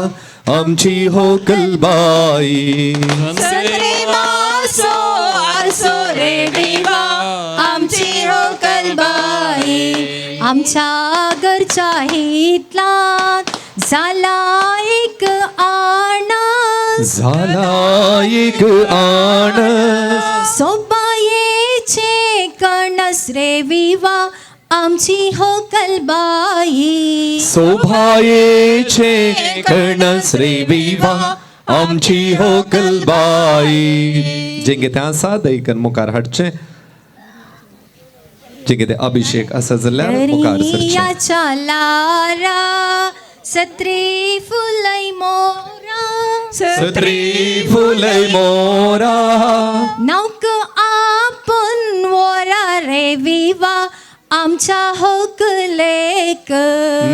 आमची होकलबाई संद्रे मासो आरसो रे विवा आमची होकलबाई आमच्या घरच्या हितला झाला एक आणस झाला एक आणस सोबायेचे कणस रे विवा आमची होकलबाई शोभायेचे कणस रे विवा आमची होकलबाई जेंगे त्या साधैकन मुखार हाडचे जेंगे ते अभिषेक असं जाल्यार मुखार सरचे दर्याच्या लारा सत्री फुलई मोरा सत्री फुलय मोरा नौक आपण वोरा रे विवा आमच्या होकलेक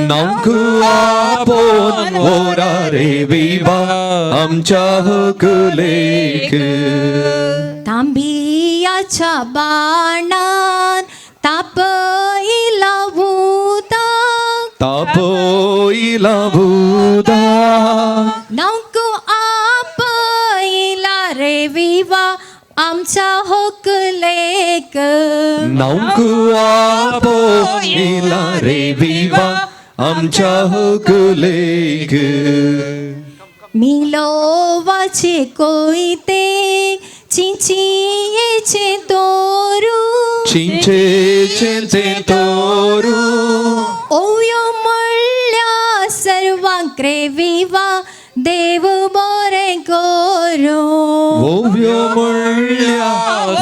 नौकू आपोन ओरा रे विवा आमच्या होकलेक तांबियाच्या बाणात तापईला भूता तापोईला भूदा नौक आपईला रे विवा आमच्या होकलेक नौकू आपोईला रे विवा आमच्या होकलेक मिलोवाचे कोयते चिंचियेचे तोरू चिंचेचे तोरू ओयो म्हणल्या सर्वांक रे विवा देव बरे करो ओव्यो म्हणल्या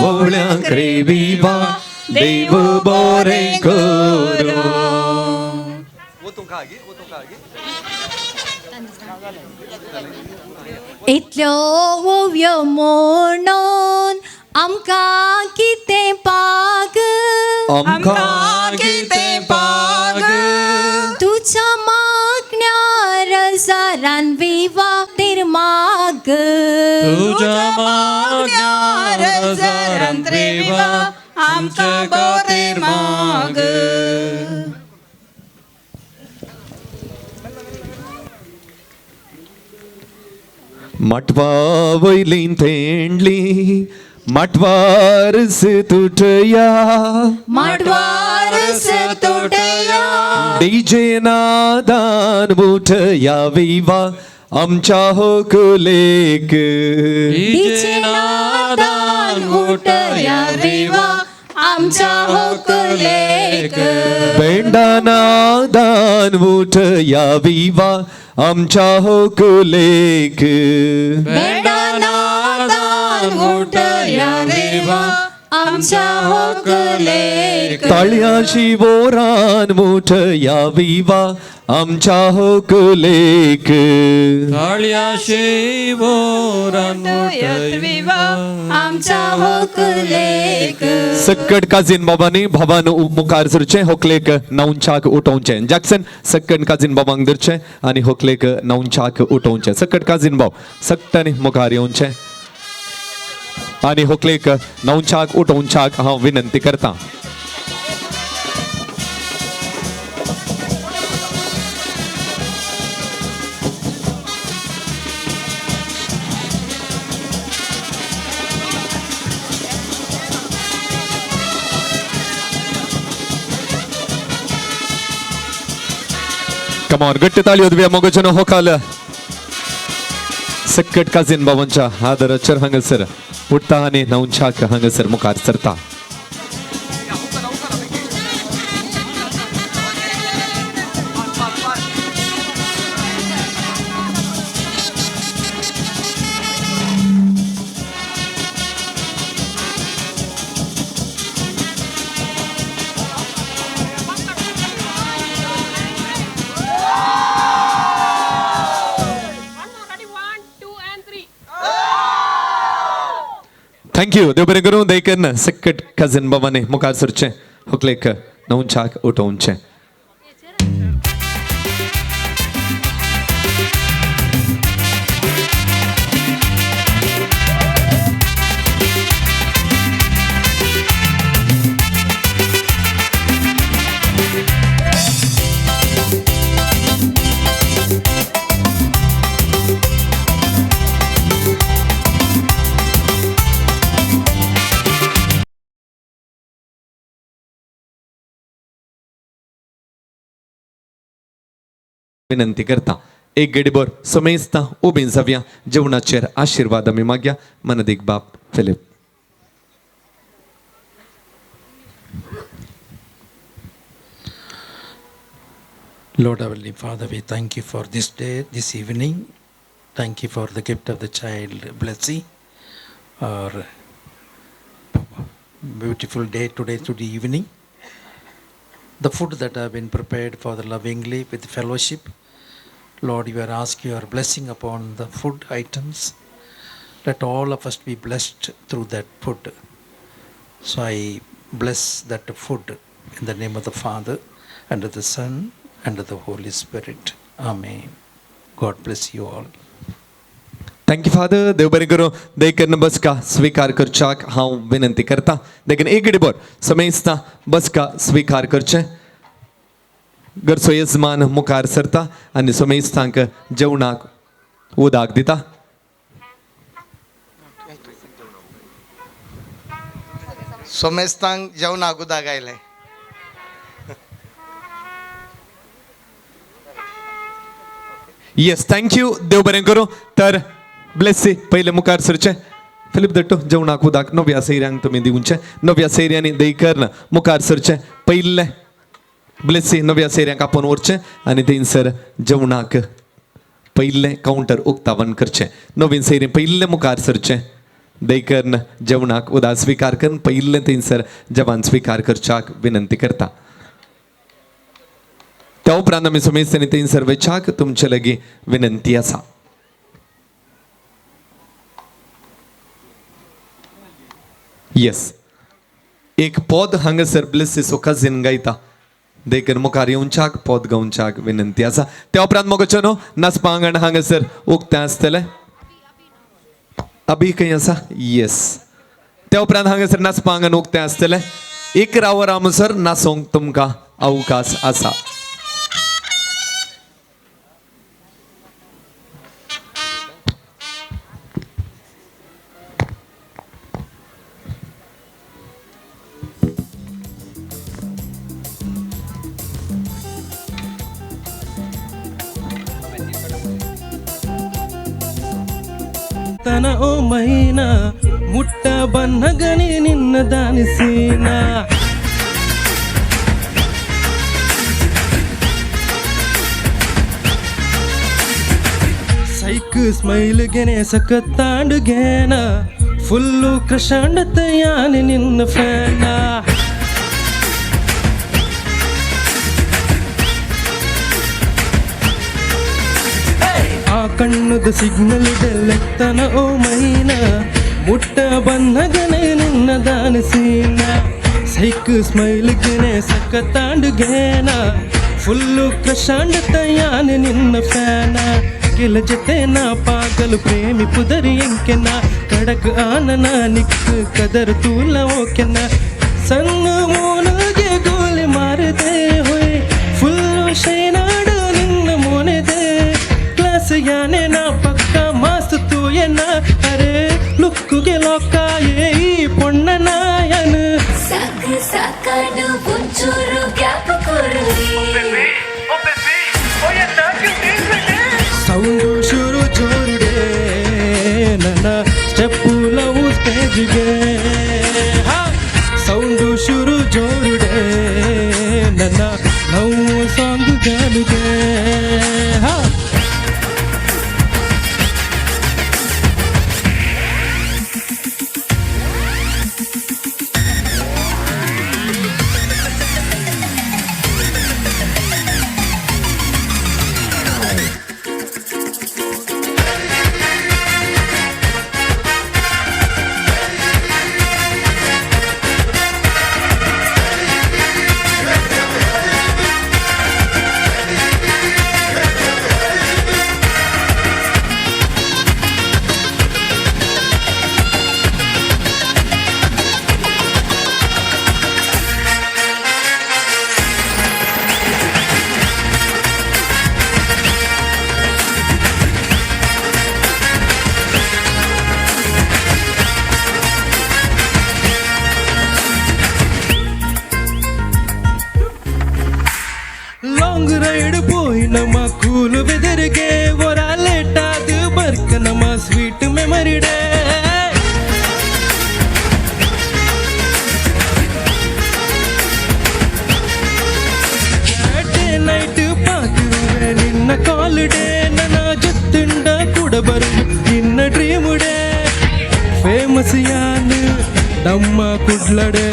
ओवळ्यांक रे विवा देव बरे करो इतल्यो ओव्यो म्हणून आमकां कितें पाग आमकां कितें पाग तुझ्या मागण्यार जारान विवा तिर माग तुझ्या मागण्यार जारान विवा आमच्या खातीर माग मटवा वयलीं तेंडली मटवारस तुटया मटवारस तुटया डीजे नादान बुटया विवा आमच्या होकलेक डीजे नादान उठया विवा आमच्या होकलेक बेंडा नादान बुटया विवा आमच्या होकलेक बेडा नादान उठया विवा आमच्या होकलेक तळ्याशी वोरान मोठया विवा आमच्या होकलेक तळ्याशी वोरान विवा आमच्या होकलेक सक्कड काजीन बाबांनी भावान मुखार सरचे होकलेक नवचाक उठोवचे जॅक्सन सक्कड काजीन बाबांक धरचे आणि होकलेक नवचाक उठोवचे सक्कड काजीन बाब सक्तनी मुखार येवचे आणि होकलेक नवचाक उठोवच्याक हांव विनंती करता. Come on, ಗಟ್ಟಿ ತಾಳಿ ಓದುವೆ ಮಗಜನ ಹೋಕಾಲ सक्कट काजीन बाबांच्या आदराचर हांगासर उठता आनी नवचाक हांगासर मुखार सरता. थँक यू देव बरें करूं दयकन सक्कट काजीन बाबांनी मुखार सरचे होकलेक नवचाक उठोवचे. विनंती करता एक गडीभर समेस्ता उबीं जावया जेवणाचेर आशीर्वाद आमी मागया. मनदीक बाप Philip. Lord Heavenly Father, we thank you for this day, this evening. Thank you for the gift of the child, Blessy. Our beautiful day today to the evening. The food that have been prepared for the lovingly with fellowship. Lord, you are asking your blessing upon the food items. Let all of us be blessed through that food. So I bless that food in the name of the Father, and of the Son, and of the Holy Spirit. Amen. God bless you all. Thank you father देव बरें करूं दयकन बसका स्वीकार करच्याक हांव विनंती करता. देखीन एक गडीभर समेस्ता बसका स्वीकार करचे. घरचो यजमान मुखार सरता आनी समेस्तांक जेवणाक उदक दिता. सोमेस्तांक जेवणाक उदक आयलें. येस थँक यू देव बरें करूं. तर ब्लेसी पहिले मुखार सरचे. फिलिप दट्टो जेवणाक उदक नव्या सैऱ्यांक तुमी दिवचे. नव्या सैऱ्यांनी दयकन मुखार सरचे. पयले ब्लेसी नव्या सैऱ्यांक आपोवन व्हरचे आनी थंयसर जेवणाक पयले कावंटर उक्तावण करचे. नवीन सैरी पयले मुखार सरचे. दयकन जेवणाक उदक स्वीकार करून पयले थंयसर जेवण स्वीकार करच्याक विनंती करता. त्या उपरांत आमी समेस्तांनी थंयसर वेचाक तुमचे लागीं विनंती आसा. येस एक पद हांगासर ब्लेसी सोकाजीन गायता. देखीन मुखार येवच्याक पद गावच्याक विनंती आसा. त्या उपरांत मोगोचे न्हू नाचपा आंगण हांगासर उक्तें आसतलें. अभी खंय आसा. येस त्या उपरांत हांगासर नाचपा आंगण उक्तें आसतलें. 11 वरांसर नाचोंक तुमकां अवकाश आसा. తన ఓ మైనా ముట్ట బన్నగని నిన్న దాని సీనా ಸೈಕ್ ಸ್ಮೈಲ್ ಗೆನೆ ಸಖತ್ತಾಂಡು ಗೇನ ಫುಲ್ಲು ಕೃಷಾಂಡತ ಯಾನೆ ನಿನ್ನ ಫ್ಯಾನ ಆ ಕಣ್ಣದ ಸಿಗ್ನಲ್ ಡೆಲ್ಲೆತ್ತನ ಓ ಮೈನ ಮುಟ್ಟ ಬನ್ನಗನೆ ನಿನ್ನ ದಾನಸೀನ ಸೈಕ್ ಸ್ಮೈಲ್ಗೆನೆ ಸಕ್ಕತ್ತಾಂಡುಗೇನ ಫುಲ್ಲು ಕೃಷಾಂಡತ ಯಾನೆ ನಿನ್ನ ಫ್ಯಾನ ಕೆಲ ಜೊತೆ ನಾ ಪಾಗಲು ಪ್ರೇಮಿ ಪುದರಿ ಎಂಕೆನ ಕಡಕ್ ಆನನ ನಿಕ್ಕು ಕದರ್ ತೂಲ ಓಕೆನ ಸಣ್ಣ ಮೋನಗೆ ಗೋಲಿ ಮಾರದೆ ಹೋಯ್ ಫುಲ್ಲು ಶೈನಾಡು ನಿನ್ನ ಮೋನೆದೆ ಕ್ಲಾಸ್ ಯಾನೆ ನಾ ಪಕ್ಕ ಮಾಸ್ತು ತೂಯನ ಅರೆ ಲುಕ್ಕುಗೆ ಲೋಕಾಯೇ ಈ ಪೊಣ್ಣ ನಾಯನ ಸಾಕು ಸಾಕಾಡು ಒಂಚೂರು ಗ್ಯಾಪ್ ಕೊಡುವೆ ಸೌಂಡು ಶುರು ಜೋರುಡೆ ನನ್ನ ಸ್ಟೆಪ್ಪು ಲವ್ ಸ್ಟೇಜ್ಗೆ ಸೌಂಡು ಶುರು ಜೋರುಡೆ ನನ್ನ ಲವ್ ಸಾಂಗ್ ಗಾನುಗೆ ಲಾಂಗ್ ರೈಡ್ போய் நம்ம கூல் வெதருக்கு ஒரு லேட்டாது பர்க்க நம்ம ஸ்வீட் மெமரி டே ನೈಟ್ ಪಾತಿರುವೆ ನಿನ್ನ ಕಾಲ್ ಡೇ ನನ್ನ ಜೊತ್ತುಂಡ ಕೂಡ ಬರು ನಿನ್ನ ಡ್ರೀಮ್ ಡೇ ಫೇಮಸ್ ಯಾನ್ ನಮ್ಮ ಕುಡ್ಲಡೆ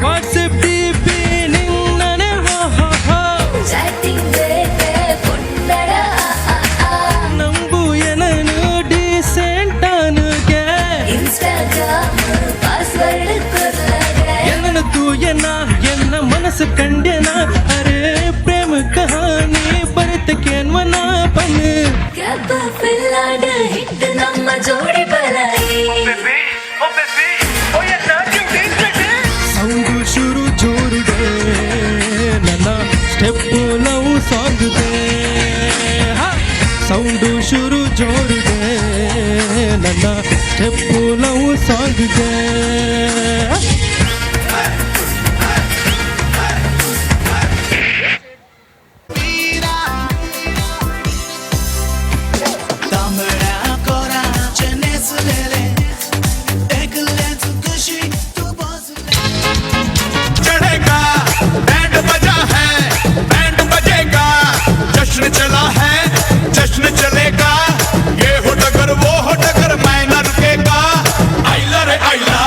ವಾಟ್ಸಪ್ ಡಿಪಿ ನಿನ್ನನೆ ಹೋ ಹೋ ಹೋ ನಂಬು ಏನನು ಡೀಸೆಂಟ್ ಅನುಗೆ ಎನ್ನ ತೂಯನ ಎನ್ನ ಮನಸ್ಸು ಕಂಡೆನ ಅರೆ ಪ್ರೇಮ ಕಹಾನಿ ಬರತಕ್ಕೇನ್ವನ ಪನ್ನು ಹಿಟ್ ನಮ್ಮ ಜೋಡಿ ಬರಾಯಿ ಸೌಂಡು ಶುರು ಜೋರುಡೆ ನನ್ನ ಸ್ಟೆಪ್ಪು ಲವ್ ಸಾಂಗ್ ಸೌಂಡು ಶುರು ಜೋರುಡೆ ನನ್ನ ಸ್ಟೆಪ್ಪು ಲವ್ ಸಾಂಗ್ चला है जश्न चलेगा ये हो डगर वो हो डगर मैं न रुकेगा आइला रे आइला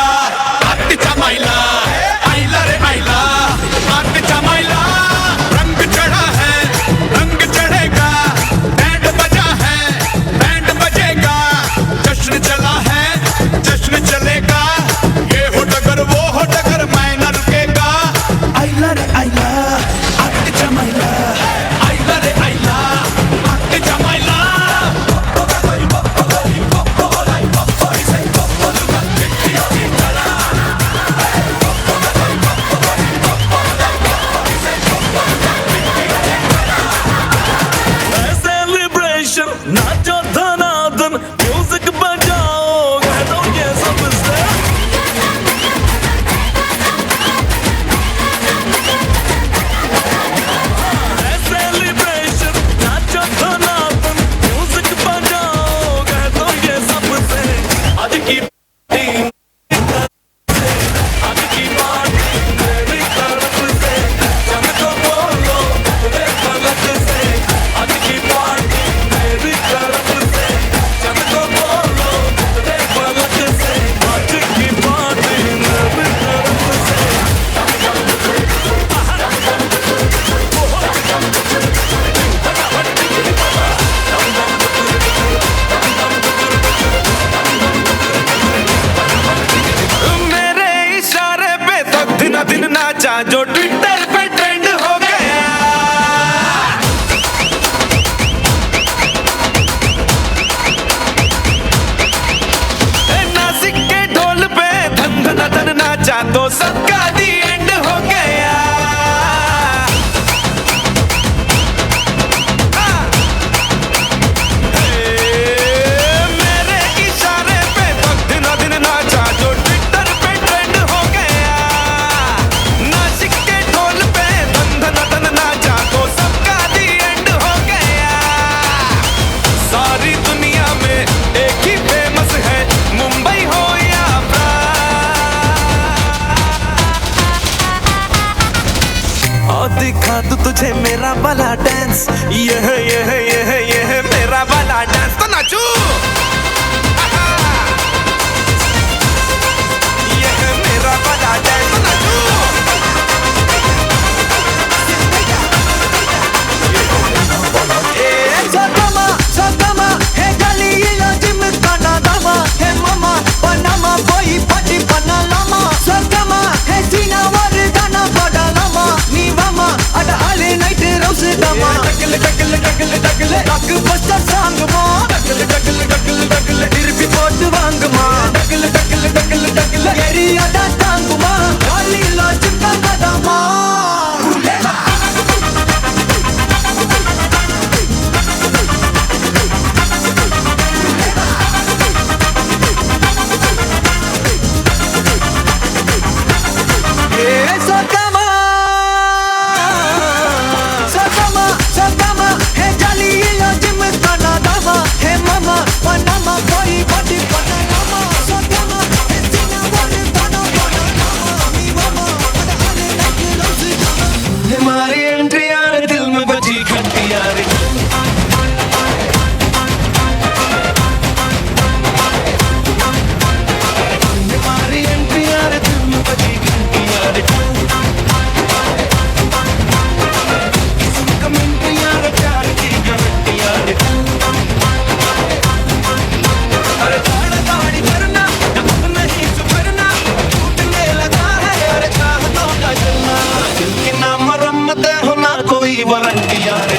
नाचा जो ट्विटर पे ट्रेंड हो गया। नासिक के ढोल पे धन धन धन नाचा तो सबका दी एंड हो गया। मेरे इशारे पे दिन दिन नाचा जो ट्विटर पे ट्रेंड हो गया। नासिक के ढोल पे धन धन धन नाचा तो सबका दी एंड हो गया। सारी दुनिया में एक ही फेमस है, मुंबई हो या और दिखा दूं तुझे मेरा वाला डांस, ये मेरा वाला डांस तो नाचू। ये मेरा वाला डांस तो नाचू। Sakama, sakama, hey Galila Jimkana Dama, hey Mama, Panama boy party Panalama. Sakama, hey Sina Varidana Padalama, ni Mama, ada ale night rose dama. Dagle dagle dagle dagle, rock buster song ma. Dagle dagle dagle dagle, irpi pot wang ma. Dagle dagle dagle dagle, area da tang ma. Galila Jimkana Dama. Sakama, Sakama, Sakama, hey Jalila Jimkana Dama, hey Mama, Panama boy party Panama. Sakama, hey Sina Varidana Padalama, ni Mama, ada ale night rose dama. हमारी एंट्री यार दिल में बजी घंटी यार। हमारी एंट्री यार दिल में बजी घंटी यार। कमेंट्री यार प्यार की गारंटी यार। अरे दाढ़ दाढ़ी करना नहीं सुधरना, टूटने लगा है यार चाहतों का जलना। दिल की ना मरम्मत हो ना कोई वारंटी यार।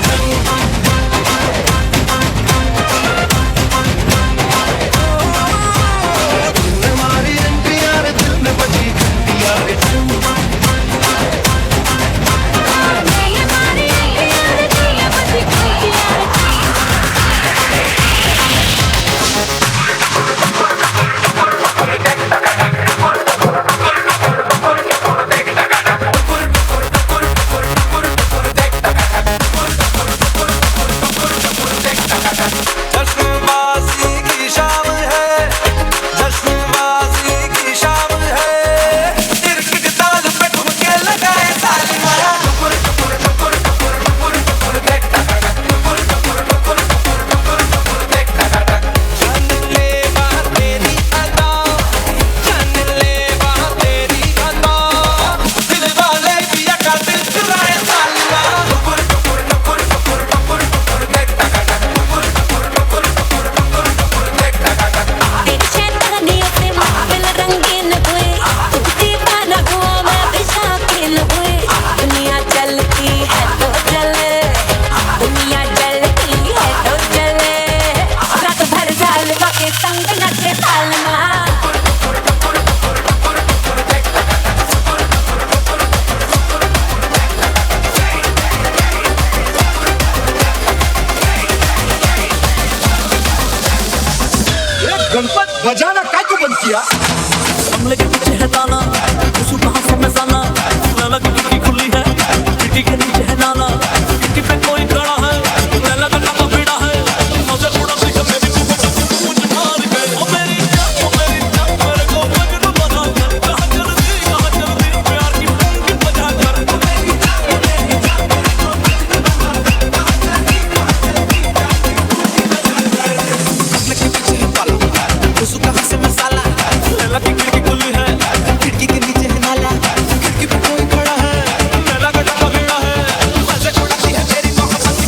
हमारी एंट्री यार दिल में बजी घंटी यार। जश्नबाजी की शाम है, जश्नबाजी की शाम है। तिरकिट ताल पे ठुमके लगाए सालिमा। टुकुर टुकुर टुकुर टुकुर टुकुर टुकुर देख टक टक, टुकुर टुकुर टुकुर टुकुर टुकुर टुकुर देख टक टक। जान ले बात तेरी अदा, जान ले बात तेरी अदा। दिल वाले पिया का दिल चुराए सालिमा। टुकुर टुकुर टुकुर टुकुर टुकुर टुकुर देख टक टक, टुकुर टुकुर टुकुर टुकुर टुकुर टुकुर देख टक टक। तेरी शैतानियत से महफिल रंगीन हुए, तुझे पाना हुआ मैं बेशाकिल हुए। दुनिया चलती है तो चले, दुनिया चलती है तो चले। रात भर जालमा के संग नचे सालमा। गणपत बजाना काय को बंद किया? हमले के पीछे है ताला, उसू कहाँ से मैं जाना। लैला की खिड़की खुली है, खिड़की के नीचे है नाला। खिड़की पे कोई खड़ा है, लैला का नाम पीड़ा है। मजे उड़ा दी है मेरी मुझे मार गए। ओ मेरी जान मेरे को मजनू बना कर। कहाँ चल दी प्यार की पंखी बजा कर। ओ मेरी जान मेरे को मजनू बना कर। कहाँ चल दी हमले के पीछे है ताला, उसू कहाँ से मैं साला। लैला की खिड़की खुली है, खिड़की के नीचे है नाला। खिड़की पे कोई खड़ा है, लैला का नाम पीड़ा है। मजे उड़ाती है मेरी मोहब्बत की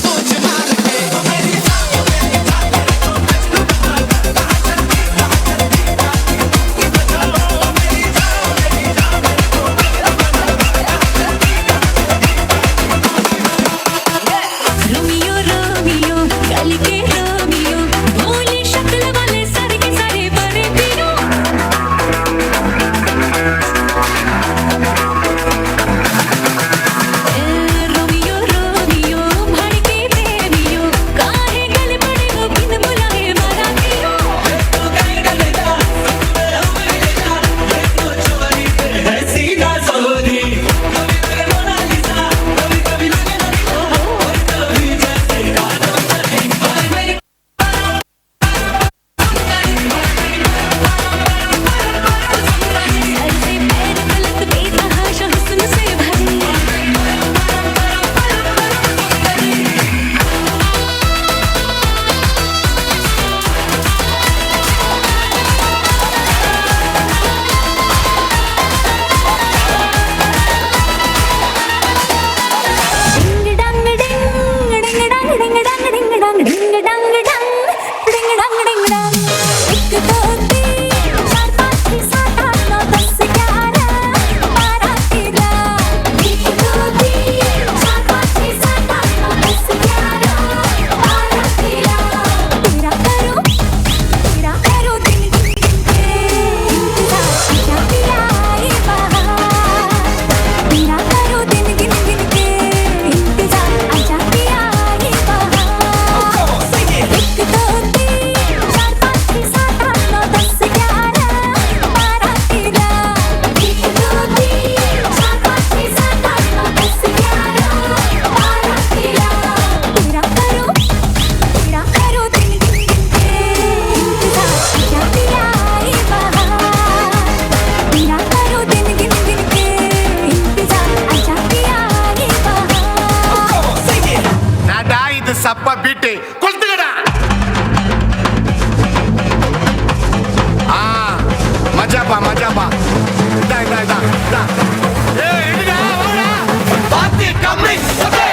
ಸಪ್ಪ ಬಿಟ್ಟು ಕೊಳ್ತಿಗಡ ಮಜಾಬಾ ಮಜಾಬಾ ಇದಾ ಇದಾ ಇದಾ ಇದಾ ಏ ಹಿಡಿದಾ ಬಾತಿ ಕಮ್ಮಿ ಓಕೆ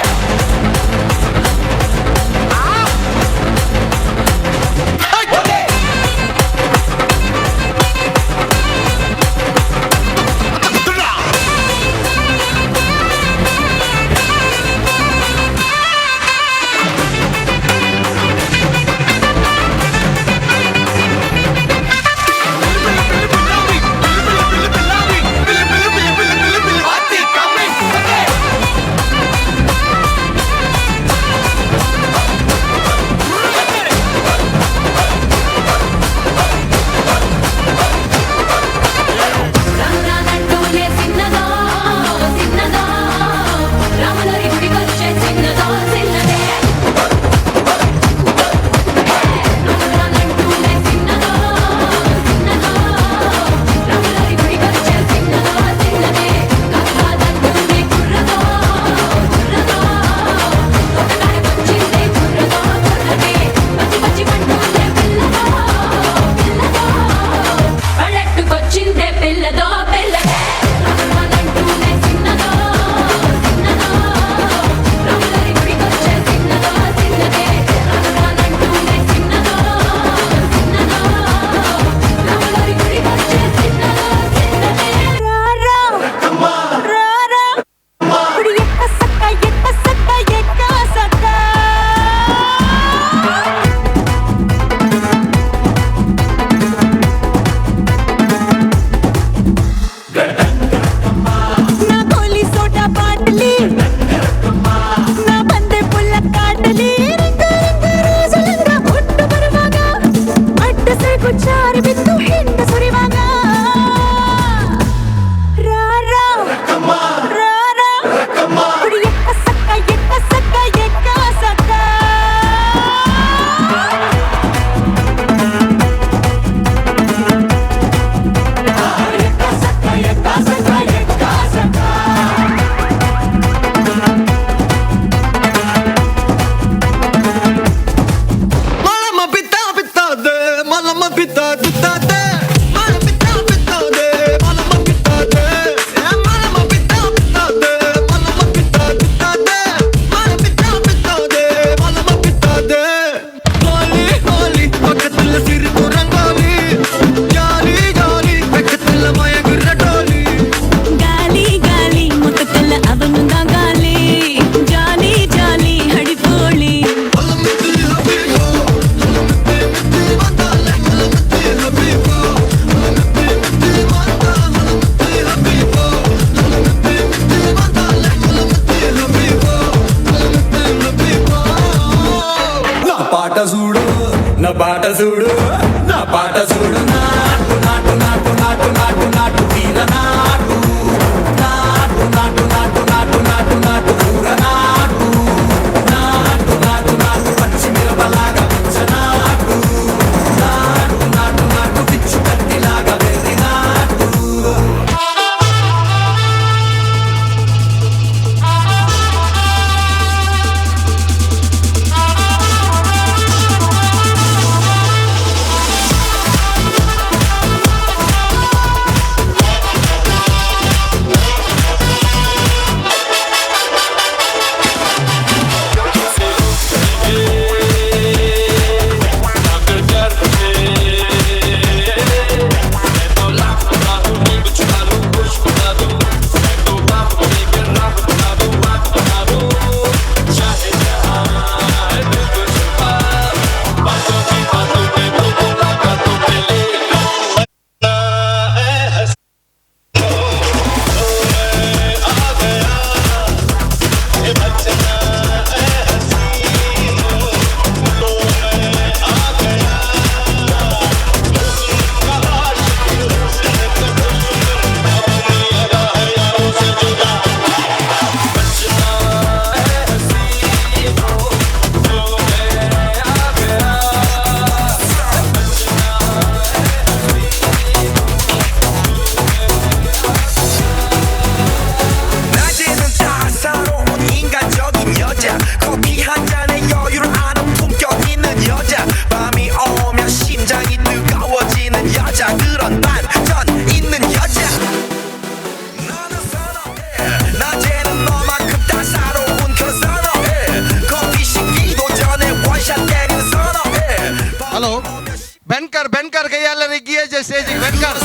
ಬೆನ್ಕರ್ ಕೈಯೆಲ್ಲರಿ ಗಿಯಜೆ ಸ್ಟೇಜಿಗೆ ಬೆನ್ಕರ್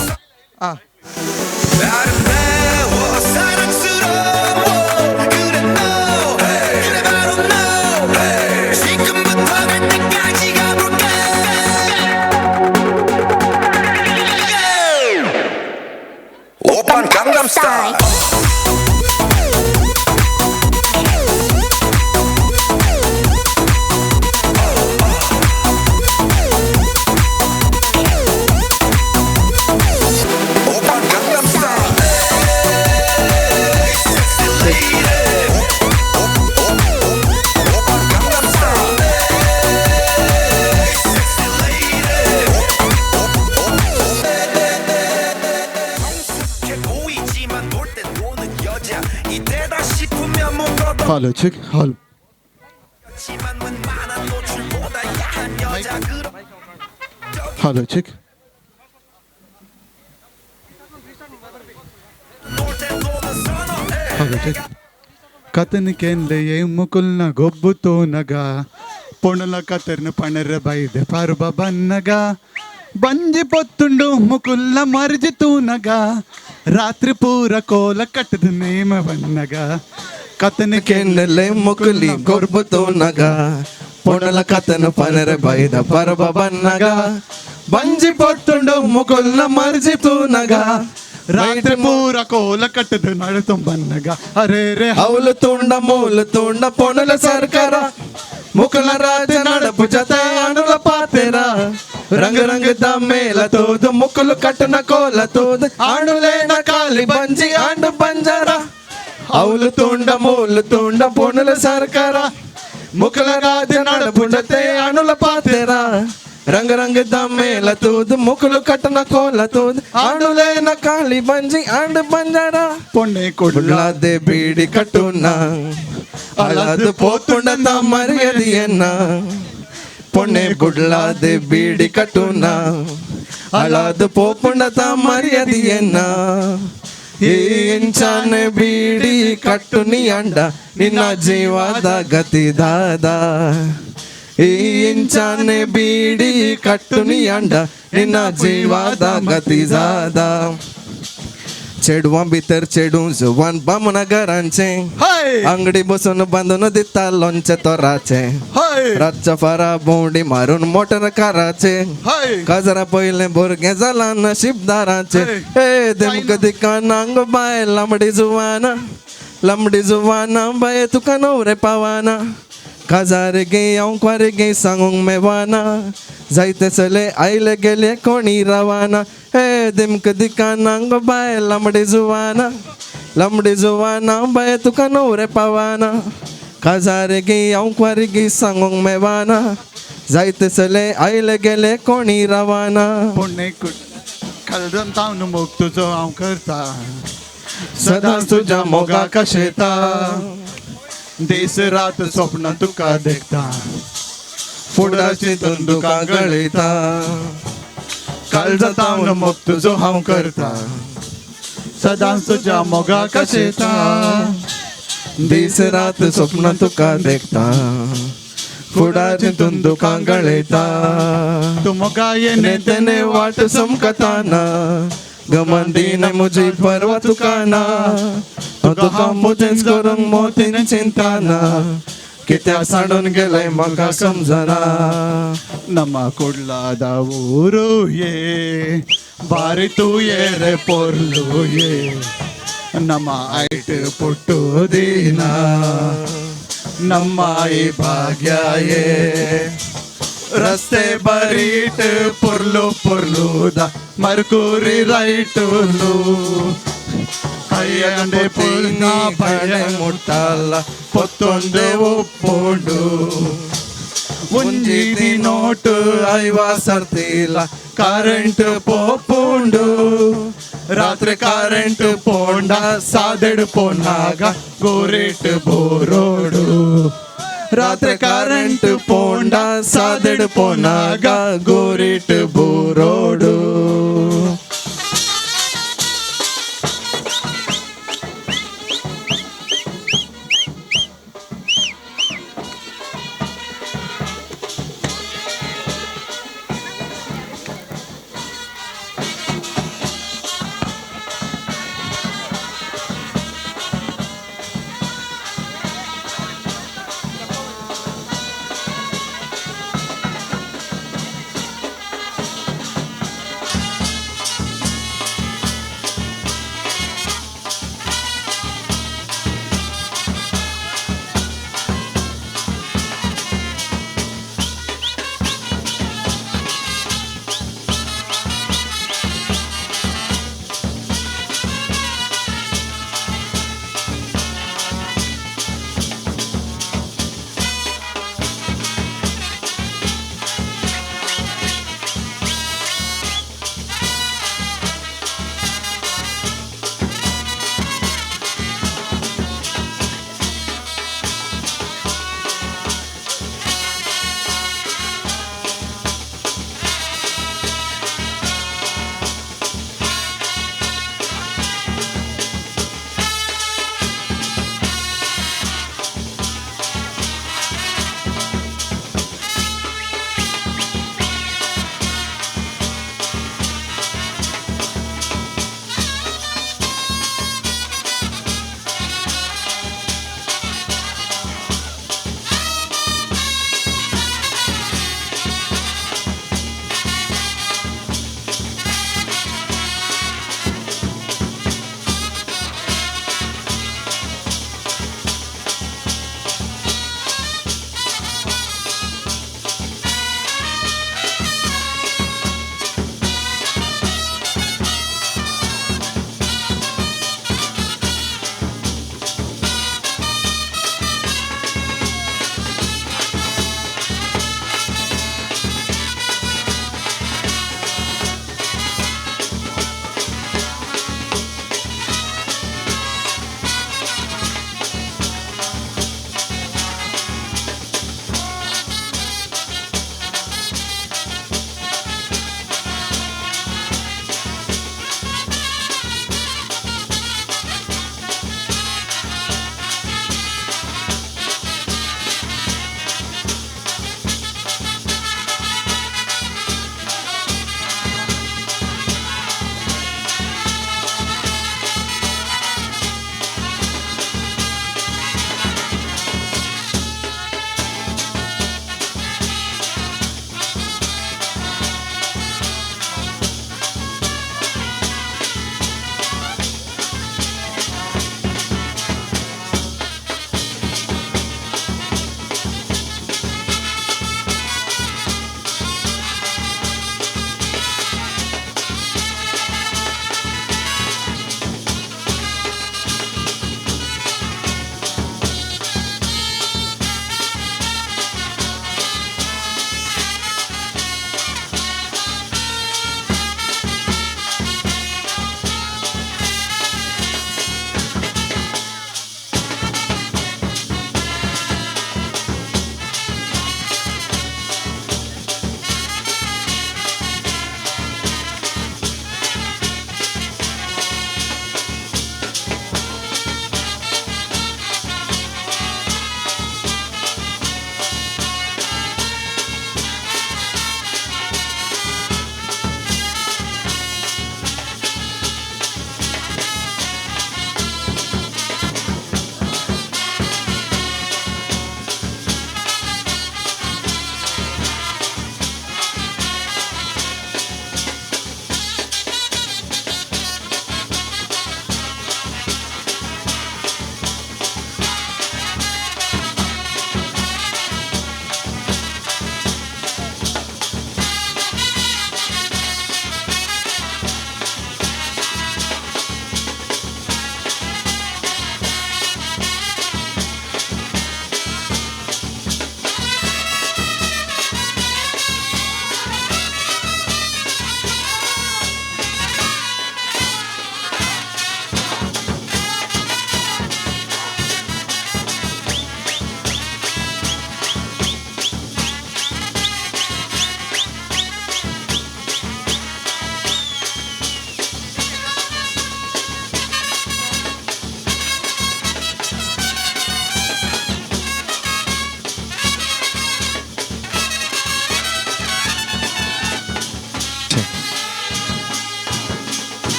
오빤 강남스타일 Hello, check. Hello. Hello, check. Hello, check. కతనికెన్లే ముకుల్న గొబ్బుతో నగా పొణుల కతర్ను పణర బైదె పర్బ బన్నగా బంజి పొత్తుండు ముకుల్ల మర్జితూనగా రాత్రి పూర కోల కట్టదు నేమ బన్నగా కతనికెన్నెలే ముకులి గొర్బుతో నగా పొణల కథను పనర బైద పరబ బన్నగా బంజి పొత్తుండు ముకుల్ల మర్జితూనగా రాత్రి పూర కోల కట్టదు నడుతం బన్నగా అరే రే హౌలు తుండ మూలు తుండ పొణల సర్కర ముకుల రాజ నడపు జత అణుల పాతెరా రంగు రంగు దమ్మేల తోదు ముకులు కట్టన కోల తోదు అణులేన కాలి బంజి అండు బంజారా హౌలు తుండ మూలు తుండ పొణల సర్కర ముకుల రాజ నడపు జత అణుల పాతెరా రంగు రంగు దమ్మేల తోదు ముకులు కట్టన కోల తోదు అణులేన కాలి బంజి అండు బంజారా పొన్నే కొడులాదే బీడి కట్టున్నా అలాదు పోతుండ మర్యాది ఎన్న పొన్నే గుడ్లాదే బీడి కట్టున్నా అలాదు పోకుండా మర్యాది ఎన్న ఏంచాನೆ బీడి కట్టుని అండ నిన్న జీవాದ గతి దాదా ఏంచాನೆ బీడి కట్టుని అండ నిన్న జీవాದ గతి దాదా चेडवां भितर चेडू जुवान बामना घरांचे अंगडी बसून बांधून दिता लोणचे तोराचे रातच्या फारा बोंडी मारून मोटर काराचे काजरा पहिले भुरगे जाला नशीबदाराचे हे देमक दिका नांग बाय लांबडी जुवाना बाय तुका नवरे पावाना काजार गे औंकार गे सांगूंक मेवाना जायते चले आयले गेले कोणी रवाना हे दिमक दिका नांग बाय लांबडी जुवाना बाय तुका नवरे पावाना काजार गे औंकार गे सांगूंक मेवाना जायते चले आयले गेले कोणी रवाना पुणे कलदम तावन मोग तुजो हांव करता सदांच तुज्या मोगा कशेता दीस रात स्वप्न तुका देखता फुडाची तुका गळयता काळजा तावन मोग तुजो हांव करता सदांच तुज्या मोगा कशेता दीस रात स्वप्न तुका देखता फुडाची तुका गळयता तू मोगा येने तेने वाट समकताना गमंदीन मुजी परवा तुकाना तुका मुजेच करूंक मोतीन चिंताना कित्या साडून गेलय म्हाका समजना नमा कुडला दावूरू ये बारी तू ये रे पोरलू ये नमा आयट पुट्टू दीना नम्माई भाग्या ये रस्ते बरीट पुर्लूदा मरकुरी रैटुलू ಅಯ್ಯಂಡೆ ಪುಣ್ಯ ಪಡೆ ಮುಟ್ಟಲ್ಲ ಪೊತ್ತೊಂದೆ ಒಪ್ಪುಂಡು ಮುಂಜಿದಿ ನೋಟು ಐವ ಸರ್ತಿಲ್ಲ ಕರೆಂಟ್ ಪೋಪುಂಡು ರಾತ್ರಿ ಕರೆಂಟ್ ಪೋಂಡ ಸಾದೆಡು ಪೋನಾಗ ಗೋರೇಟ್ ಬೋರೋಡು ರಾತ್ರಿ ಕರೆಂಟ್ ಪೋಂಡ ಸಾದೆಡು ಪೋನಾಗ ಗೋರೇಟ್ ಬೋರೋಡು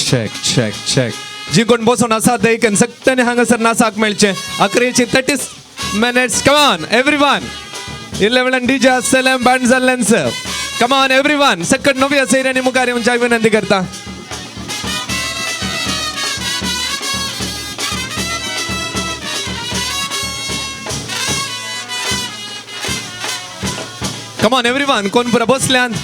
चेक जी कोण बसून आसा ते एक सक्तने हांगासर नाचाक मेळचे 11:30 minutes. Come on everyone. 11 DJ Salem Bands and Lenser. Come on everyone. सकट नवी सैर्याने मुखार येऊन जाय विनंती करता. Come on everyone. कोण पुरा बसल्यान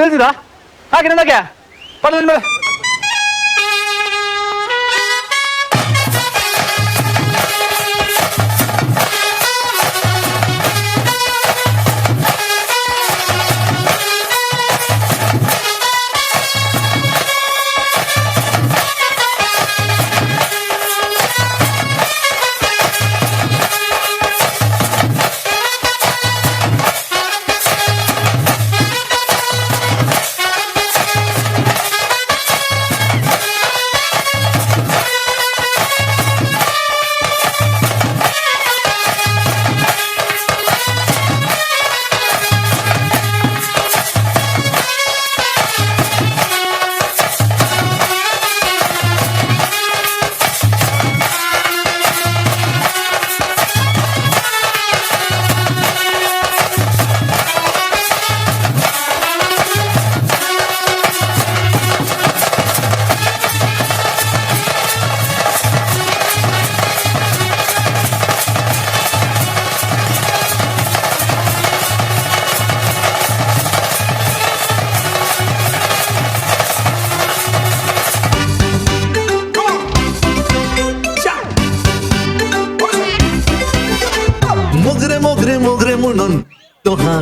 ಹೇಳ್ತೀರಾ ಹಾಗೆ ನನಗೆ ಪರವಾಗಿಲ್ಲ ಮೇಲೆ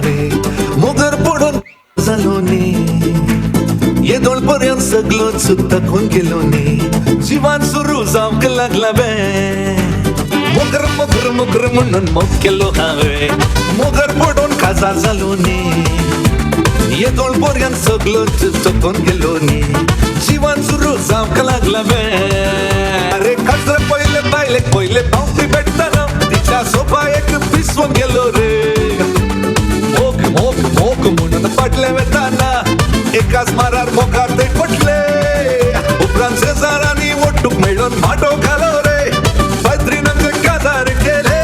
हावे मोगर पडून झालो नी येदोळपर्यंत सगळं सुतकून गेलो नी जीवन सुरू जावंक लागला बे मोगर मोगर मोगर म्हणून मोग केलो हावे मोगर पडून काजार झालो नी येदोळपर्यंत सगळं सुतकून गेलो नी जीवन सुरू जावंक लागला बे अरे काजर पहिले बायलेक पहिले पावती भेटताना तिच्या सोफा एक पिसवून गेलो रे मोग मोग मोग म्हणून पडले वेताना एकाच मारार मोकार ते पटले उपरांत शेजारांनी वोटूक मेळून माटो घालो रे मैत्रिणांचे काजार केले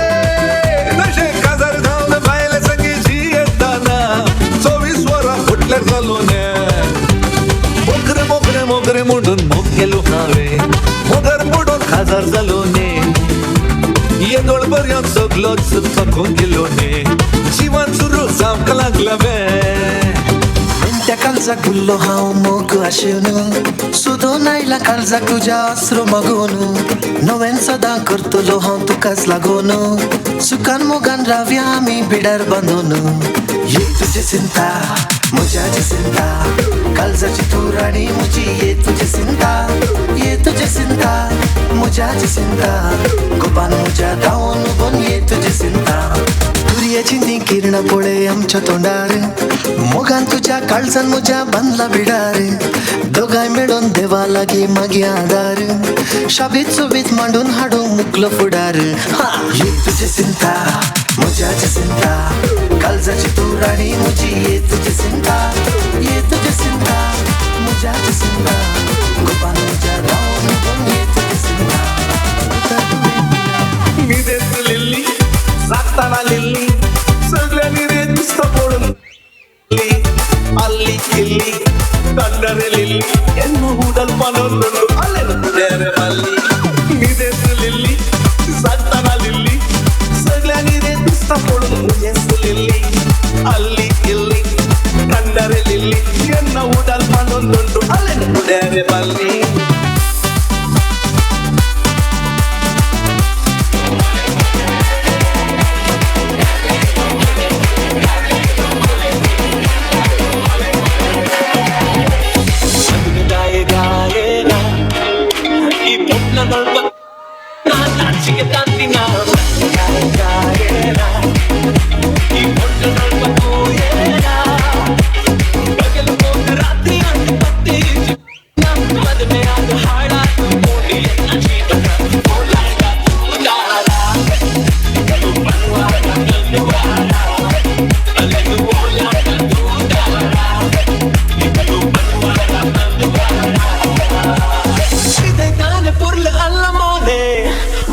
तशे काजार जावन बायले संगीची येताना 24 वरां फुटले जालो ने मोगरे मोगरे मोगरे म्हणून मोग गेलो हावे मोगर पडून काजार जालो ने येदोळपर्यंत सगळोच थकून गेलो ने जीवन सुरू जावंक लागला बे त्या काळजाक गुल्लो हांव मोग आशेवन सोदून आयला काळजाक तुज्या आसरो मागून नवें सदां करतलो हांव तुकाच लागून सुखान मोगान रावया आमी बिडार बांदून ये तुजी चिंता म्हज्याची चिंता काळजाची तूं राणी म्हजी ये तुजी चिंता म्हज्याची चिंता कोपान म्हज्या गांवान उबोन ये तुजी चिंता सूर्याची ती किरण पळय आमच्या तोंडार मोगान तुझ्या काळजान म्हज्या बांदला बिडार दोगांय मेळून देवा लागीं मागी आदार शाबीत सुबीत मांडून हाडू मुकलो फुडार ये तुजी चिंता म्हज्याची चिंता काळजाची तूं राणी म्हजी ये तुजी चिंता म्हज्याची चिंता गोपान म्हज्या गांवान उबोन ये तुजी चिंता न्हिदेंत लिल्ली जागताना लिल्ली सगळ्यांनी रे दिसता पडून अल्ली किल्ली ದಂಡರೆ ಲಿಲ್ಲಿ ಎನ್ನು ಹೂಡಲ್ಪನೊಂದು ಅಲ್ಲೆನು ಬೇರೆ ಮಲ್ಲಿ ನಿದೆಸು ಲಿಲ್ಲಿ ಸತ್ತನ ಲಿಲ್ಲಿ ಸಗಲನಿ ರೆ ದುಸ್ತ ಪೊಡು ಮುಜೆಸು ಲಿಲ್ಲಿ ಅಲ್ಲಿ ಇಲ್ಲಿ ದಂಡರೆ ಲಿಲ್ಲಿ ಎನ್ನು ಹೂಡಲ್ಪನೊಂದು ಅಲ್ಲೆನು ಬೇರೆ ಮಲ್ಲಿ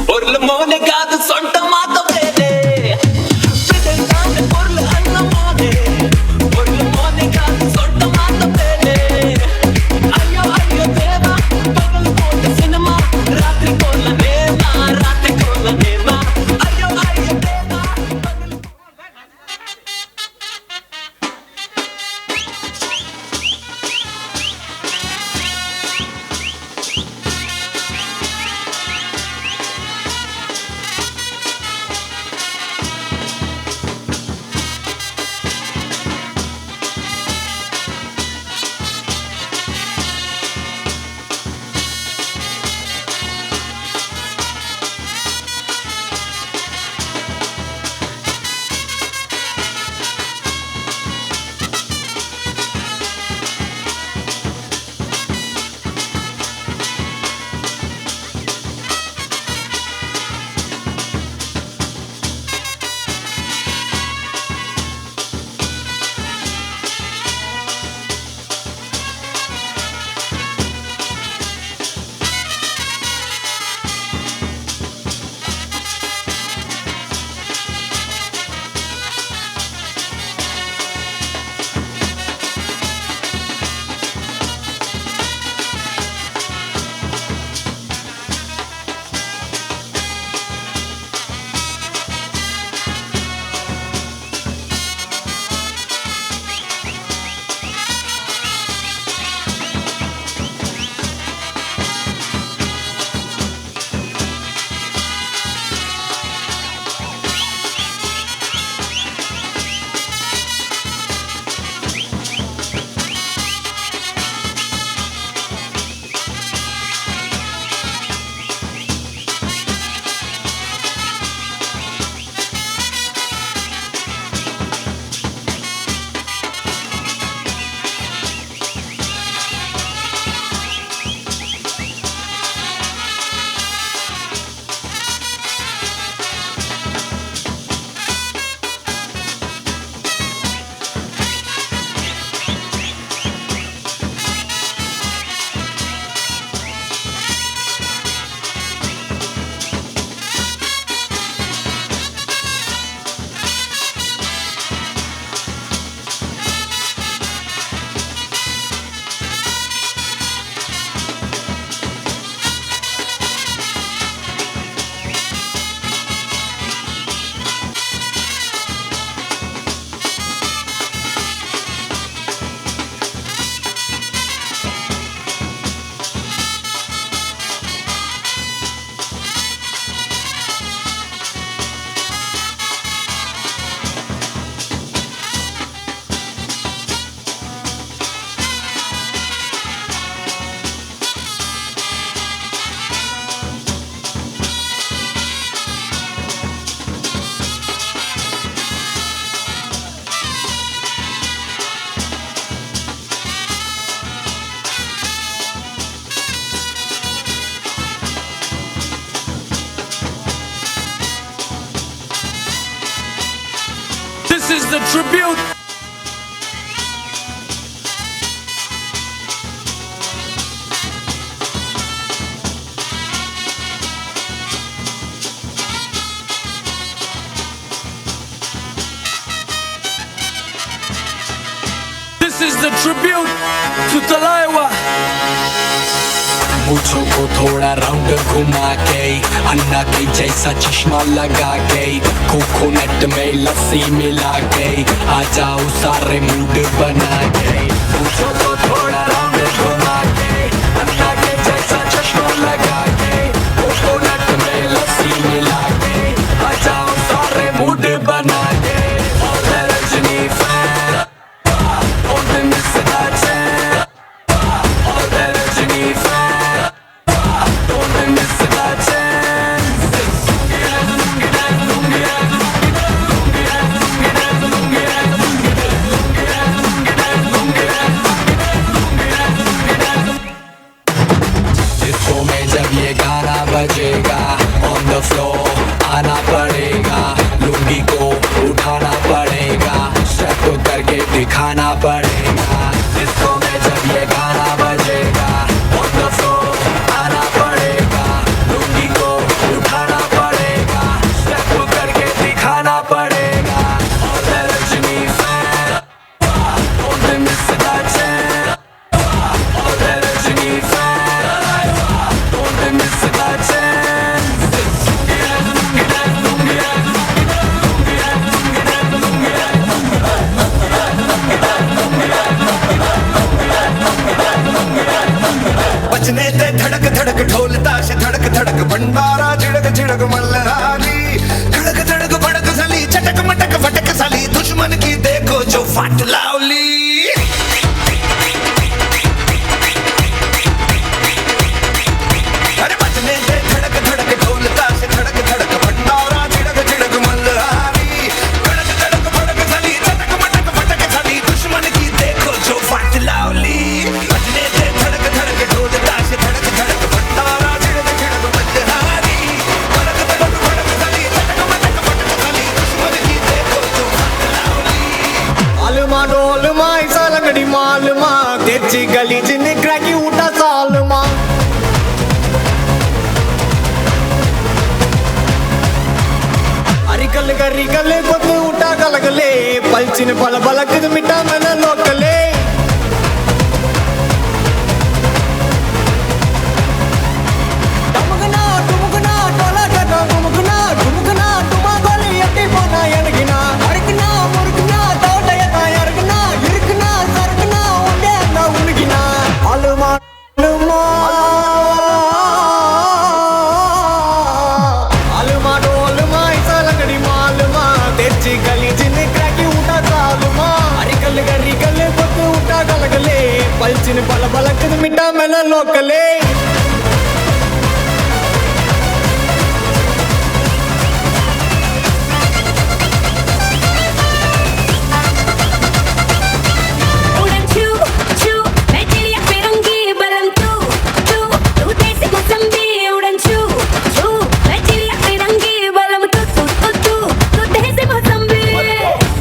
Por la moneda, son tomato verde. a tribute. This is the tribute to Talaiwa. मुझको को थोड़ा राउंड घुमा के अन्ना के जैसा चश्मा लगा के कोकोनट में लस्सी मिला के आ जाओ सारे मूड बना के मुझको को थोड़ा राउंड घुमा के अन्ना के जैसा चश्मा लगा के कोकोनट में लस्सी मिला के आ जाओ सारे मूड बना के और रजनी फैन और मिस दैट और रजनी फैन बजेगा ऑन द फ्लोर आना पड़ेगा लुंगी को उठाना पड़ेगा स्टेप करके दिखाना पड़ेगा डिस्को में जब ये गाना बजेगा ऑन द फ्लोर आना पड़ेगा लुंगी को उठाना पड़ेगा स्टेप करके दिखाना पड़ेगा और रजनी फैन और मिस दैट और रजनी फैन और मिस दैट बचने ते धड़क धड़क ढोल ताश धड़क धड़क भंडारा झिड़क झिड़क मल्हारी धड़क धड़क भड़क सली चटक मटक फटक सली दुश्मन की देखो जो फट लावली अरे बचने ते धड़क धड़क ढोल ताश धड़क धड़क भंडारा झिड़क झिड़क मल्हारी धड़क धड़क भड़क सली चटक मटक फटक सली दुश्मन की देखो जो फट लावली बचने ते धड़क धड़क ढोल ताश धड़क धड़क भंडारा झिड़क झिड़क मल्हारी धड़क धड़क भड़क सली चटक मटक फटक सली दुश्मन की देखो जो फट लावली आलमा डोलमा ऐसा लगड़ी मालमा तेची गली जिन्हें क्रैकी उठा सालमा अरिकल गरिकले को उठा गलगले पलचिन पल बलक मिटा मन लोकले टमकना टुमकना टोला टका घुमकना घुमकना टुमा गोली अटी पोना यनगिना अड़कना मुरकना तोडयता यरगना यरकना सरकना उंडे ना उनगिना अलमा अलमा अलमा डोलमा ऐसा लगड़ी मालमा तेची गली जिन्हें क्रैकी उठा सालमा अरिकल गरिकल पत उठा गलगले पलचिन पल बलक मिटा मन लोकले उड़न छू छू मैं चिड़िया फिरंगी बलम तू देसी मौसमी उड़न छू छू मैं चिड़िया फिरंगी बलम तू देसी मौसमी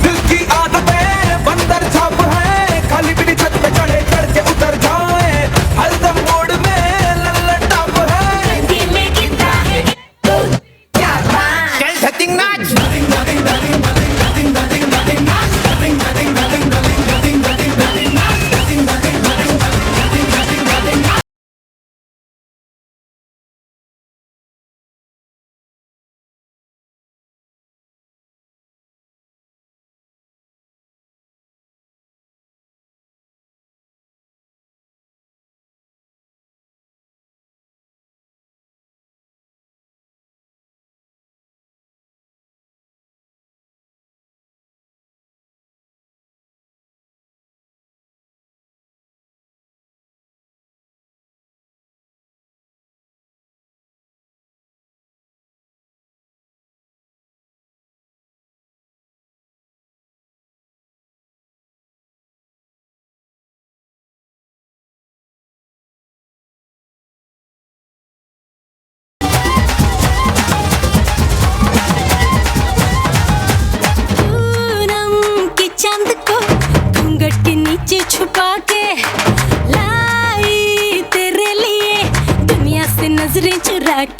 दिल की आदतें बंदर छाप है खाली पीली छत पे चढ़े चढ़ के उतर जाए हरदम मोड़ में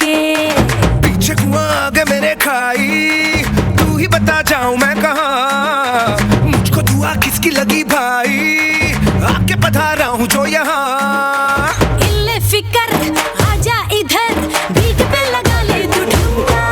के पीछे कुआं आगे मेरे खाई, तू ही बता जाऊं मैं कहाँ, मुझको दुआ किसकी लगी भाई, आके पधारा हूँ जो यहाँ। इल्ले फिकर आजा इधर, बीट पे लगा ले तू ठुमका।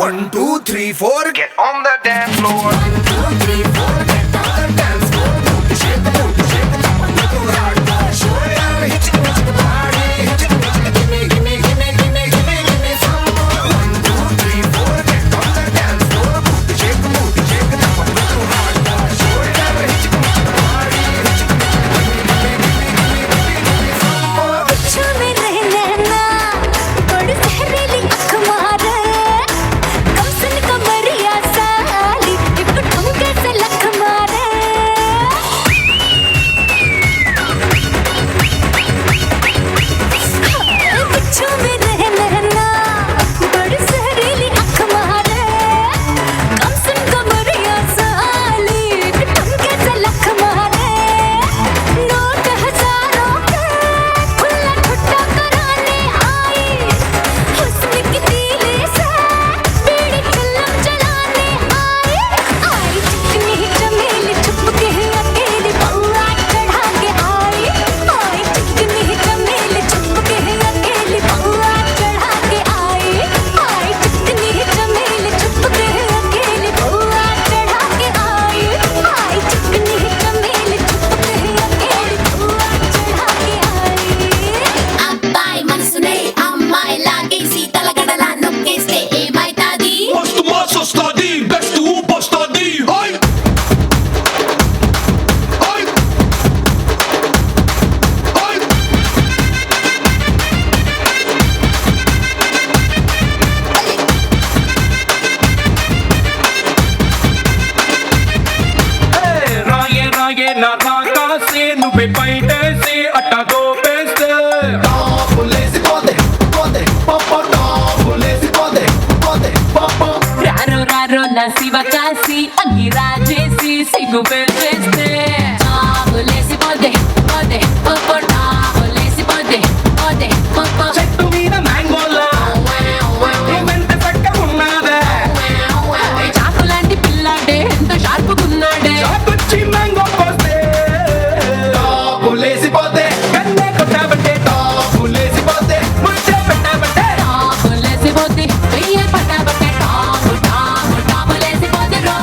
1 2 3 4 get on the dance floor। 1 2 3 4 get on the dance floor। Shake the booty, shake the top, make it hard, show it out, hit it, hit the party, hit it, give me, give me, give me, give me, give me, give me some more। 1 2 3 4 get on the dance floor। Shake the booty, shake the top, make it hard, show it out, hit it, hit the party, hit it, give me, give me, give me, give me, give me some more। अच्छा में रहना बड़ी जहरीली आँख मारे, कम सुन कमरिया साली, टिप ठुमके से लख मारे। अच्छा में रहना बड़ी जहरीली आँख मारे, कम सुन कमरिया साली, टिप ठुमके से लख मारे। नोट हजारों के खुला ठुट्टा कराने आई, हुस्न की तीली से बीड़ी चिल्लम जलाने आई। आई चिकनी चमेली छुप के अकेली बउआ चढ़ा के आई, आई चिकनी चमेली छुप के अकेली बउआ चढ़ा के आई, आई चिकनी चमेली छुप के अकेली बउआ चढ़ा के आई, आई चिकनी चमेली छुप के अकेली बउआ चढ़ा के आई। అబ్బాయి మనసునే అమ్మాయి లాగేసి తలగడలా నొక్కేస్తే ఏమైతాది? మస్తు మాసొస్తాది, బెస్ట్ ఊపొస్తాది, హై హై హై। రాయే రాయే నా రాకాసి నువ్వే పైటేసి అట్టా గోపేస్తే టాపులేసి పోతే పోతే పప్ప టాపులేసి పోతే పోతే పప్ప రారో రారో నా శివ కాసి అంగి రాజేసి సిగ్గు పెట్టేస్తే టాబులేసి పోతే పోతే పప్ప టాబులేసి పోతే పోతే పప్ప చెట్టు మీద మ్యాంగోలా ఏమంత చక్క ఉన్నదే చాకు లాంటి పిల్లాడే ఎంత షార్పుకున్నాడే చాకొచ్చి మ్యాంగో కోస్తే టాపులేసి పోతే కన్నే కొట్టాబట్టే టాపులేసి పోతే ముచ్చే పెట్టాబట్టే టాబులేసి పోతే వెయ్యి పట్టాబట్టే టాబు టాబు టాబులేసి పోతే రో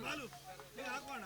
ಹಾಕೋಣ